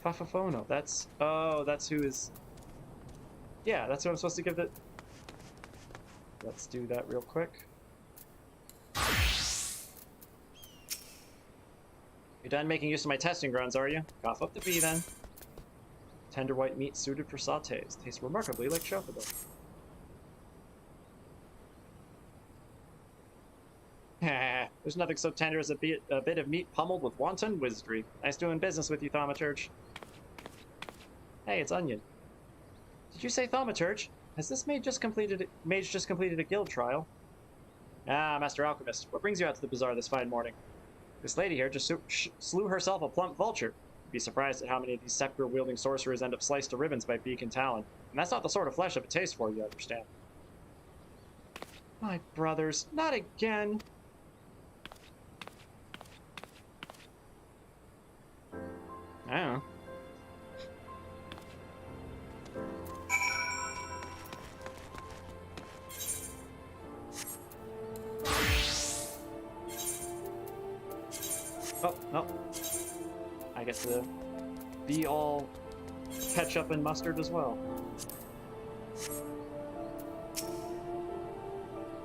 Fafafono, that's... Oh, that's who is... Yeah, that's who I'm supposed to give the... Let's do that real quick. You're done making use of my testing grounds, are you? Cough up the V, then. Tender white meat suited for sautés. Tastes remarkably like chocobo. There's nothing so tender as a bit of meat pummeled with wanton wizardry. Nice doing business with you, Thaumaturge. Hey, it's Onion. Did you say Thaumaturge? Has this mage just completed a guild trial? Ah, Master Alchemist, what brings you out to the bazaar this fine morning? This lady here just slew herself a plump vulture. You'd be surprised at how many of these scepter-wielding sorcerers end up sliced to ribbons by beak and talon. And that's not the sort of flesh of a taste for, you understand. My brothers, not again. I don't know. Oh, no. I get to be all ketchup and mustard as well.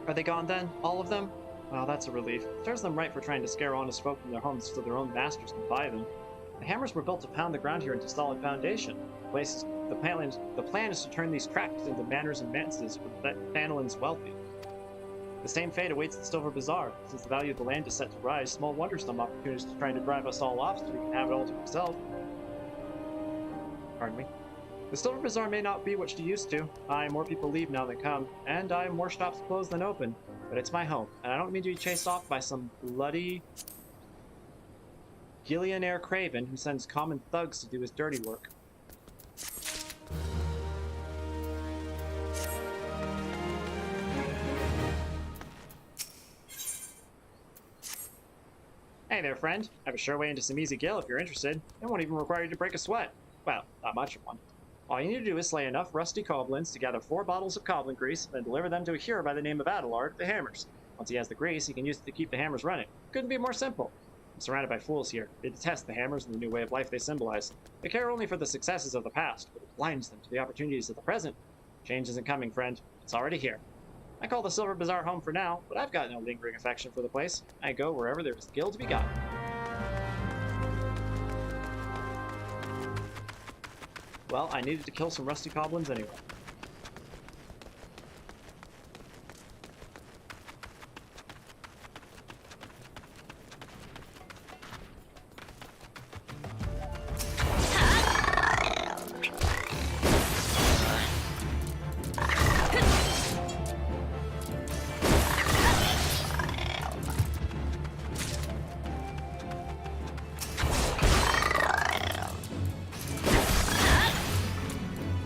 Are they gone then? All of them? Well, that's a relief. Serves them right for trying to scare honest folk from their homes so their own masters can buy them. The hammers were built to pound the ground here into solid foundation. The plan is to turn these tracts into manors and manses for the Thanlin's wealthy. The same fate awaits the Silver Bazaar. Since the value of the land is set to rise, small wonder some opportunists are trying to drive us all off so we can have it all to ourselves. Pardon me. The Silver Bazaar may not be what you used to. More people leave now than come, and more shops closed than open. But it's my home, and I don't mean to be chased off by some bloody Gillionaire craven who sends common thugs to do his dirty work. Hey there, friend. I have a sure way into some easy gil if you're interested. It won't even require you to break a sweat. Well, not much of one. All you need to do is slay enough rusty goblins to gather 4 bottles of goblin grease, then deliver them to a hero by the name of Adelard, the Hammers. Once he has the grease, he can use it to keep the hammers running. Couldn't be more simple. I'm surrounded by fools here. They detest the hammers and the new way of life they symbolize. They care only for the successes of the past, but it blinds them to the opportunities of the present. Change isn't coming, friend. It's already here. I call the Silver Bazaar home for now, but I've got no lingering affection for the place. I go wherever there is gil to be got. Well, I needed to kill some rusty goblins anyway.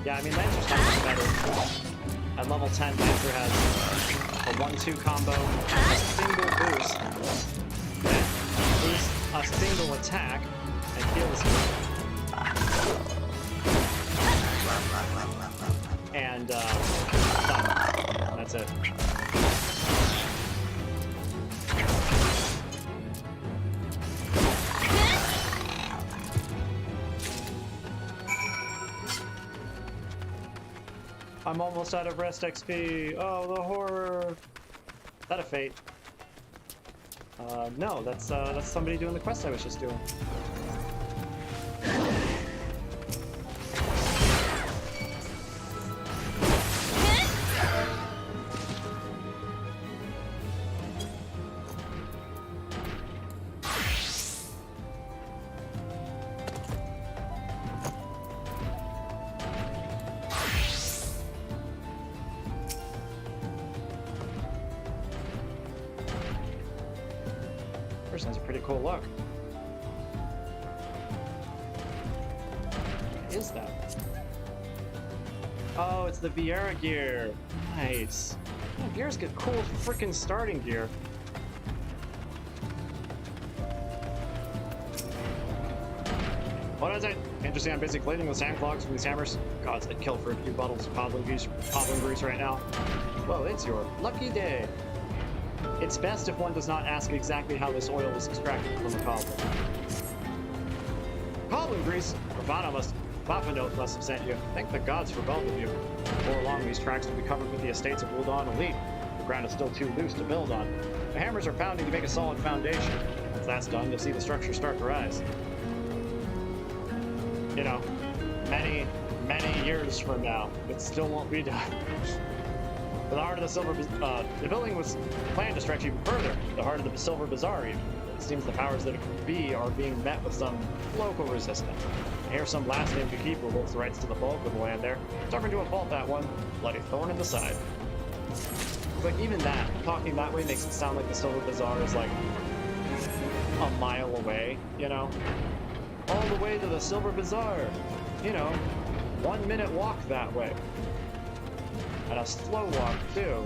Yeah, I mean, Lancer's not much better. At level 10, Lancer has a 1-2 combo, a single boost, boosts a single attack, and heals and stun. That's it. I'm almost out of rest XP. Oh, the horror. Is that a fate? No, that's somebody doing the quest I was just doing. Person has a pretty cool look. What is that? Oh, it's the Vieira gear. Nice. Oh, Vieiras get cool freaking starting gear. What is it? Interesting, I'm busy cleaning the sand clogs from these hammers. Gods, I'd kill for a few bottles of goblin grease right now. Well, it's your lucky day. It's best if one does not ask exactly how this oil was extracted from the goblin. Goblin grease? Bafanote must have sent you. Thank the gods for both of you. Before long, these tracks will be covered with the estates of Ul'dahn Elite. The ground is still too loose to build on. The hammers are pounding to make a solid foundation. Once that's done, you'll see the structure start to rise. You know, many, many years from now, it still won't be done. The heart of the Silver the building was planned to stretch even further, the heart of the Silver Bazaar even. It seems the powers that could be are being met with some local resistance. I hear some last-named keeper holds the rights to the bulk of the land there, determined to assault that one, bloody thorn in the side. Like, even that, talking that way makes it sound like the Silver Bazaar is, like, a mile away, you know? All the way to the Silver Bazaar. You know, 1 minute walk that way. And a slow walk, too.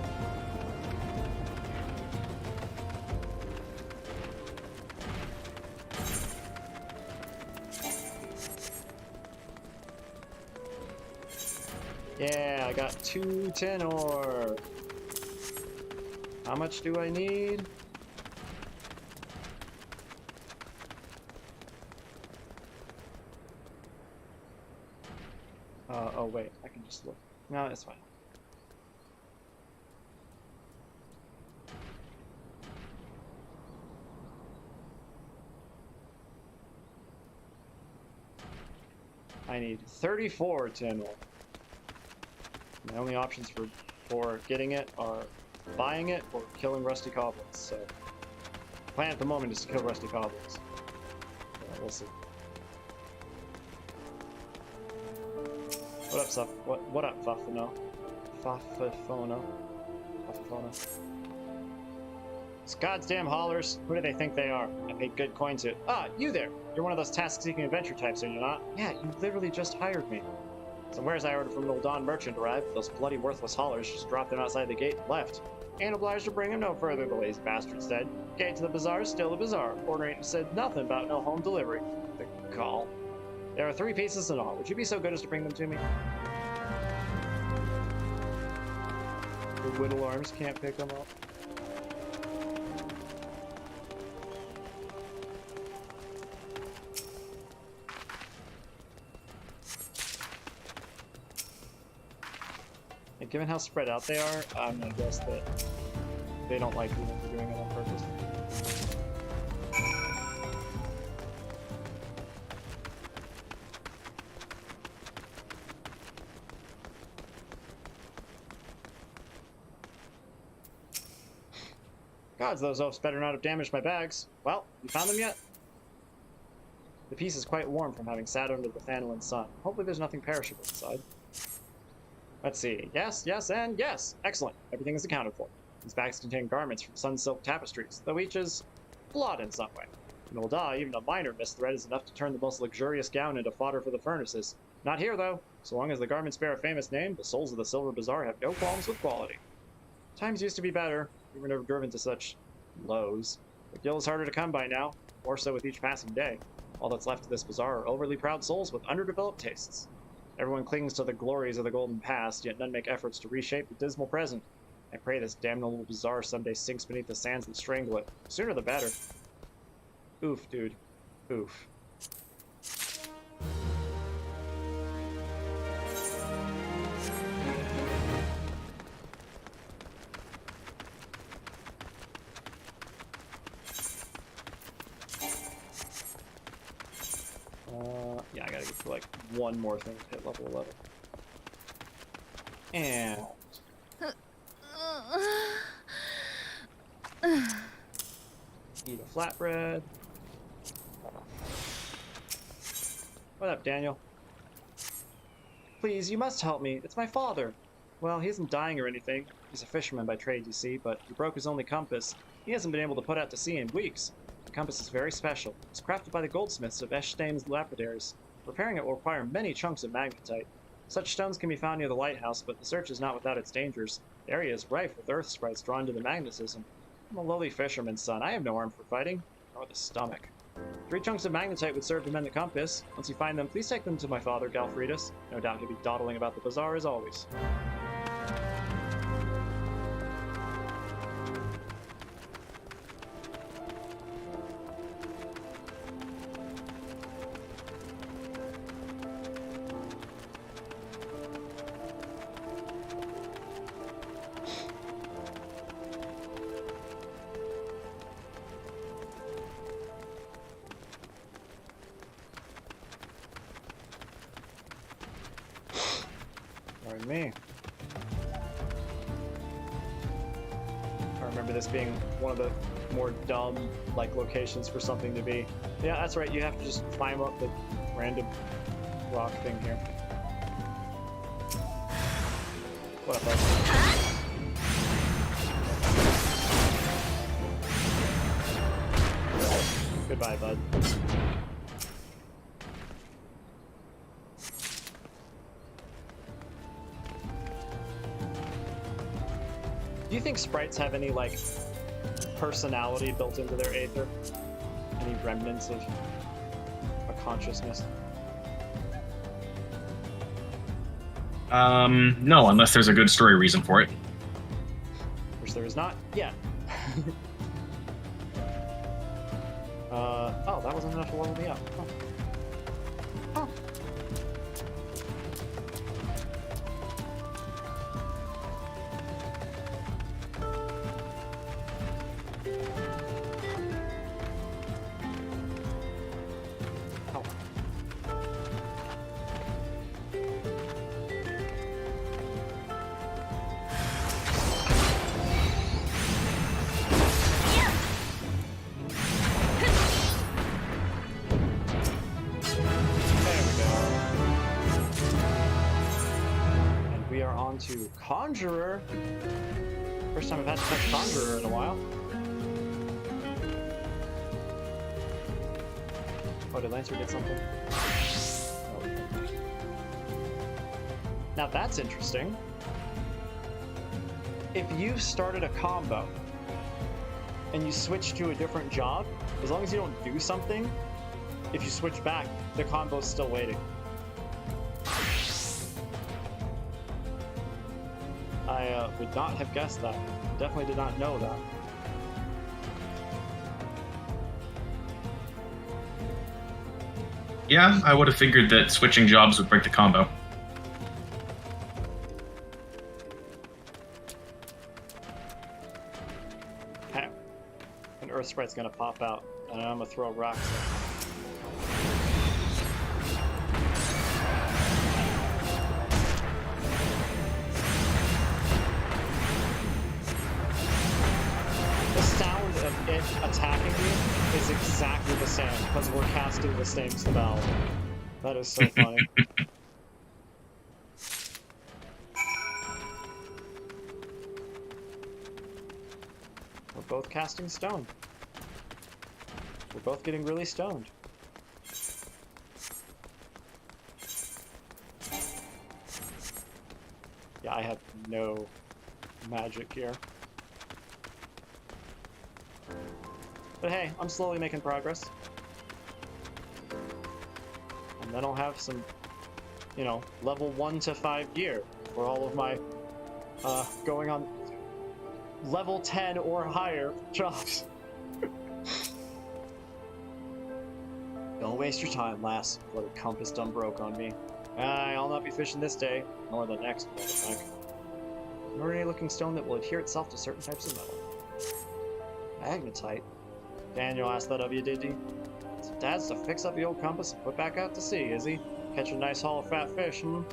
Yeah, I got 2 tin ore. How much do I need? Oh wait, I can just look. No, it's fine. I need 34 tin ore. My only options for getting it are buying it or killing rusty goblins. So the plan at the moment is to kill rusty goblins. So we'll see. What up, Suff? What up, Fafano? Fafafono. These goddamn haulers. Who do they think they are? I paid good coin to. Ah, you there! You're one of those task-seeking adventure types, are you not? Yeah, you literally just hired me. Some wares I ordered from an old Don merchant arrived. Those bloody worthless haulers just dropped them outside the gate and left. Ain't obliged to bring him no further, the lazy bastard said. Gate to the bazaar is still a bazaar. Order ain't said nothing about no home delivery. The call. There are 3 pieces in all. Would you be so good as to bring them to me? The wind alarms can't pick them up. And given how spread out they are, I'm gonna guess that they don't like you when you're doing it on purpose. Gods, those oafs better not have damaged my bags. Well, you found them yet? The piece is quite warm from having sat under the M'aana sun. Hopefully there's nothing perishable inside. Let's see. Yes, yes, and yes! Excellent. Everything is accounted for. These bags contain garments from sun silk tapestries, though each is flawed in some way. In Ul'dah, even a minor misthread is enough to turn the most luxurious gown into fodder for the furnaces. Not here, though. So long as the garments bear a famous name, the souls of the Silver Bazaar have no qualms with quality. Times used to be better. We were never driven to such lows. The gil is harder to come by now, more so with each passing day. All that's left of this bazaar are overly proud souls with underdeveloped tastes. Everyone clings to the glories of the golden past, yet none make efforts to reshape the dismal present. I pray this damnable bazaar someday sinks beneath the sands that strangle it. The sooner the better. Oof, dude. Oof. Yeah, I gotta get to like one more thing to hit level 11. And eat a flatbread. What up, Daniel? Please, you must help me. It's my father. Well, he isn't dying or anything. He's a fisherman by trade, you see, but he broke his only compass. He hasn't been able to put out to sea in weeks. The compass is very special. It's crafted by the goldsmiths of Eshtain's lapidaries. Repairing it will require many chunks of magnetite. Such stones can be found near the lighthouse, but the search is not without its dangers. The area is rife with earth sprites drawn to the magnetism. I'm a lowly fisherman's son. I have no arm for fighting, nor the stomach. 3 chunks of magnetite would serve to mend the compass. Once you find them, please take them to my father, Galfridus. No doubt he'll be dawdling about the bazaar as always. Pardon me. I remember this being one of the more dumb, like, locations for something to be. Yeah, that's right, you have to just climb up the random rock thing here. What up, bud? Goodbye, bud. Do you think sprites have any, like, personality built into their aether? Any remnants of a consciousness? No, unless there's a good story reason for it. Which there is not yet. Oh, that wasn't enough to level me up. Oh. Oh. To Conjurer. First time I've had to touch Conjurer in a while. Oh, did Lancer get something? Oh. Now that's interesting. If you started a combo and you switch to a different job, as long as you don't do something, if you switch back, the combo's still waiting. I would not have guessed that. Definitely did not know that. Yeah, I would have figured that switching jobs would break the combo. Hey, an Earth Sprite's gonna pop out, and I'm gonna throw rocks at it. It attacking me is exactly the same because we're casting the same spell. That is so funny. We're both casting stone. We're both getting really stoned. Yeah, I have no magic here. But hey, I'm slowly making progress. And then I'll have some, you know, level 1 to 5 gear for all of my going on level 10 or higher jobs. Don't waste your time, lass. Bloody compass done broke on me. I'll not be fishing this day, nor the next, motherfucker. An ordinary looking stone that will adhere itself to certain types of metal. Magnetite? Daniel asked that of you, did he? So Dad's to fix up the old compass and put back out to sea, is he? Catch a nice haul of fat fish, I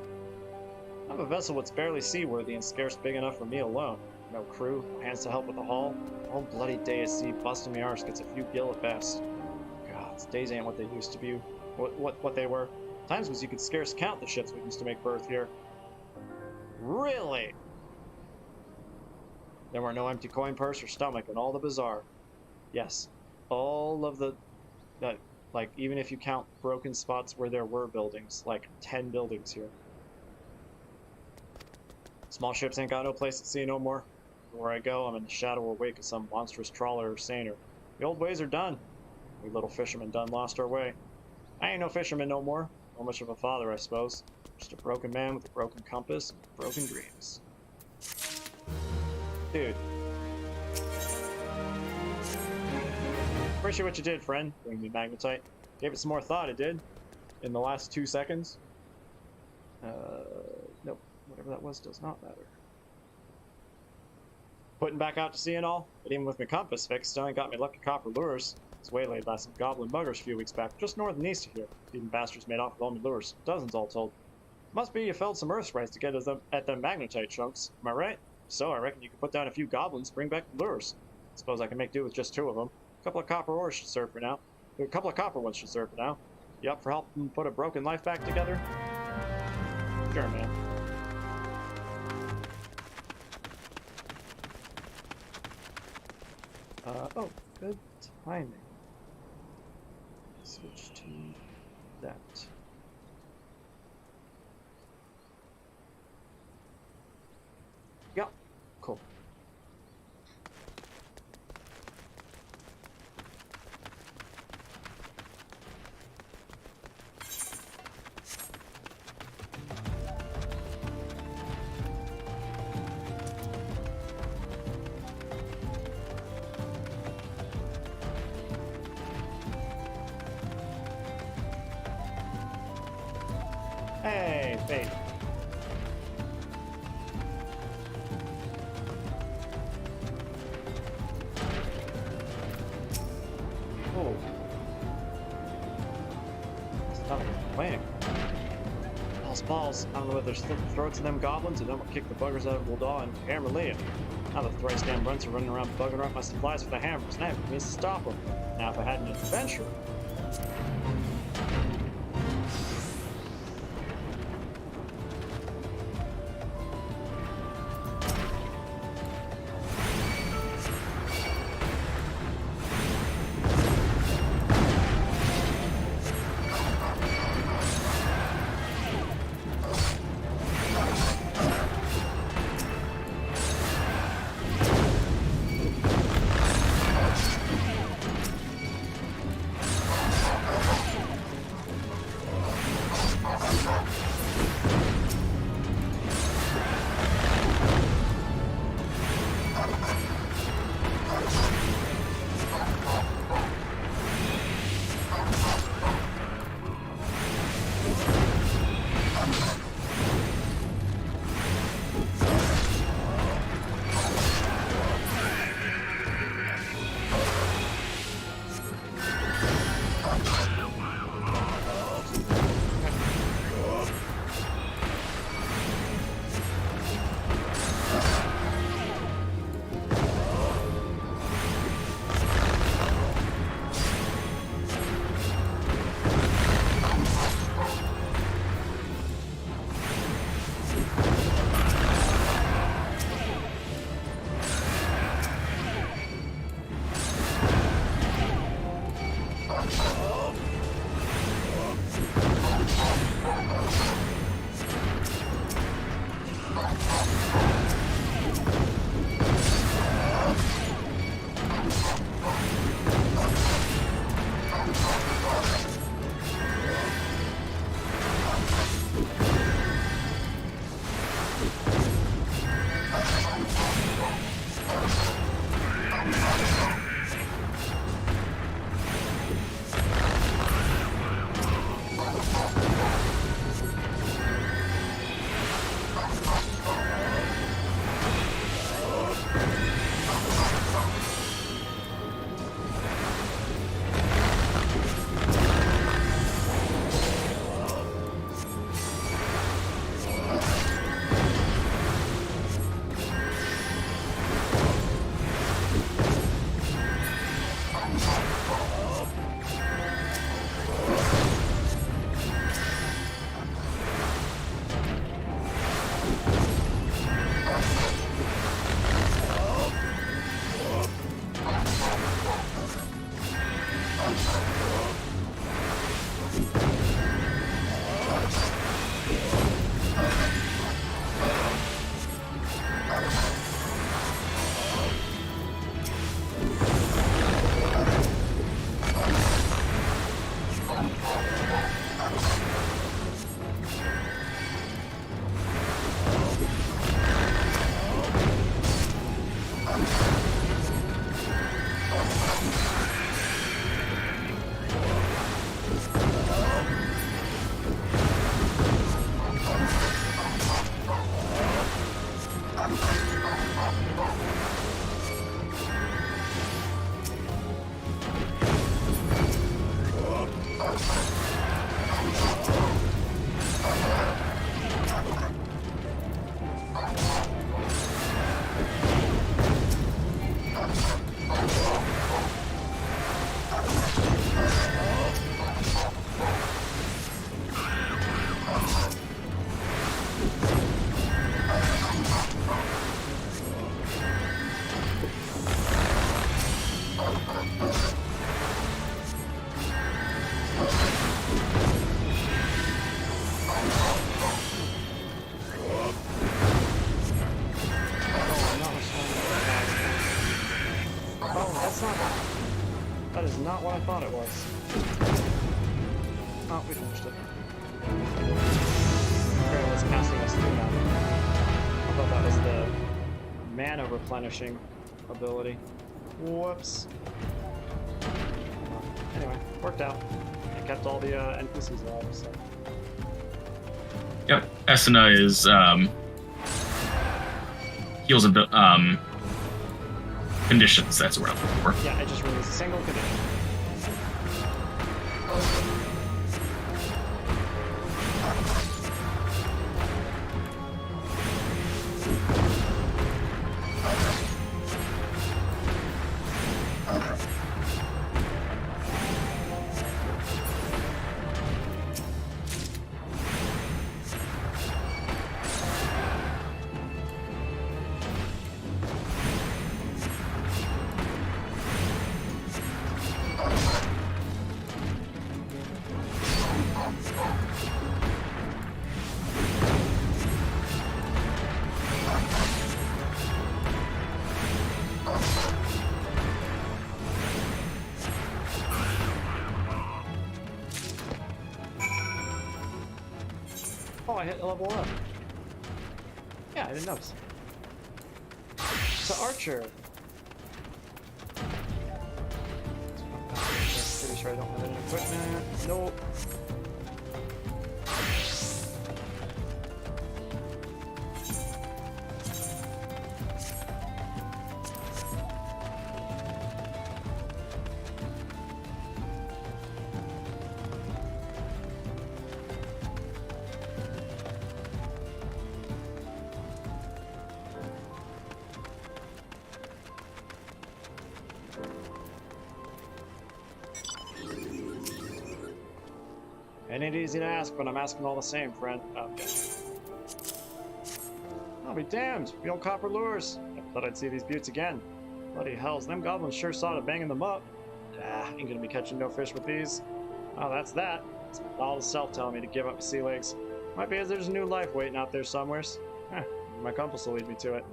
have a vessel that's barely seaworthy and scarce big enough for me alone. No crew, no hands to help with the haul. All bloody day at sea, busting me arse gets a few gill at best. God, these days ain't what they used to be. What they were. Times was you could scarce count the ships we used to make berth here. Really? There were no empty coin purse or stomach in all the bazaar. Yes, all of the, like, even if you count broken spots where there were buildings, like 10 buildings here. Small ships ain't got no place at sea no more. Where I go, I'm in the shadow or wake of some monstrous trawler or seiner. The old ways are done. We little fishermen done lost our way. I ain't no fisherman no more. Not much of a father, I suppose. Just a broken man with a broken compass and broken dreams. Dude. Appreciate what you did, friend. Bring me magnetite. Gave it some more thought, it did. In the last 2 seconds. Nope. Whatever that was does not matter. Putting back out to sea and all, but even with my compass fixed, still ain't got me lucky copper lures. Was waylaid by some goblin muggers a few weeks back, just north and east of here. Even bastards made off with all my lures. Dozens all told. Must be you felled some earth sprites to get at them magnetite chunks. Am I right? So I reckon you could put down a few goblins, bring back the lures. Suppose I can make do with just 2 of them. A couple of copper ores should serve for now. A couple of copper ones should serve for now. You up for helping put a broken life back together? Sure, man. Oh, good timing. switch to that. Yeah, cool. Hey, babe. Oh. Stop it. Wham. Balls. I don't know whether they're slit the throats of them goblins or them will kick the buggers out of Uldaw and hammer Leah. Now the thrice damn runts are running around bugging up my supplies with the hammers. Now it means to stop them. Now if I had an adventure. Oh, that's not... That is not what I thought it was. Oh, we finished it. Okay, it's passing us through now. I thought that was the mana replenishing ability. Whoops. Anyway, worked out. I kept all the NPCs alive, so... Yep, Esena is, heals a bit, conditions, that's what I'm looking for. Yeah, I just released a single condition. Oh, I hit a level up. Yeah, I didn't notice. So Archer. Pretty sure I don't have any equipment. Nope. It ain't easy to ask, but I'm asking all the same, friend. Okay. I'll be damned. The old copper lures. Never thought I'd see these buttes again. Bloody hells, them goblins sure saw to banging them up. Ain't gonna be catching no fish with these. Oh, that's that. It's all the self telling me to give up sea legs. Might be as there's a new life waiting out there somewheres. My compass will lead me to it.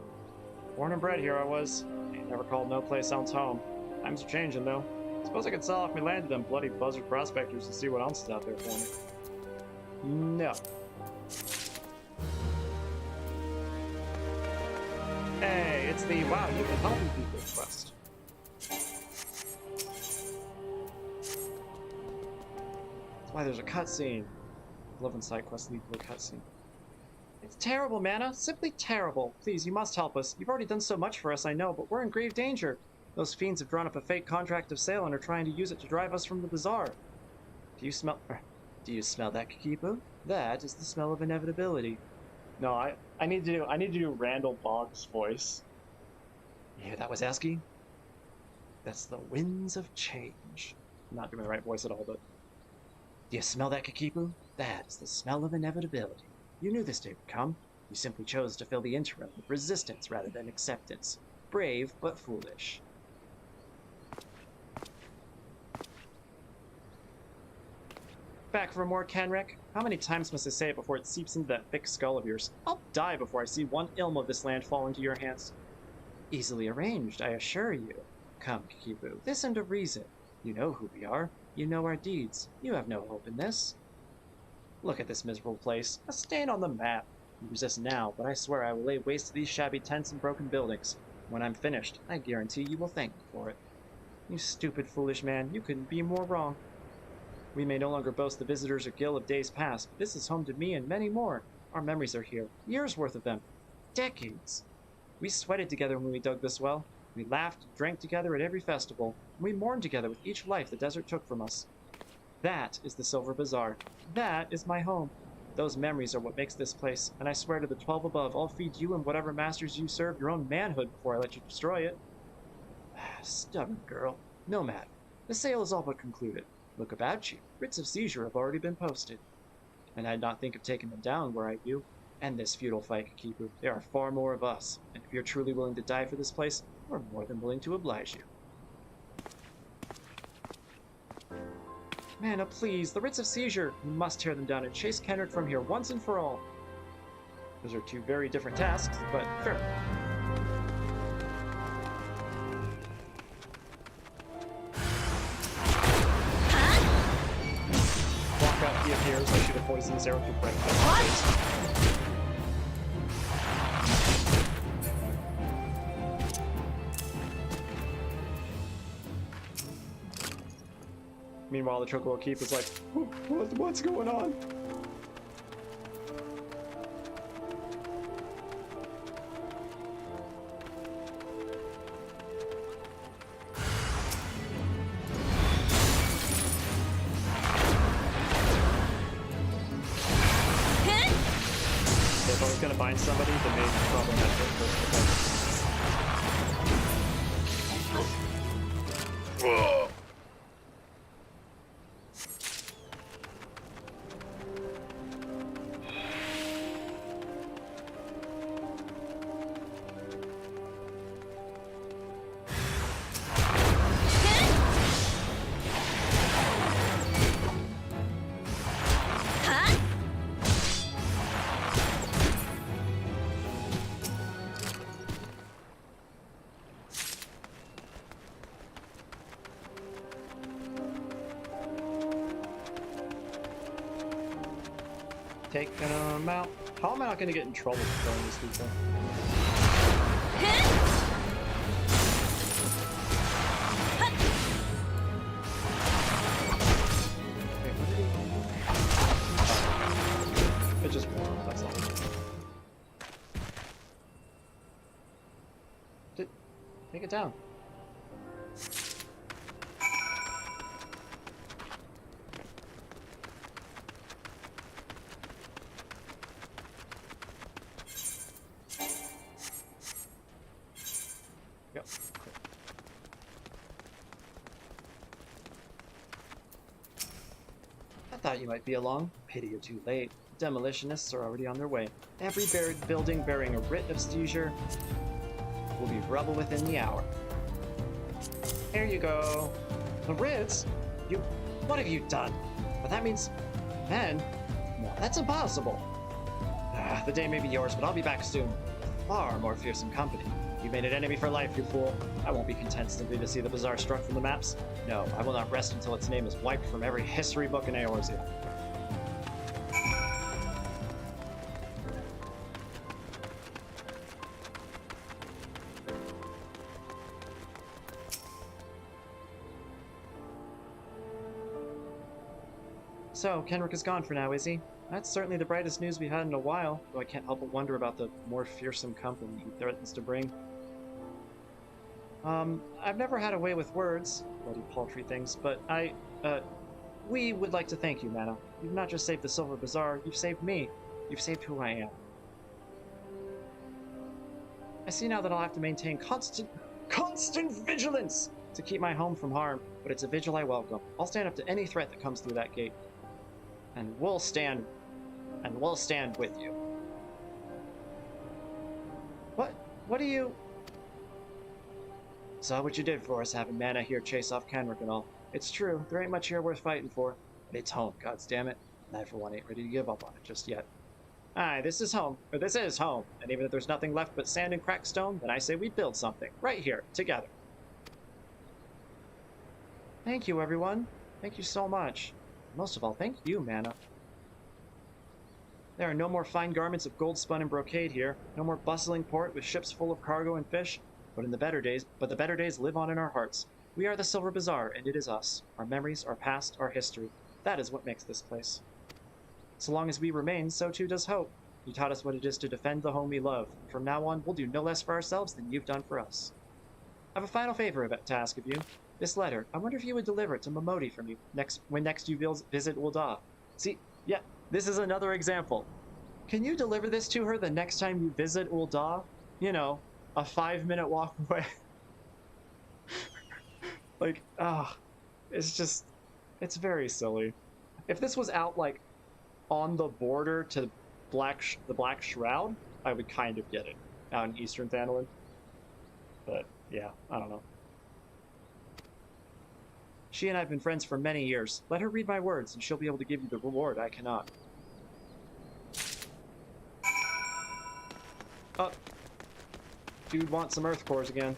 Born and bred here I was. Ain't never called no place else home. Times are changing though. Suppose I could sell off my land to them bloody buzzard prospectors to see what else is out there for me. No. Hey, it's the wow, you can help me people quest. That's why there's a cutscene. Love when side quests lead to a cutscene. It's terrible, M'aana. Simply terrible. Please, you must help us. You've already done so much for us, I know, but we're in grave danger. Those fiends have drawn up a fake contract of sale and are trying to use it to drive us from the bazaar. Do you smell that, Kikipu? That is the smell of inevitability. No, I need to do Randall Boggs' voice. You hear that, Wasaski? That's the winds of change. I'm not doing the right voice at all, but... Do you smell that, Kikipu? That is the smell of inevitability. You knew this day would come. You simply chose to fill the interim with resistance rather than acceptance. Brave, but foolish. Back for more, Kenrick? How many times must I say it before it seeps into that thick skull of yours? I'll die before I see one ilm of this land fall into your hands. Easily arranged, I assure you. Come, Kikipu, listen to reason. You know who we are. You know our deeds. You have no hope in this. Look at this miserable place. A stain on the map. You resist now, but I swear I will lay waste to these shabby tents and broken buildings. When I'm finished, I guarantee you will thank me for it. You stupid, foolish man, you couldn't be more wrong. We may no longer boast the visitors or guild of days past, but this is home to me and many more. Our memories are here, years worth of them. Decades. We sweated together when we dug this well. We laughed, drank together at every festival, and we mourned together with each life the desert took from us. That is the Silver Bazaar. That is my home. Those memories are what makes this place, and I swear to the 12 above, I'll feed you and whatever masters you serve your own manhood before I let you destroy it. Stubborn girl. No matter. The sale is all but concluded. Look about you. Writs of seizure have already been posted. And I'd not think of taking them down were I you. End this futile fight, Kikipu. There are far more of us, and if you're truly willing to die for this place, we're more than willing to oblige you. M'aana, please, the writs of seizure! You must tear them down and chase Kenrick from here once and for all. Those are two very different tasks, but fair. appears, I shoot a poisonous arrow through right in his face. Meanwhile, the Chocobo Keep is like, what's going on? If I was gonna bind somebody, then maybe probably not the first. Taking them out. How am I not going to get in trouble for killing these people? Wait, what did he... It just wore off, that's all. Take it down. Yep. I thought you might be along. Pity you're too late. Demolitionists are already on their way. Every buried building bearing a writ of seizure will be rubble within the hour. Here you go. The writs? You... What have you done? But that means... Men? No, that's impossible. The day may be yours, but I'll be back soon. Far more fearsome company. You made an enemy for life, you fool. I won't be content simply to see the bazaar struck from the maps. No, I will not rest until its name is wiped from every history book in Eorzea. So, Kenrick is gone for now, is he? That's certainly the brightest news we've had in a while, though I can't help but wonder about the more fearsome company he threatens to bring. I've never had a way with words, bloody paltry things, but we would like to thank you, M'aana. You've not just saved the Silver Bazaar, you've saved me. You've saved who I am. I see now that I'll have to maintain constant vigilance to keep my home from harm, but it's a vigil I welcome. I'll stand up to any threat that comes through that gate. And we'll stand with you. What do you... Saw what you did for us, having M'aana here chase off Kenrick and all. It's true, there ain't much here worth fighting for, but it's home, goddammit, and I for one ain't ready to give up on it just yet. Aye, this is home, and even if there's nothing left but sand and cracked stone, then I say we build something, right here, together. Thank you, everyone. Thank you so much. Most of all, thank you, M'aana. There are no more fine garments of gold spun and brocade here, no more bustling port with ships full of cargo and fish, but the better days live on in our hearts. We are the Silver Bazaar, and it is us. Our memories, our past, our history. That is what makes this place. So long as we remain, so too does hope. You taught us what it is to defend the home we love. From now on, we'll do no less for ourselves than you've done for us. I have a final favor to ask of you. This letter, I wonder if you would deliver it to Momodi for me when next you visit Ul'dah. See, yeah, this is another example. Can you deliver this to her the next time you visit Ul'dah? You know, a 5-minute walk away. Like, it's very silly. If this was out, like, on the border to the Black Shroud, I would kind of get it. Out in Eastern Thanalan. But, yeah, I don't know. She and I have been friends for many years. Let her read my words, and she'll be able to give you the reward I cannot. Dude wants some earth cores again.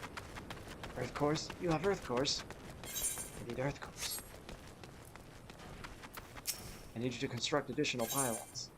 Earth cores? You have earth cores. I need earth cores. I need you to construct additional pylons.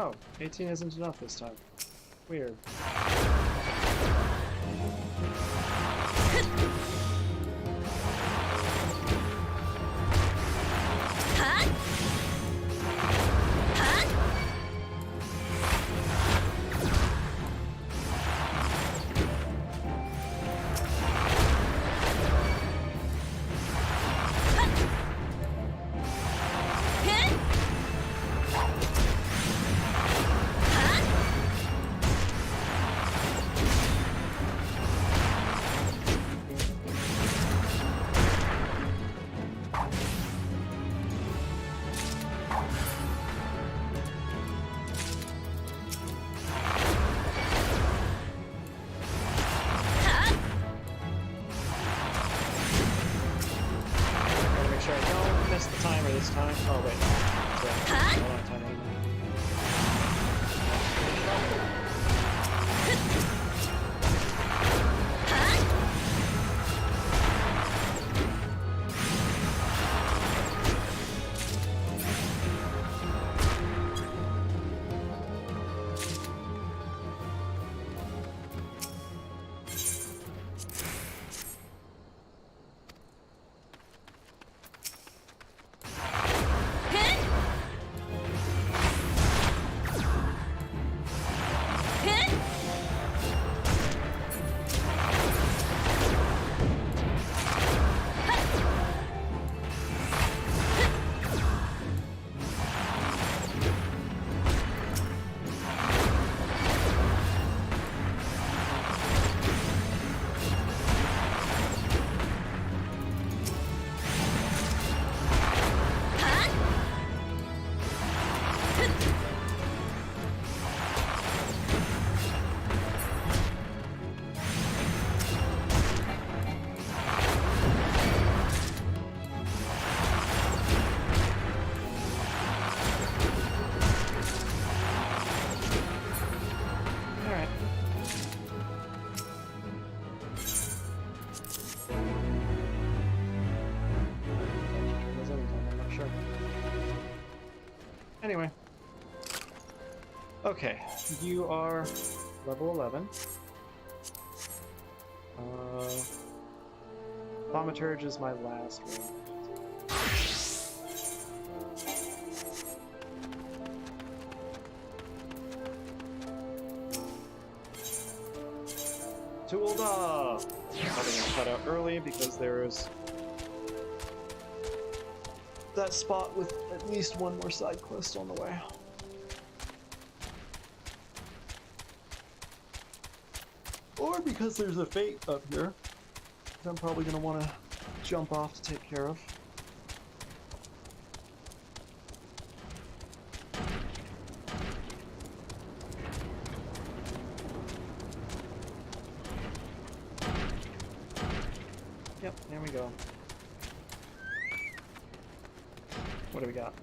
Oh, 18 isn't enough this time. Weird. Anyway. Okay, you are level 11. Thaumaturge is my last one. Toolda! Probably gonna cut out early because there's that spot with at least one more side quest on the way. Or because there's a fate up here that I'm probably gonna want to jump off to take care of. Yep, there we go. What do we got?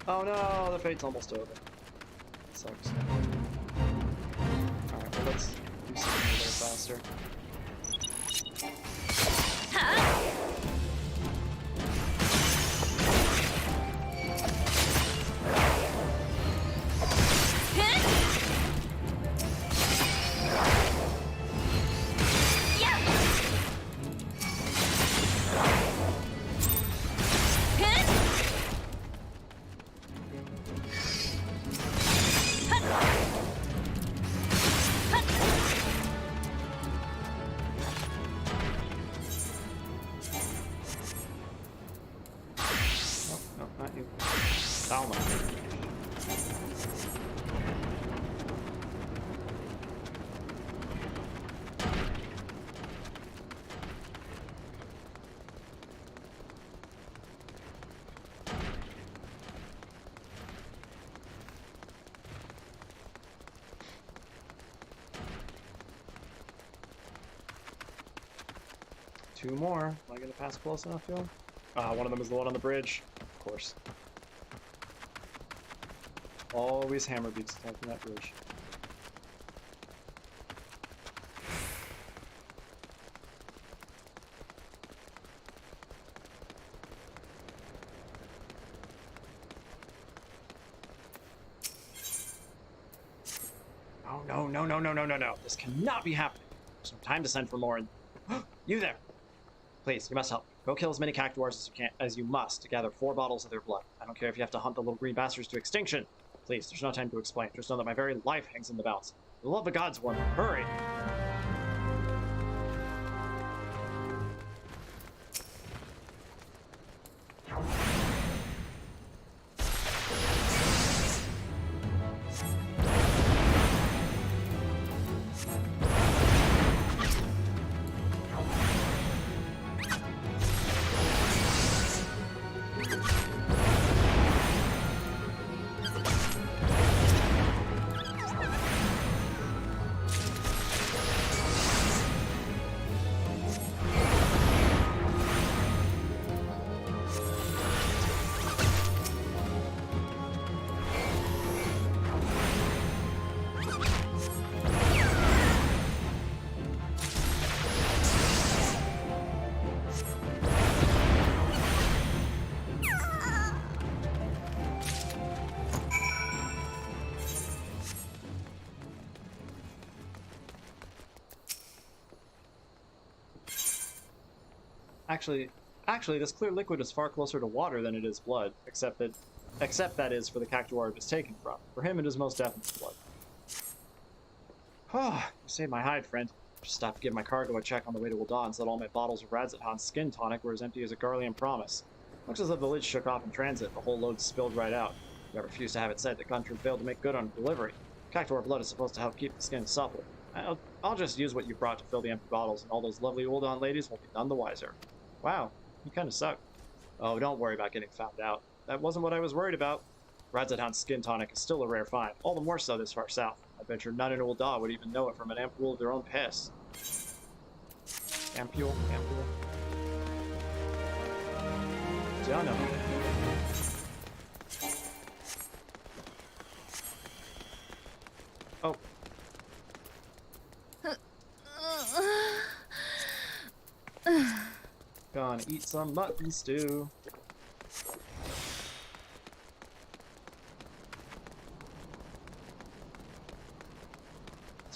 Oh no, the fate's almost over. Sucks. Alright, well let's do something a little faster. Two more. Am I gonna pass close enough to him? One of them is the one on the bridge. Of course. Always hammer beats attacking that bridge. Oh no, no, no, no, no, no, no. This cannot be happening. There's no time to send for more. You there! Please, you must help. Go kill as many cactuars as you must to gather 4 bottles of their blood. I don't care if you have to hunt the little green bastards to extinction. Please, there's no time to explain. Just know that my very life hangs in the balance. For the love of God's woman, hurry! Actually, this clear liquid is far closer to water than it is blood, except that is for the cactuar it was taken from. For him, it is most definitely blood. Oh, you saved my hide, friend. Just stopped to give my cargo a check on the way to Ul'dah and said all my bottles of Radzethan's skin tonic were as empty as a Garlean promise. Looks as if the lid shook off in transit, the whole load spilled right out. I refused to have it said that Gunther failed to make good on delivery. Cactuar blood is supposed to help keep the skin supple. I'll just use what you brought to fill the empty bottles, and all those lovely Ul'dah ladies will be none the wiser. Wow, you kind of suck. Oh, don't worry about getting found out. That wasn't what I was worried about. Radzethan's skin tonic is still a rare find, all the more so this far south. I bet none in Ul'dah would even know it from an ampule of their own piss. Ampule? Yeah, I know. Oh. Gonna eat some mutton stew.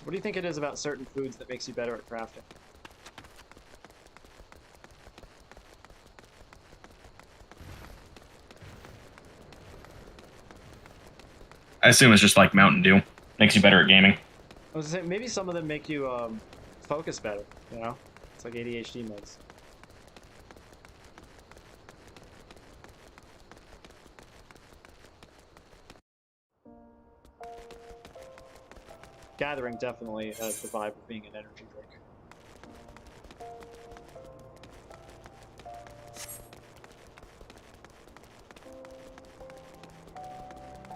What do you think it is about certain foods that makes you better at crafting? I assume it's just like Mountain Dew. Makes you better at gaming. I was gonna say, maybe some of them make you focus better, you know? It's like ADHD meds. Gathering definitely has the vibe of being an energy drink.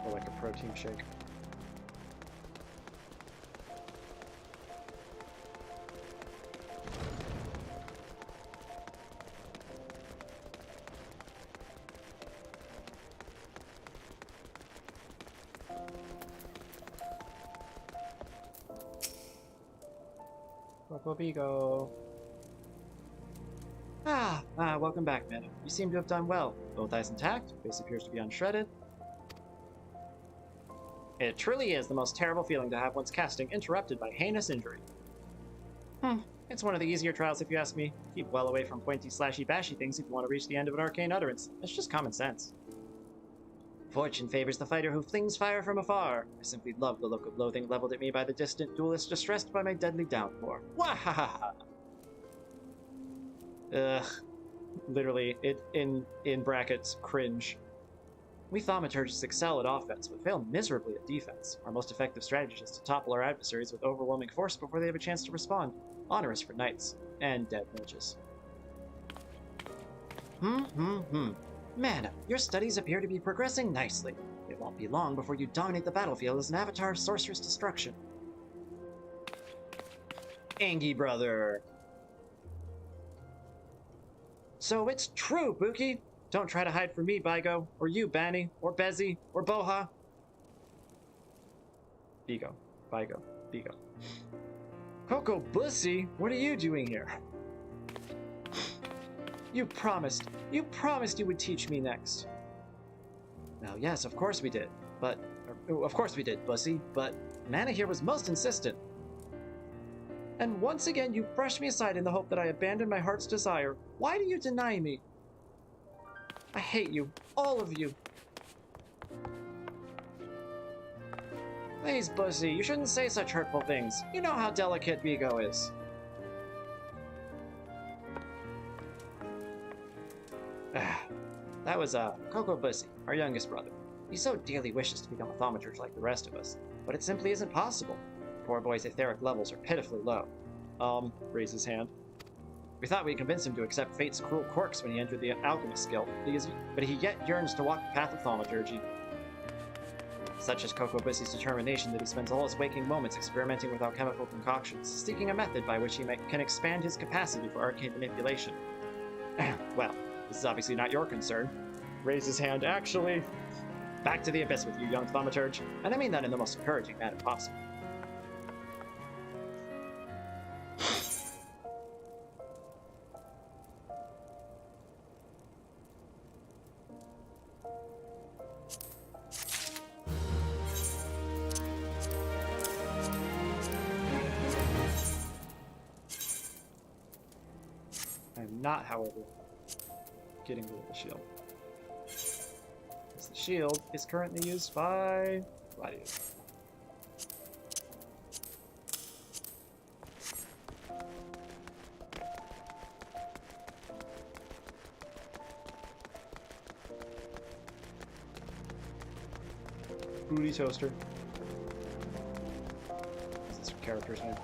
Or like a protein shake. Bigo. Welcome back, M'aana. You seem to have done well. Both eyes intact, face appears to be unshredded. It truly is the most terrible feeling to have one's casting interrupted by heinous injury. It's one of the easier trials if you ask me. Keep well away from pointy, slashy, bashy things if you want to reach the end of an arcane utterance. It's just common sense. Fortune favors the fighter who flings fire from afar. I simply love the look of loathing leveled at me by the distant duelist distressed by my deadly downpour. Wahahaha! Ugh. Literally, in brackets, cringe. We thaumaturgists excel at offense, but fail miserably at defense. Our most effective strategy is to topple our adversaries with overwhelming force before they have a chance to respond. Onerous for knights. And dead mages. M'aana, your studies appear to be progressing nicely. It won't be long before you dominate the battlefield as an avatar of sorceress destruction. Angie brother. So it's true, Buki. Don't try to hide from me, Bigo, or you, Banny, or Bezzy, or Boha. Bigo, Bigo. Coco Bussy, what are you doing here? You promised you would teach me next. Well, yes, of course we did, Bussy, but M'aana here was most insistent. And once again, you brushed me aside in the hope that I abandoned my heart's desire. Why do you deny me? I hate you, all of you. Please, Bussy, you shouldn't say such hurtful things. You know how delicate Bigo is. That was, Coco Bussy, our youngest brother. He so dearly wishes to become a thaumaturge like the rest of us, but it simply isn't possible. The poor boy's etheric levels are pitifully low. Raise his hand. We thought we'd convince him to accept fate's cruel quirks when he entered the alchemist guild, but he yet yearns to walk the path of thaumaturgy. Such is Coco Bussy's determination that he spends all his waking moments experimenting with alchemical concoctions, seeking a method by which he can expand his capacity for arcane manipulation. Well, this is obviously not your concern. Raise his hand. Actually, back to the abyss with you, young thaumaturge, and I mean that in the most encouraging manner possible. I'm not, however, getting rid of the shield. Because the shield is currently used by gladiators. Booty toaster. Is this your character's name?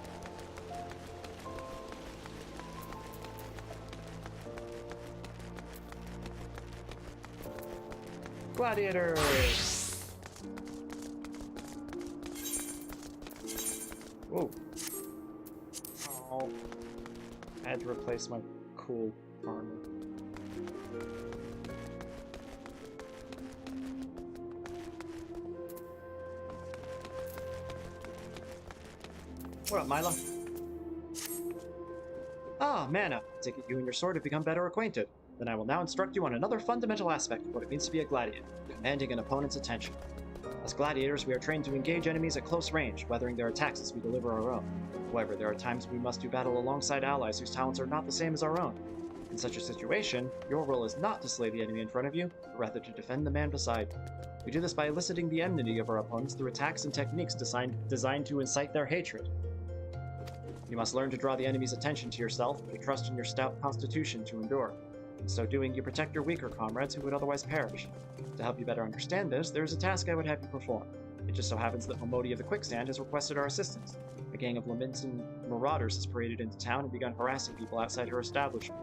Gladiator! Whoa. Oh. I had to replace my cool armor. What up, Mila? Ah, M'aana. I take it you and your sword have become better acquainted. Then I will now instruct you on another fundamental aspect of what it means to be a gladiator, commanding an opponent's attention. As gladiators, we are trained to engage enemies at close range, weathering their attacks as we deliver our own. However, there are times we must do battle alongside allies whose talents are not the same as our own. In such a situation, your role is not to slay the enemy in front of you, but rather to defend the man beside you. We do this by eliciting the enmity of our opponents through attacks and techniques designed to incite their hatred. You must learn to draw the enemy's attention to yourself, and to trust in your stout constitution to endure. In so doing, you protect your weaker comrades who would otherwise perish. To help you better understand this, there is a task I would have you perform. It just so happens that Momodi of the Quicksand has requested our assistance. A gang of Lamentin marauders has paraded into town and begun harassing people outside her establishment.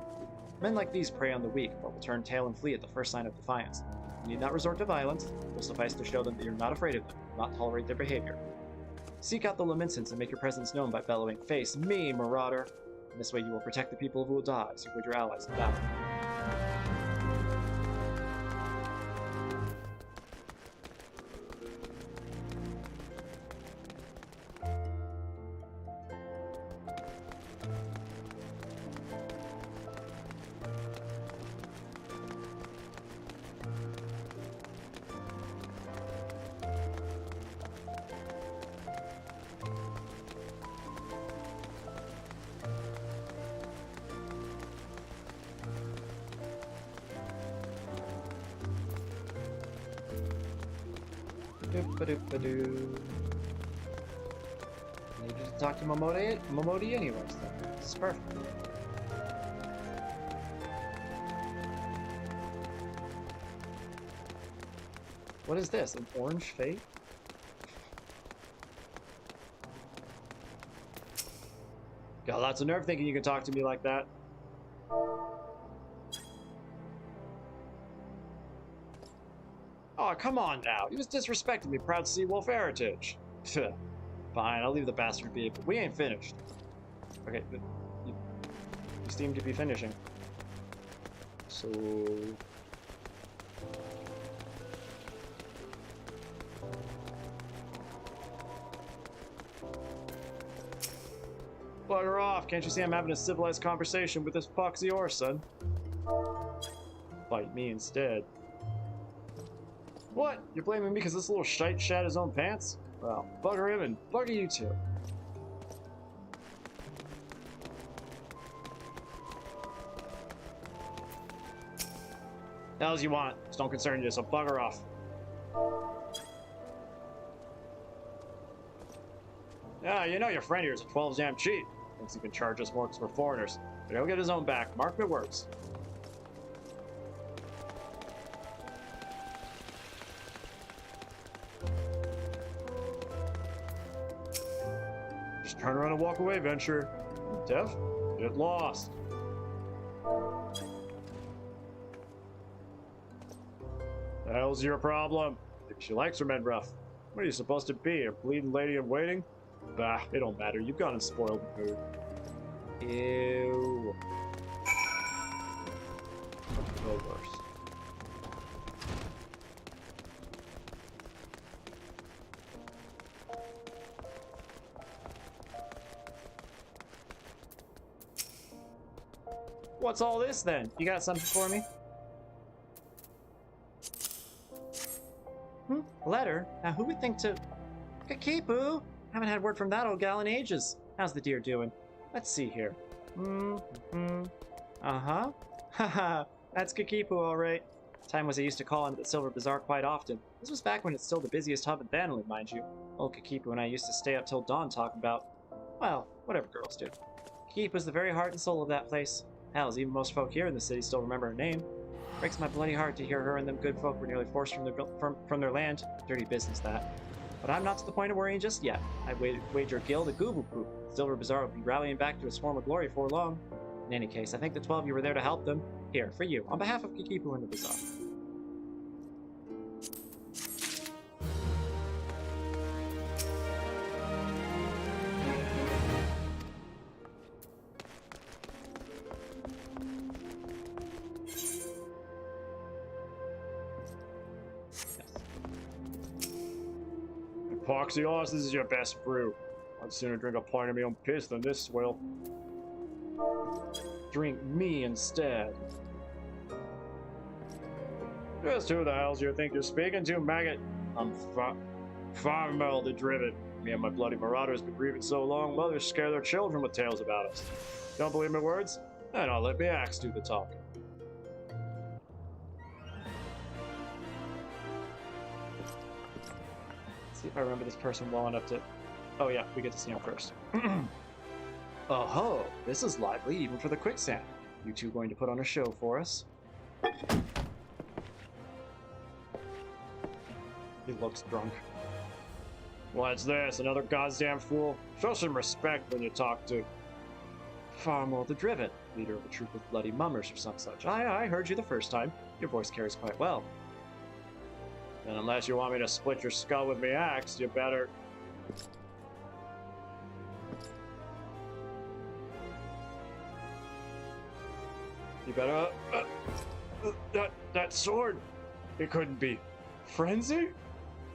Men like these prey on the weak, but will turn tail and flee at the first sign of defiance. You need not resort to violence. It will suffice to show them that you're not afraid of them, and not tolerate their behavior. Seek out the Lamentins and make your presence known by bellowing, "Face me, marauder!" In this way you will protect the people of Ul'dah as you would your allies in battle. Doop-a-doop-a-doo. Needed to talk to Momodi anyways, though. This is perfect. What is this? An orange fate? Got lots of nerve thinking you can talk to me like that. Oh, come on now. He was disrespecting me, proud Sea Wolf heritage. Fine, I'll leave the bastard be, but we ain't finished. Okay, you seem to be finishing. So... Bugger off, can't you see I'm having a civilized conversation with this poxy Orson? Fight me instead. What? You're blaming me because this little shite shat his own pants? Well, bugger him and bugger you too. The hell you want? Just don't concern you, so bugger off. Yeah, you know your friend here is a 12 jam cheat. Thinks he can charge us more because we're foreigners. But he'll get his own back. Mark my words. Just turn around and walk away, Venture. Dev, get lost. The hell's your problem? Maybe she likes her men rough. What are you supposed to be, a bleeding lady in waiting? Bah, it don't matter. You've gone and spoiled the food. Ew. No worse. What's all this then? You got something for me? Letter? Now who would think to... Kakipu! Haven't had word from that old gal in ages. How's the deer doing? Let's see here. Uh-huh. Haha, that's Kakipu, alright. Time was I used to call into the Silver Bazaar quite often. This was back when it's still the busiest hub in Vanillin, mind you. Old Kakipu and I used to stay up till dawn talking about... well, whatever girls do. Kakipu was the very heart and soul of that place. Hells, even most folk here in the city still remember her name. Breaks my bloody heart to hear her and them good folk were nearly forced from their land. Dirty business, that. But I'm not to the point of worrying just yet. I wager Gil the Google Poop. Silver Bazaar will be rallying back to its former glory before long. In any case, I think the 12 of you were there to help them. Here, for you, on behalf of Kakipu and the Bazaar. Poxy Oz, this is your best brew. I'd sooner drink a pint of my own piss than this swill. Drink me instead. Just who the hell do you think you're speaking to, maggot? I'm Farmville the Driven. Me and my bloody marauders been grieving so long, mothers scare their children with tales about us. Don't believe my words? Then I'll let me axe do the talking. Let's see if I remember this person well enough to... Oh yeah, we get to see him first. Oh ho, this is lively even for the quicksand. You two going to put on a show for us? He looks drunk. What's this? Another goddamn fool? Show some respect when you talk to Farmwell the Driven, leader of a troop of bloody mummers or some such. I heard you the first time. Your voice carries quite well. And unless you want me to split your skull with me axe, you better... You better... that sword! It couldn't be... Frenzy?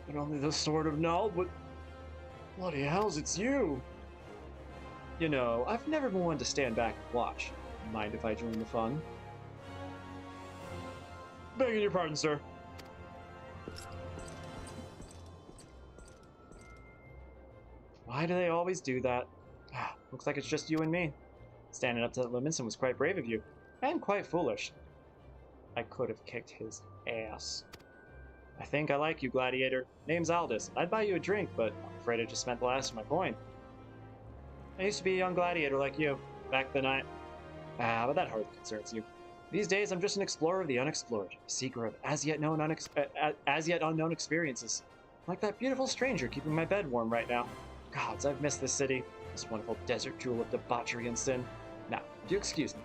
But only the sword of Null would... Bloody hells, it's you! You know, I've never been one to stand back and watch. Mind if I join the fun? Begging your pardon, sir. Why do they always do that? Looks like it's just you and me. Standing up to Leminson was quite brave of you, and quite foolish. I could have kicked his ass. I think I like you, Gladiator. Name's Aldous. I'd buy you a drink, but I'm afraid I just spent the last of my coin. I used to be a young gladiator like you, back then but that hardly concerns you. These days, I'm just an explorer of the unexplored, a seeker of as yet unknown experiences. Like that beautiful stranger keeping my bed warm right now. Gods, I've missed this city, this wonderful desert jewel of debauchery and sin. Now, do you excuse me?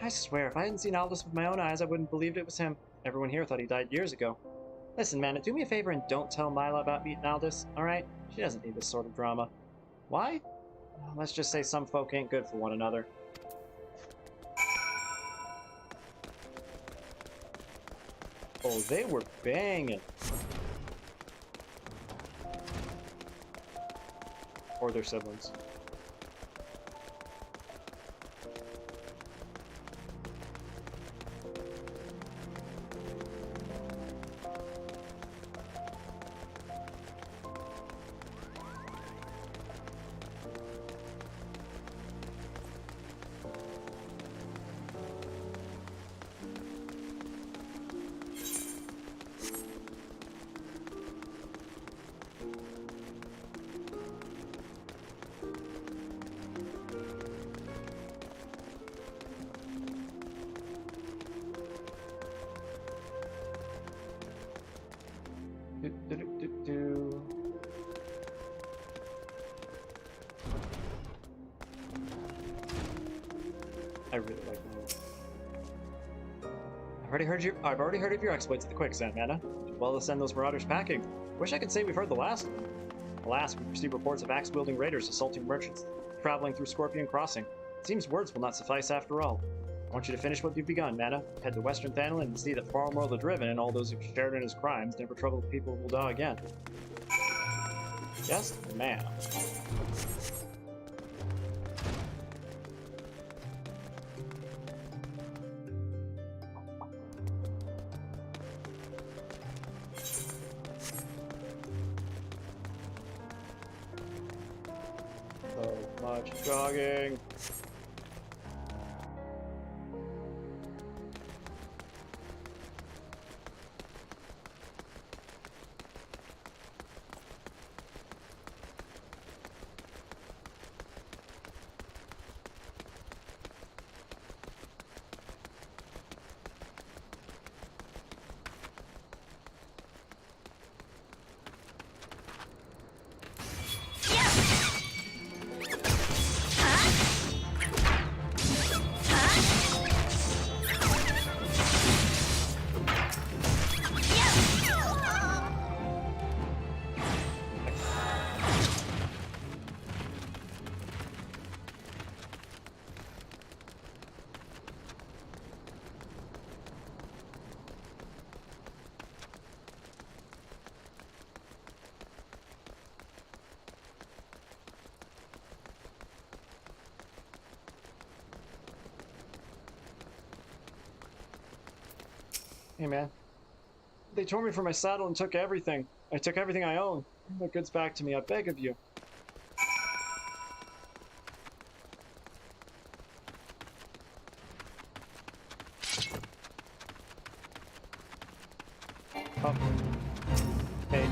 I swear, if I hadn't seen Aldous with my own eyes, I wouldn't believed it was him. Everyone here thought he died years ago. Listen, man, do me a favor and don't tell Mila about meeting Aldous, alright? She doesn't need this sort of drama. Why? Well, let's just say some folk ain't good for one another. Oh, they were banging. Or their siblings. I really like that. I've already heard of your exploits at the quicksand, M'aana. Well, to send those marauders packing. Wish I could say we've heard the last of them. Alas, we've received reports of axe-wielding raiders assaulting merchants, traveling through Scorpion Crossing. It seems words will not suffice after all. I want you to finish what you've begun, M'aana. Head to Western Thanlin and see that Farmwell the Driven and all those who shared in his crimes never trouble people will die again. Yes, ma'am. So much jogging. Hey, man. They tore me from my saddle and took everything. I took everything I own. Bring the goods back to me, I beg of you. Oh. Hey.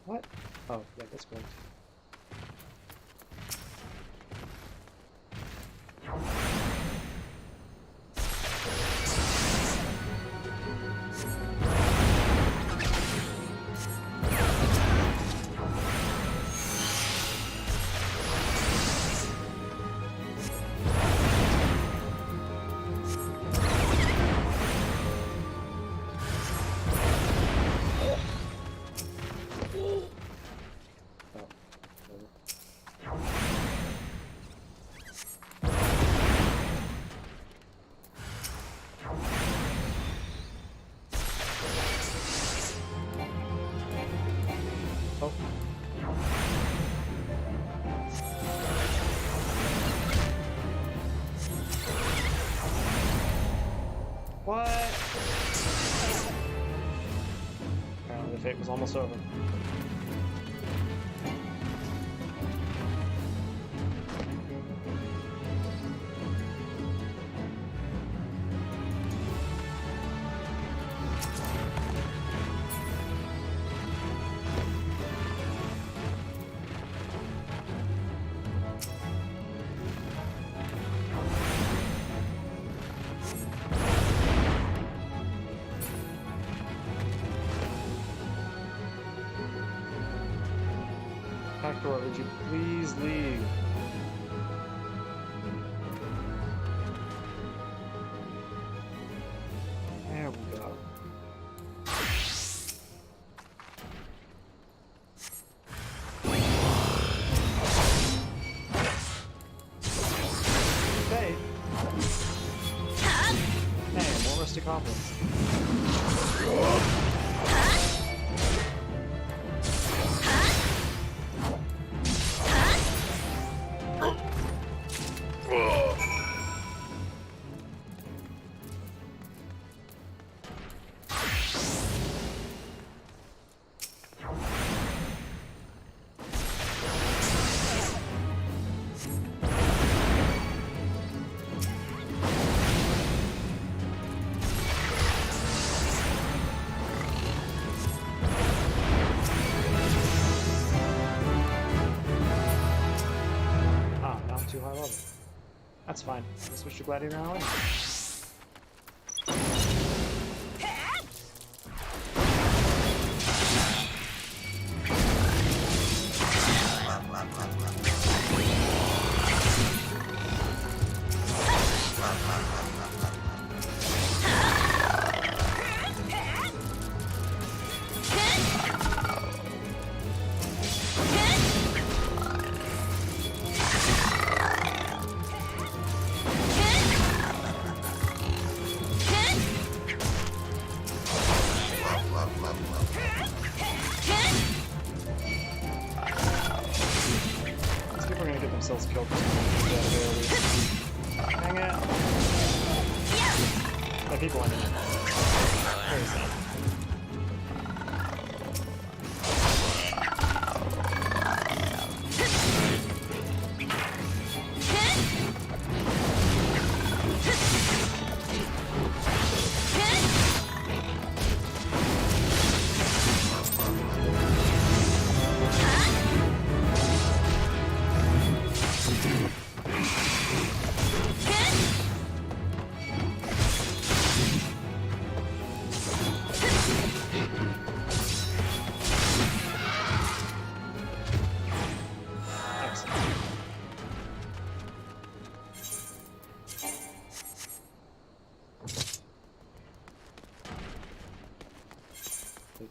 What? Oh, yeah, that's great. Oh. What? Apparently the fate was almost over. Hector, would you please leave? There we go. Okay. Hey, more rusty goblins. Too high level. That's fine. I'll switch to Gladiator now anyway. Themselves killed for Dang it. My people in it. Very sad.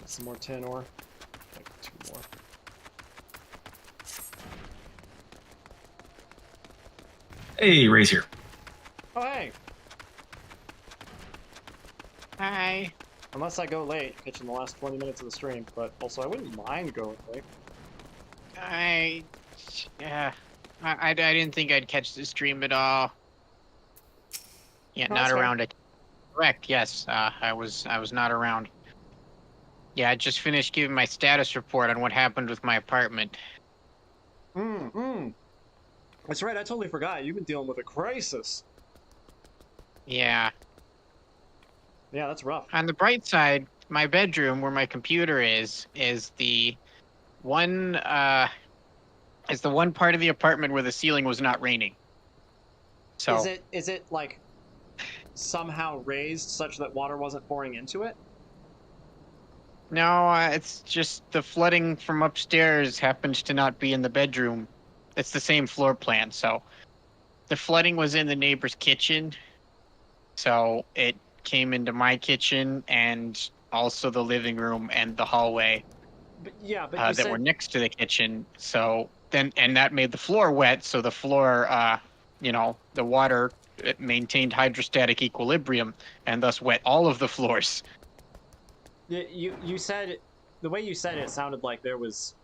Some more tin ore. Like 2 more. Hey, Ray's here. Oh, hey! Hi. Unless I go late, catching the last 20 minutes of the stream, but also I wouldn't mind going late. Yeah. I didn't think I'd catch the stream at all. Yeah, No, not that's fair. around it. Correct. Yes. I was not around. Yeah, I just finished giving my status report on what happened with my apartment. That's right, I totally forgot. You've been dealing with a crisis. Yeah. Yeah, that's rough. On the bright side, my bedroom where my computer is the one part of the apartment where the ceiling was not raining. So Is it like somehow raised such that water wasn't pouring into it? no, it's just the flooding from upstairs happened to not be in the bedroom. It's the same floor plan, so the flooding was in the neighbor's kitchen. So it came into my kitchen and also the living room and the hallway But yeah, but you that were next to the kitchen. So then, and that made the floor wet. So the floor, the water it maintained hydrostatic equilibrium and thus wet all of the floors. you said the way you said it sounded like there was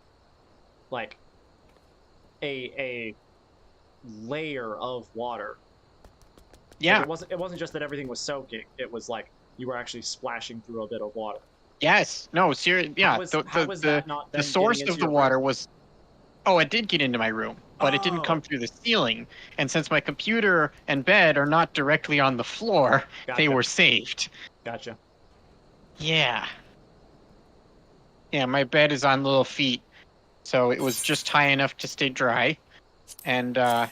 like a layer of water. Yeah. Like it wasn't just that everything was soaking. It was like you were actually splashing through a bit of water. Yes. No, seriously. Yeah. How was that not the then source getting of into the your water room? was. Oh, it did get into my room, but it didn't come Oh. through the ceiling. And since my computer and bed are not directly on the floor, they Gotcha. were saved. Gotcha. Yeah. Yeah, my bed is on little feet, so it was just high enough to stay dry. And I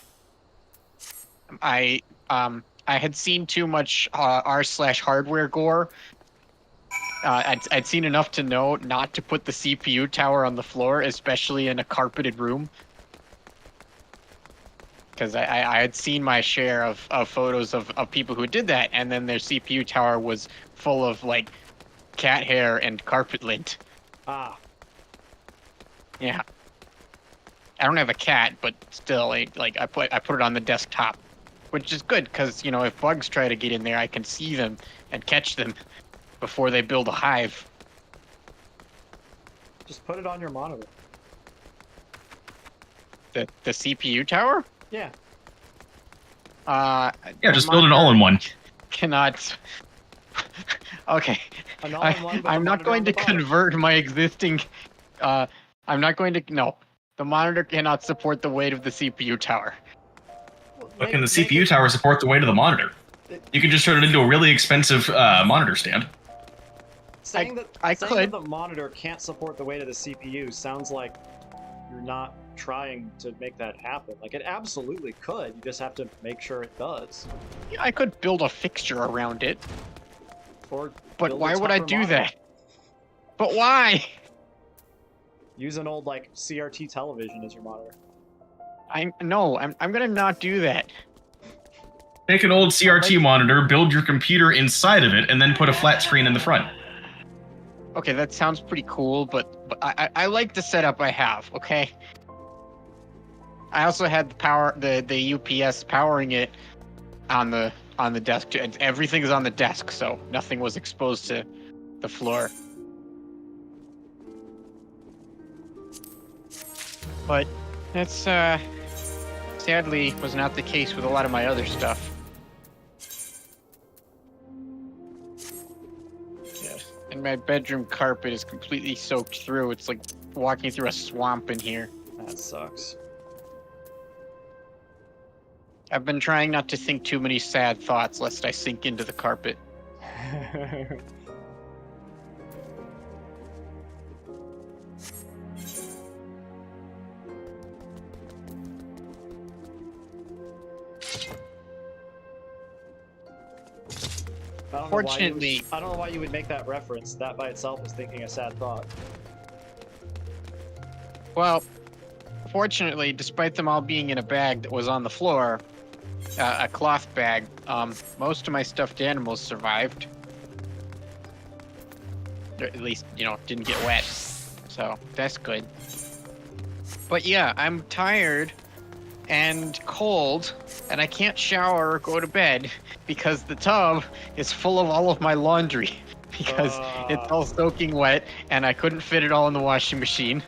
had seen too much r/hardware gore. I'd seen enough to know not to put the CPU tower on the floor, especially in a carpeted room. Because I had seen my share of photos of people who did that, and then their CPU tower was full of like cat hair and carpet lint. Ah. Yeah. I don't have a cat, but still, I put it on the desktop, which is good because if bugs try to get in there, I can see them and catch them before they build a hive. Just put it on your monitor. The CPU tower? Yeah. Yeah, just build an all-in-one. Cannot. Okay. An all-in-one, but I'm the not monitor going on to the bottom. convert my existing. I'm not going to. No, the monitor cannot support the weight of the CPU tower. But can the CPU tower support the weight of the monitor? You can just turn it into a really expensive monitor stand. Saying that could. the monitor can't support the weight of the CPU sounds like you're not trying to make that happen. Like, it absolutely could. You just have to make sure it does. Yeah, I could build a fixture around it. Or But build a why would I tougher do monitor. that? But why? Use an old, like, CRT television as your monitor. I'm gonna not do that. Take an old CRT monitor, build your computer inside of it, and then put a flat screen in the front. Okay, that sounds pretty cool, but I like the setup I have. Okay. I also had the UPS powering it on the desk. Everything's on the desk, so nothing was exposed to the floor. But that's sadly was not the case with a lot of my other stuff. Yes. And my bedroom carpet is completely soaked through. It's like walking through a swamp in here. That sucks. I've been trying not to think too many sad thoughts lest I sink into the carpet. Fortunately, I don't know why you would make that reference. That by itself is thinking a sad thought. well, fortunately, despite them all being in a bag that was on the floor, a cloth bag, most of my stuffed animals survived. or at least, didn't get wet. So that's good. But yeah, I'm tired and cold, and I can't shower or go to bed because the tub is full of all of my laundry because it's all soaking wet, and I couldn't fit it all in the washing machine.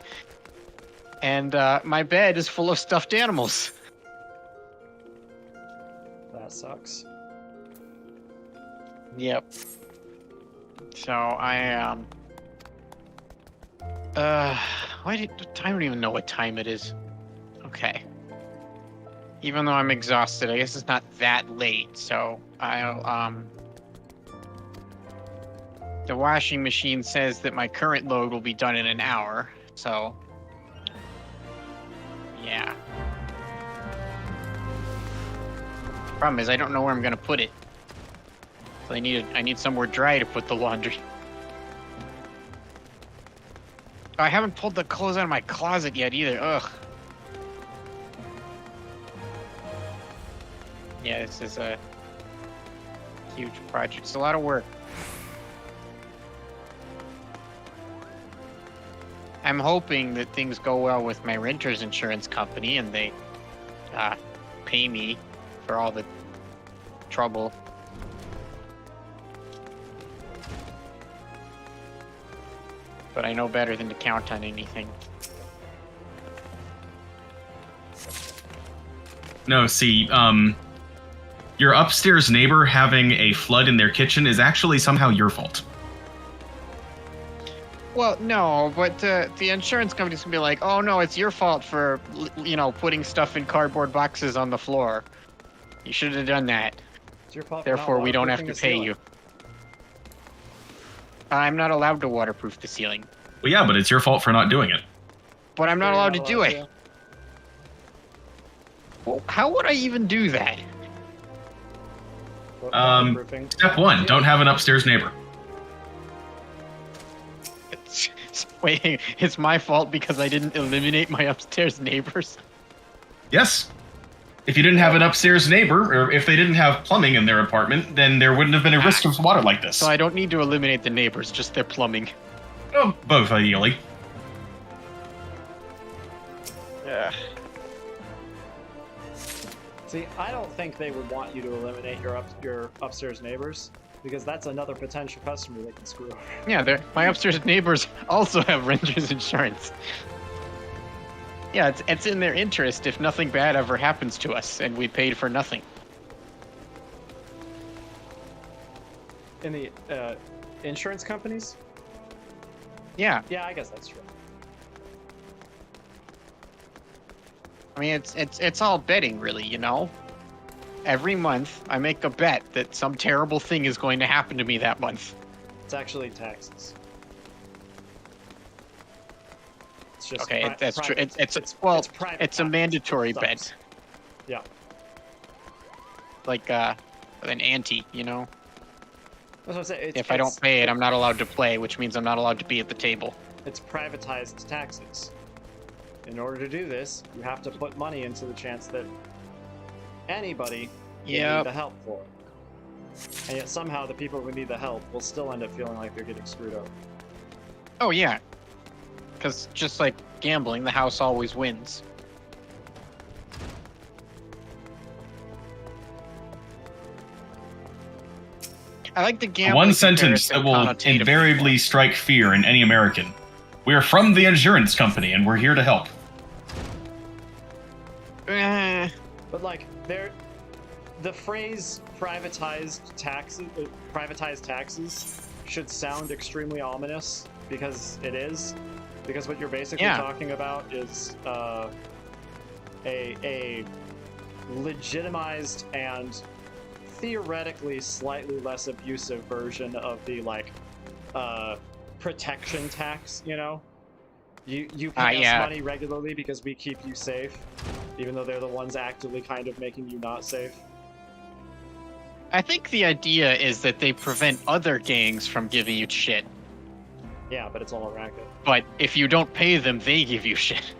And my bed is full of stuffed animals. That sucks. Yep. So I I don't even know what time it is. Okay. Even though I'm exhausted, I guess it's not that late, so I'll the washing machine says that my current load will be done in an hour, so yeah. Problem is I don't know where I'm gonna put it. So I need somewhere dry to put the laundry. Oh, I haven't pulled the clothes out of my closet yet either. Ugh. Yeah, this is a huge project. It's a lot of work. I'm hoping that things go well with my renter's insurance company and they pay me for all the trouble. But I know better than to count on anything. No, see, your upstairs neighbor having a flood in their kitchen is actually somehow your fault. Well, no, but the insurance company's gonna be like, oh no, it's your fault for, putting stuff in cardboard boxes on the floor. You should have done that. It's your fault. Therefore, we don't have to pay you. I'm not allowed to waterproof the ceiling. Well, yeah, but it's your fault for not doing it. But I'm not allowed to do it. Well, how would I even do that? Step one, don't have an upstairs neighbor. Wait, it's my fault because I didn't eliminate my upstairs neighbors? Yes. If you didn't have an upstairs neighbor, or if they didn't have plumbing in their apartment, then there wouldn't have been a risk of water like this. So I don't need to eliminate the neighbors, just their plumbing. Oh, both, ideally. Yeah. See, I don't think they would want you to eliminate your upstairs neighbors, because that's another potential customer they can screw over. Yeah, my upstairs neighbors also have renter's insurance. Yeah, it's in their interest if nothing bad ever happens to us and we paid for nothing. In the insurance companies? Yeah. Yeah, I guess that's true. I mean, it's all betting, really, Every month, I make a bet that some terrible thing is going to happen to me that month. It's actually taxes. It's just okay, that's true. It's a mandatory bet. Yeah. Like an ante, That's what I'm saying. If I don't pay it, I'm not allowed to play, which means I'm not allowed to be at the table. It's privatized taxes. In order to do this, you have to put money into the chance that anybody will need the help for it. And yet somehow the people who need the help will still end up feeling like they're getting screwed over. Oh, yeah. Because just like gambling, the house always wins. I like the gambling. One sentence that will invariably strike fear in any American. We are from the insurance company, and we're here to help. But like, the phrase "privatized taxes" should sound extremely ominous because it is. Because what you're basically talking about is a legitimized and theoretically slightly less abusive version of the protection tax. You pay us money regularly because we keep you safe, even though they're the ones actively kind of making you not safe. I think the idea is that they prevent other gangs from giving you shit. Yeah, but it's all a racket. But if you don't pay them, they give you shit.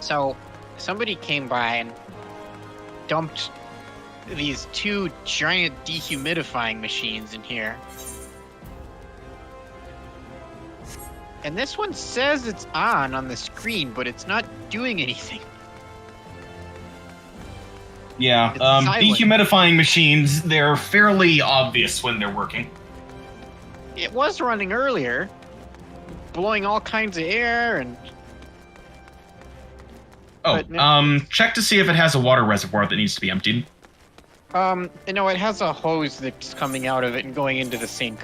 So, somebody came by and dumped these 2 giant dehumidifying machines in here. And this one says it's on the screen, but it's not doing anything. Yeah, It's silent. dehumidifying machines, they're fairly obvious when they're working. It was running earlier, blowing all kinds of air and... Oh, But no- check to see if it has a water reservoir that needs to be emptied. it has a hose that's coming out of it and going into the sink.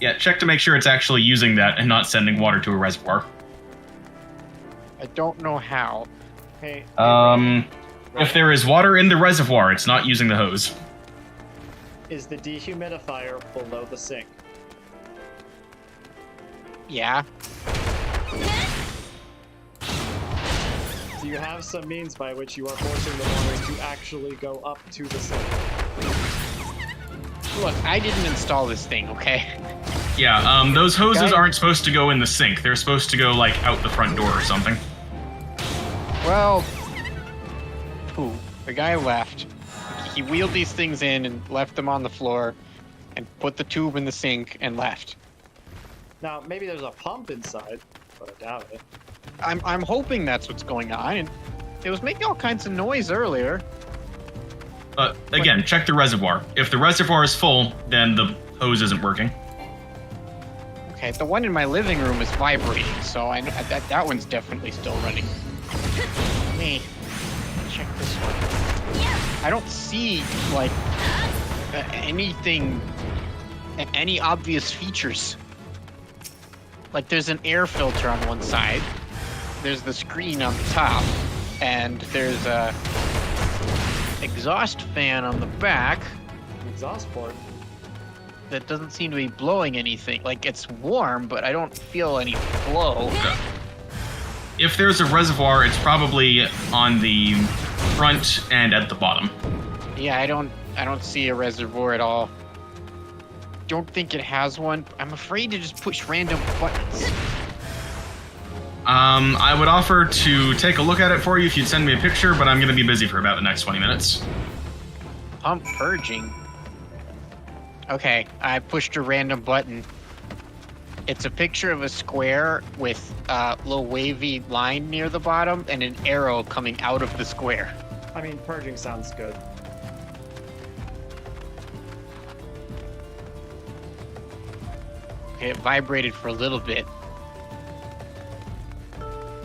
Yeah, check to make sure it's actually using that and not sending water to a reservoir. I don't know how. Hey. If there is water in the reservoir, it's not using the hose. Is the dehumidifier below the sink? Yeah. Do you have some means by which you are forcing the water to actually go up to the sink? Look, I didn't install this thing, okay? Yeah, those hoses Guy- aren't supposed to go in the sink. They're supposed to go, like, out the front door or something. Well, the guy left. He wheeled these things in and left them on the floor and put the tube in the sink and left. Now, maybe there's a pump inside, but I doubt it. I'm hoping that's what's going on, and it was making all kinds of noise earlier. Again, check the reservoir. If the reservoir is full, then the hose isn't working. Okay, the one in my living room is vibrating, so I know that one's definitely still running. Let me check this one. I don't see, like, anything, any obvious features. Like, there's an air filter on one side, there's the screen on the top, and there's a exhaust fan on the back Exhaust port. that doesn't seem to be blowing anything. Like, it's warm, but I don't feel any flow. If there's a reservoir, it's probably on the front and at the bottom. Yeah, I don't see a reservoir at all. Don't think it has one. I'm afraid to just push random buttons. I would offer to take a look at it for you if you'd send me a picture, but I'm going to be busy for about the next 20 minutes. Pump purging. Okay, I pushed a random button. It's a picture of a square with a little wavy line near the bottom and an arrow coming out of the square. I mean, purging sounds good. Okay, it vibrated for a little bit.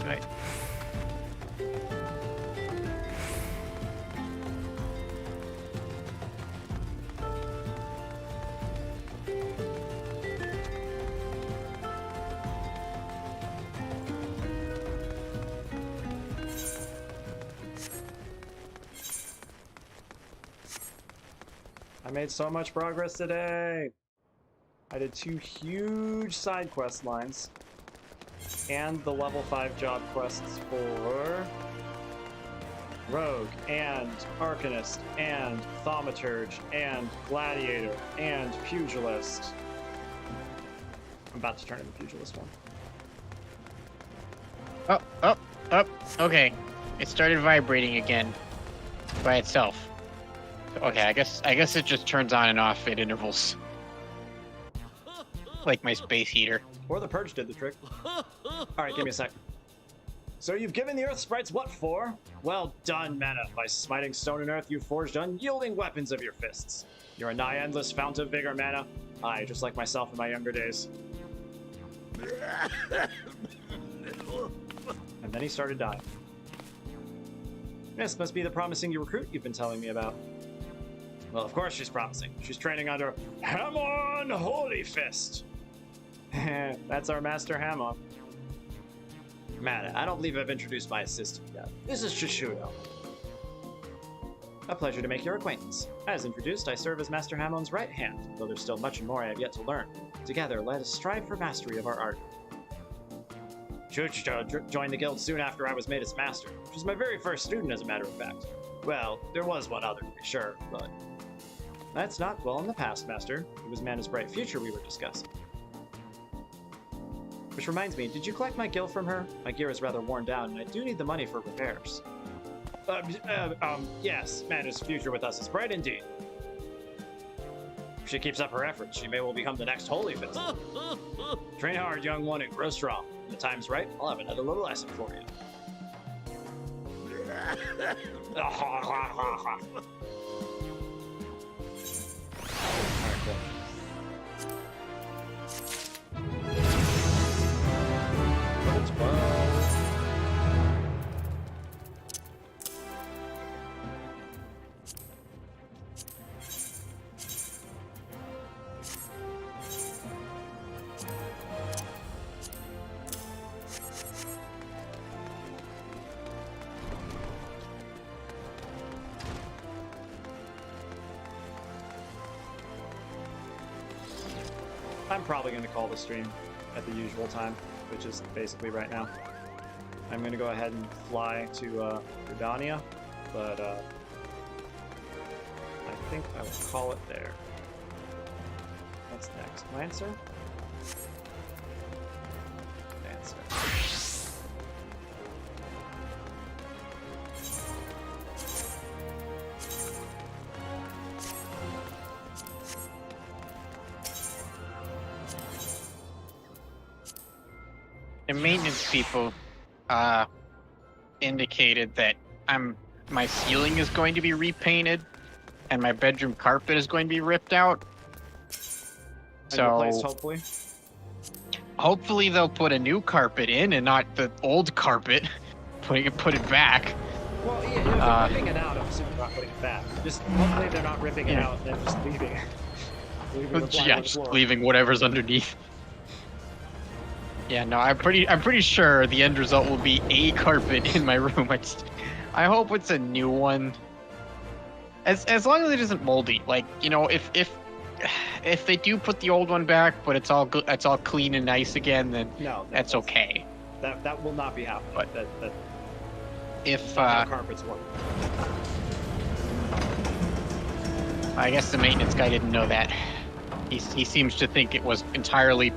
Right. I made so much progress today. I did 2 huge side quest lines and the level 5 job quests for Rogue and Arcanist and Thaumaturge and Gladiator and Pugilist. I'm about to turn into Pugilist one. Up. Okay, it started vibrating again by itself. Okay, I guess it just turns on and off at intervals. Like my space heater. Or the purge did the trick. Alright, give me a sec. So you've given the earth sprites what for? Well done, M'aana. By smiting stone and earth, you forged unyielding weapons of your fists. You're a nigh endless fount of vigor, M'aana. Aye, just like myself in my younger days. And then he started dying. This must be the promising recruit you've been telling me about. Well, of course she's promising. She's training under Hamon Holy Fist. That's our master Hamon. M'aana, I don't believe I've introduced my assistant yet. This is Shishudo. A pleasure to make your acquaintance. As introduced, I serve as Master Hamon's right hand, though there's still much more I have yet to learn. Together, let us strive for mastery of our art. Shishudo joined the guild soon after I was made its master. She was my very first student, as a matter of fact. Well, there was one other, to be sure, but... That's not well in the past, Master. It was M'aana's bright future we were discussing. Which reminds me, did you collect my gill from her? My gear is rather worn down, and I do need the money for repairs. Yes, M'aana's future with us is bright indeed. If she keeps up her efforts, she may well become the next holy fist. Train hard, young one, and grow strong. When the time's right, I'll have another little lesson for you. Alright, cool. Level 12. I'm probably going to call the stream at the usual time, which is basically right now. I'm going to go ahead and fly to Udania, but I think I will call it there. What's next? Lancer? Lancer. The maintenance people indicated that my ceiling is going to be repainted and my bedroom carpet is going to be ripped out. So Replaced, hopefully. Hopefully they'll put a new carpet in and not the old carpet. Put it back. Well, yeah, if they're ripping it out, I'm assuming they're not putting it back. Just hopefully they're not ripping it out and then just leaving it. Yeah, just leaving whatever's underneath. Yeah, no, I'm pretty sure the end result will be a carpet in my room. I hope it's a new one. As long as it isn't moldy. Like, you know, if they do put the old one back, but it's all clean and nice again, then that's okay. That will not be happening. But that if carpets work. I guess the maintenance guy didn't know that. He seems to think it was entirely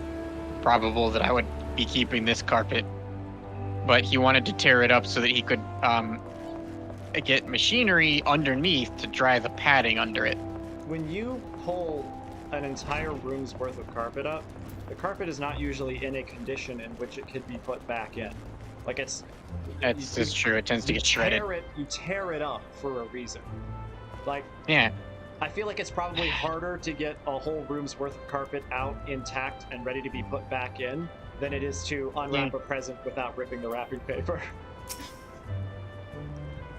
probable that I would be keeping this carpet, but he wanted to tear it up so that he could get machinery underneath to dry the padding under it. When you pull an entire room's worth of carpet up, the carpet is not usually in a condition in which it could be put back in. Like it's true. It tends to get shredded. You tear it up for a reason. Like, yeah. I feel like it's probably harder to get a whole room's worth of carpet out intact and ready to be put back in than it is to unwrap a present without ripping the wrapping paper.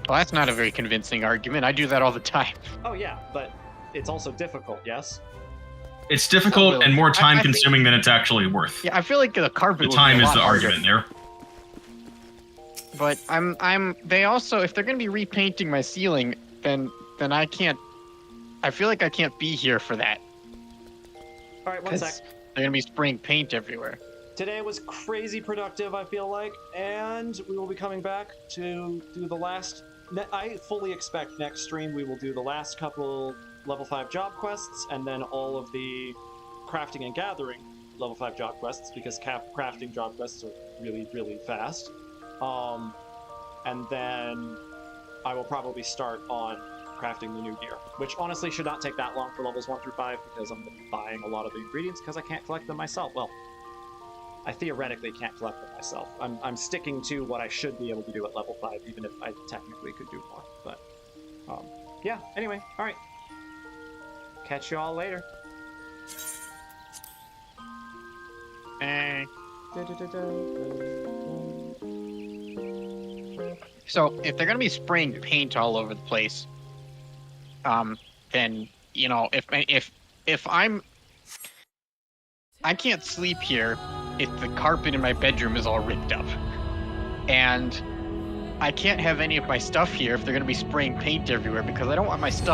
Well, that's not a very convincing argument. I do that all the time. Oh yeah, but it's also difficult, yes? It's difficult and more time-consuming than it's actually worth. Yeah, I feel like the carpet. The time is the argument there. But they also, if they're going to be repainting my ceiling, then I can't. I feel like I can't be here for that. All right, one sec. They're gonna be spraying paint everywhere. Today was crazy productive, I feel like, and we will be coming back to do the last. I fully expect next stream we will do the last couple level 5 job quests, and then all of the crafting and gathering level 5 job quests, because crafting job quests are really, really fast. And then I will probably start on crafting the new gear, which honestly should not take that long for levels 1 through 5 because I'm buying a lot of the ingredients because I can't collect them myself. Well, I theoretically can't collect them myself. I'm sticking to what I should be able to do at level 5, even if I technically could do more. But yeah, anyway, all right. Catch you all later. So if they're gonna be spraying paint all over the place, then, you know, if I can't sleep here if the carpet in my bedroom is all ripped up, and I can't have any of my stuff here if they're going to be spraying paint everywhere, because I don't want my stuff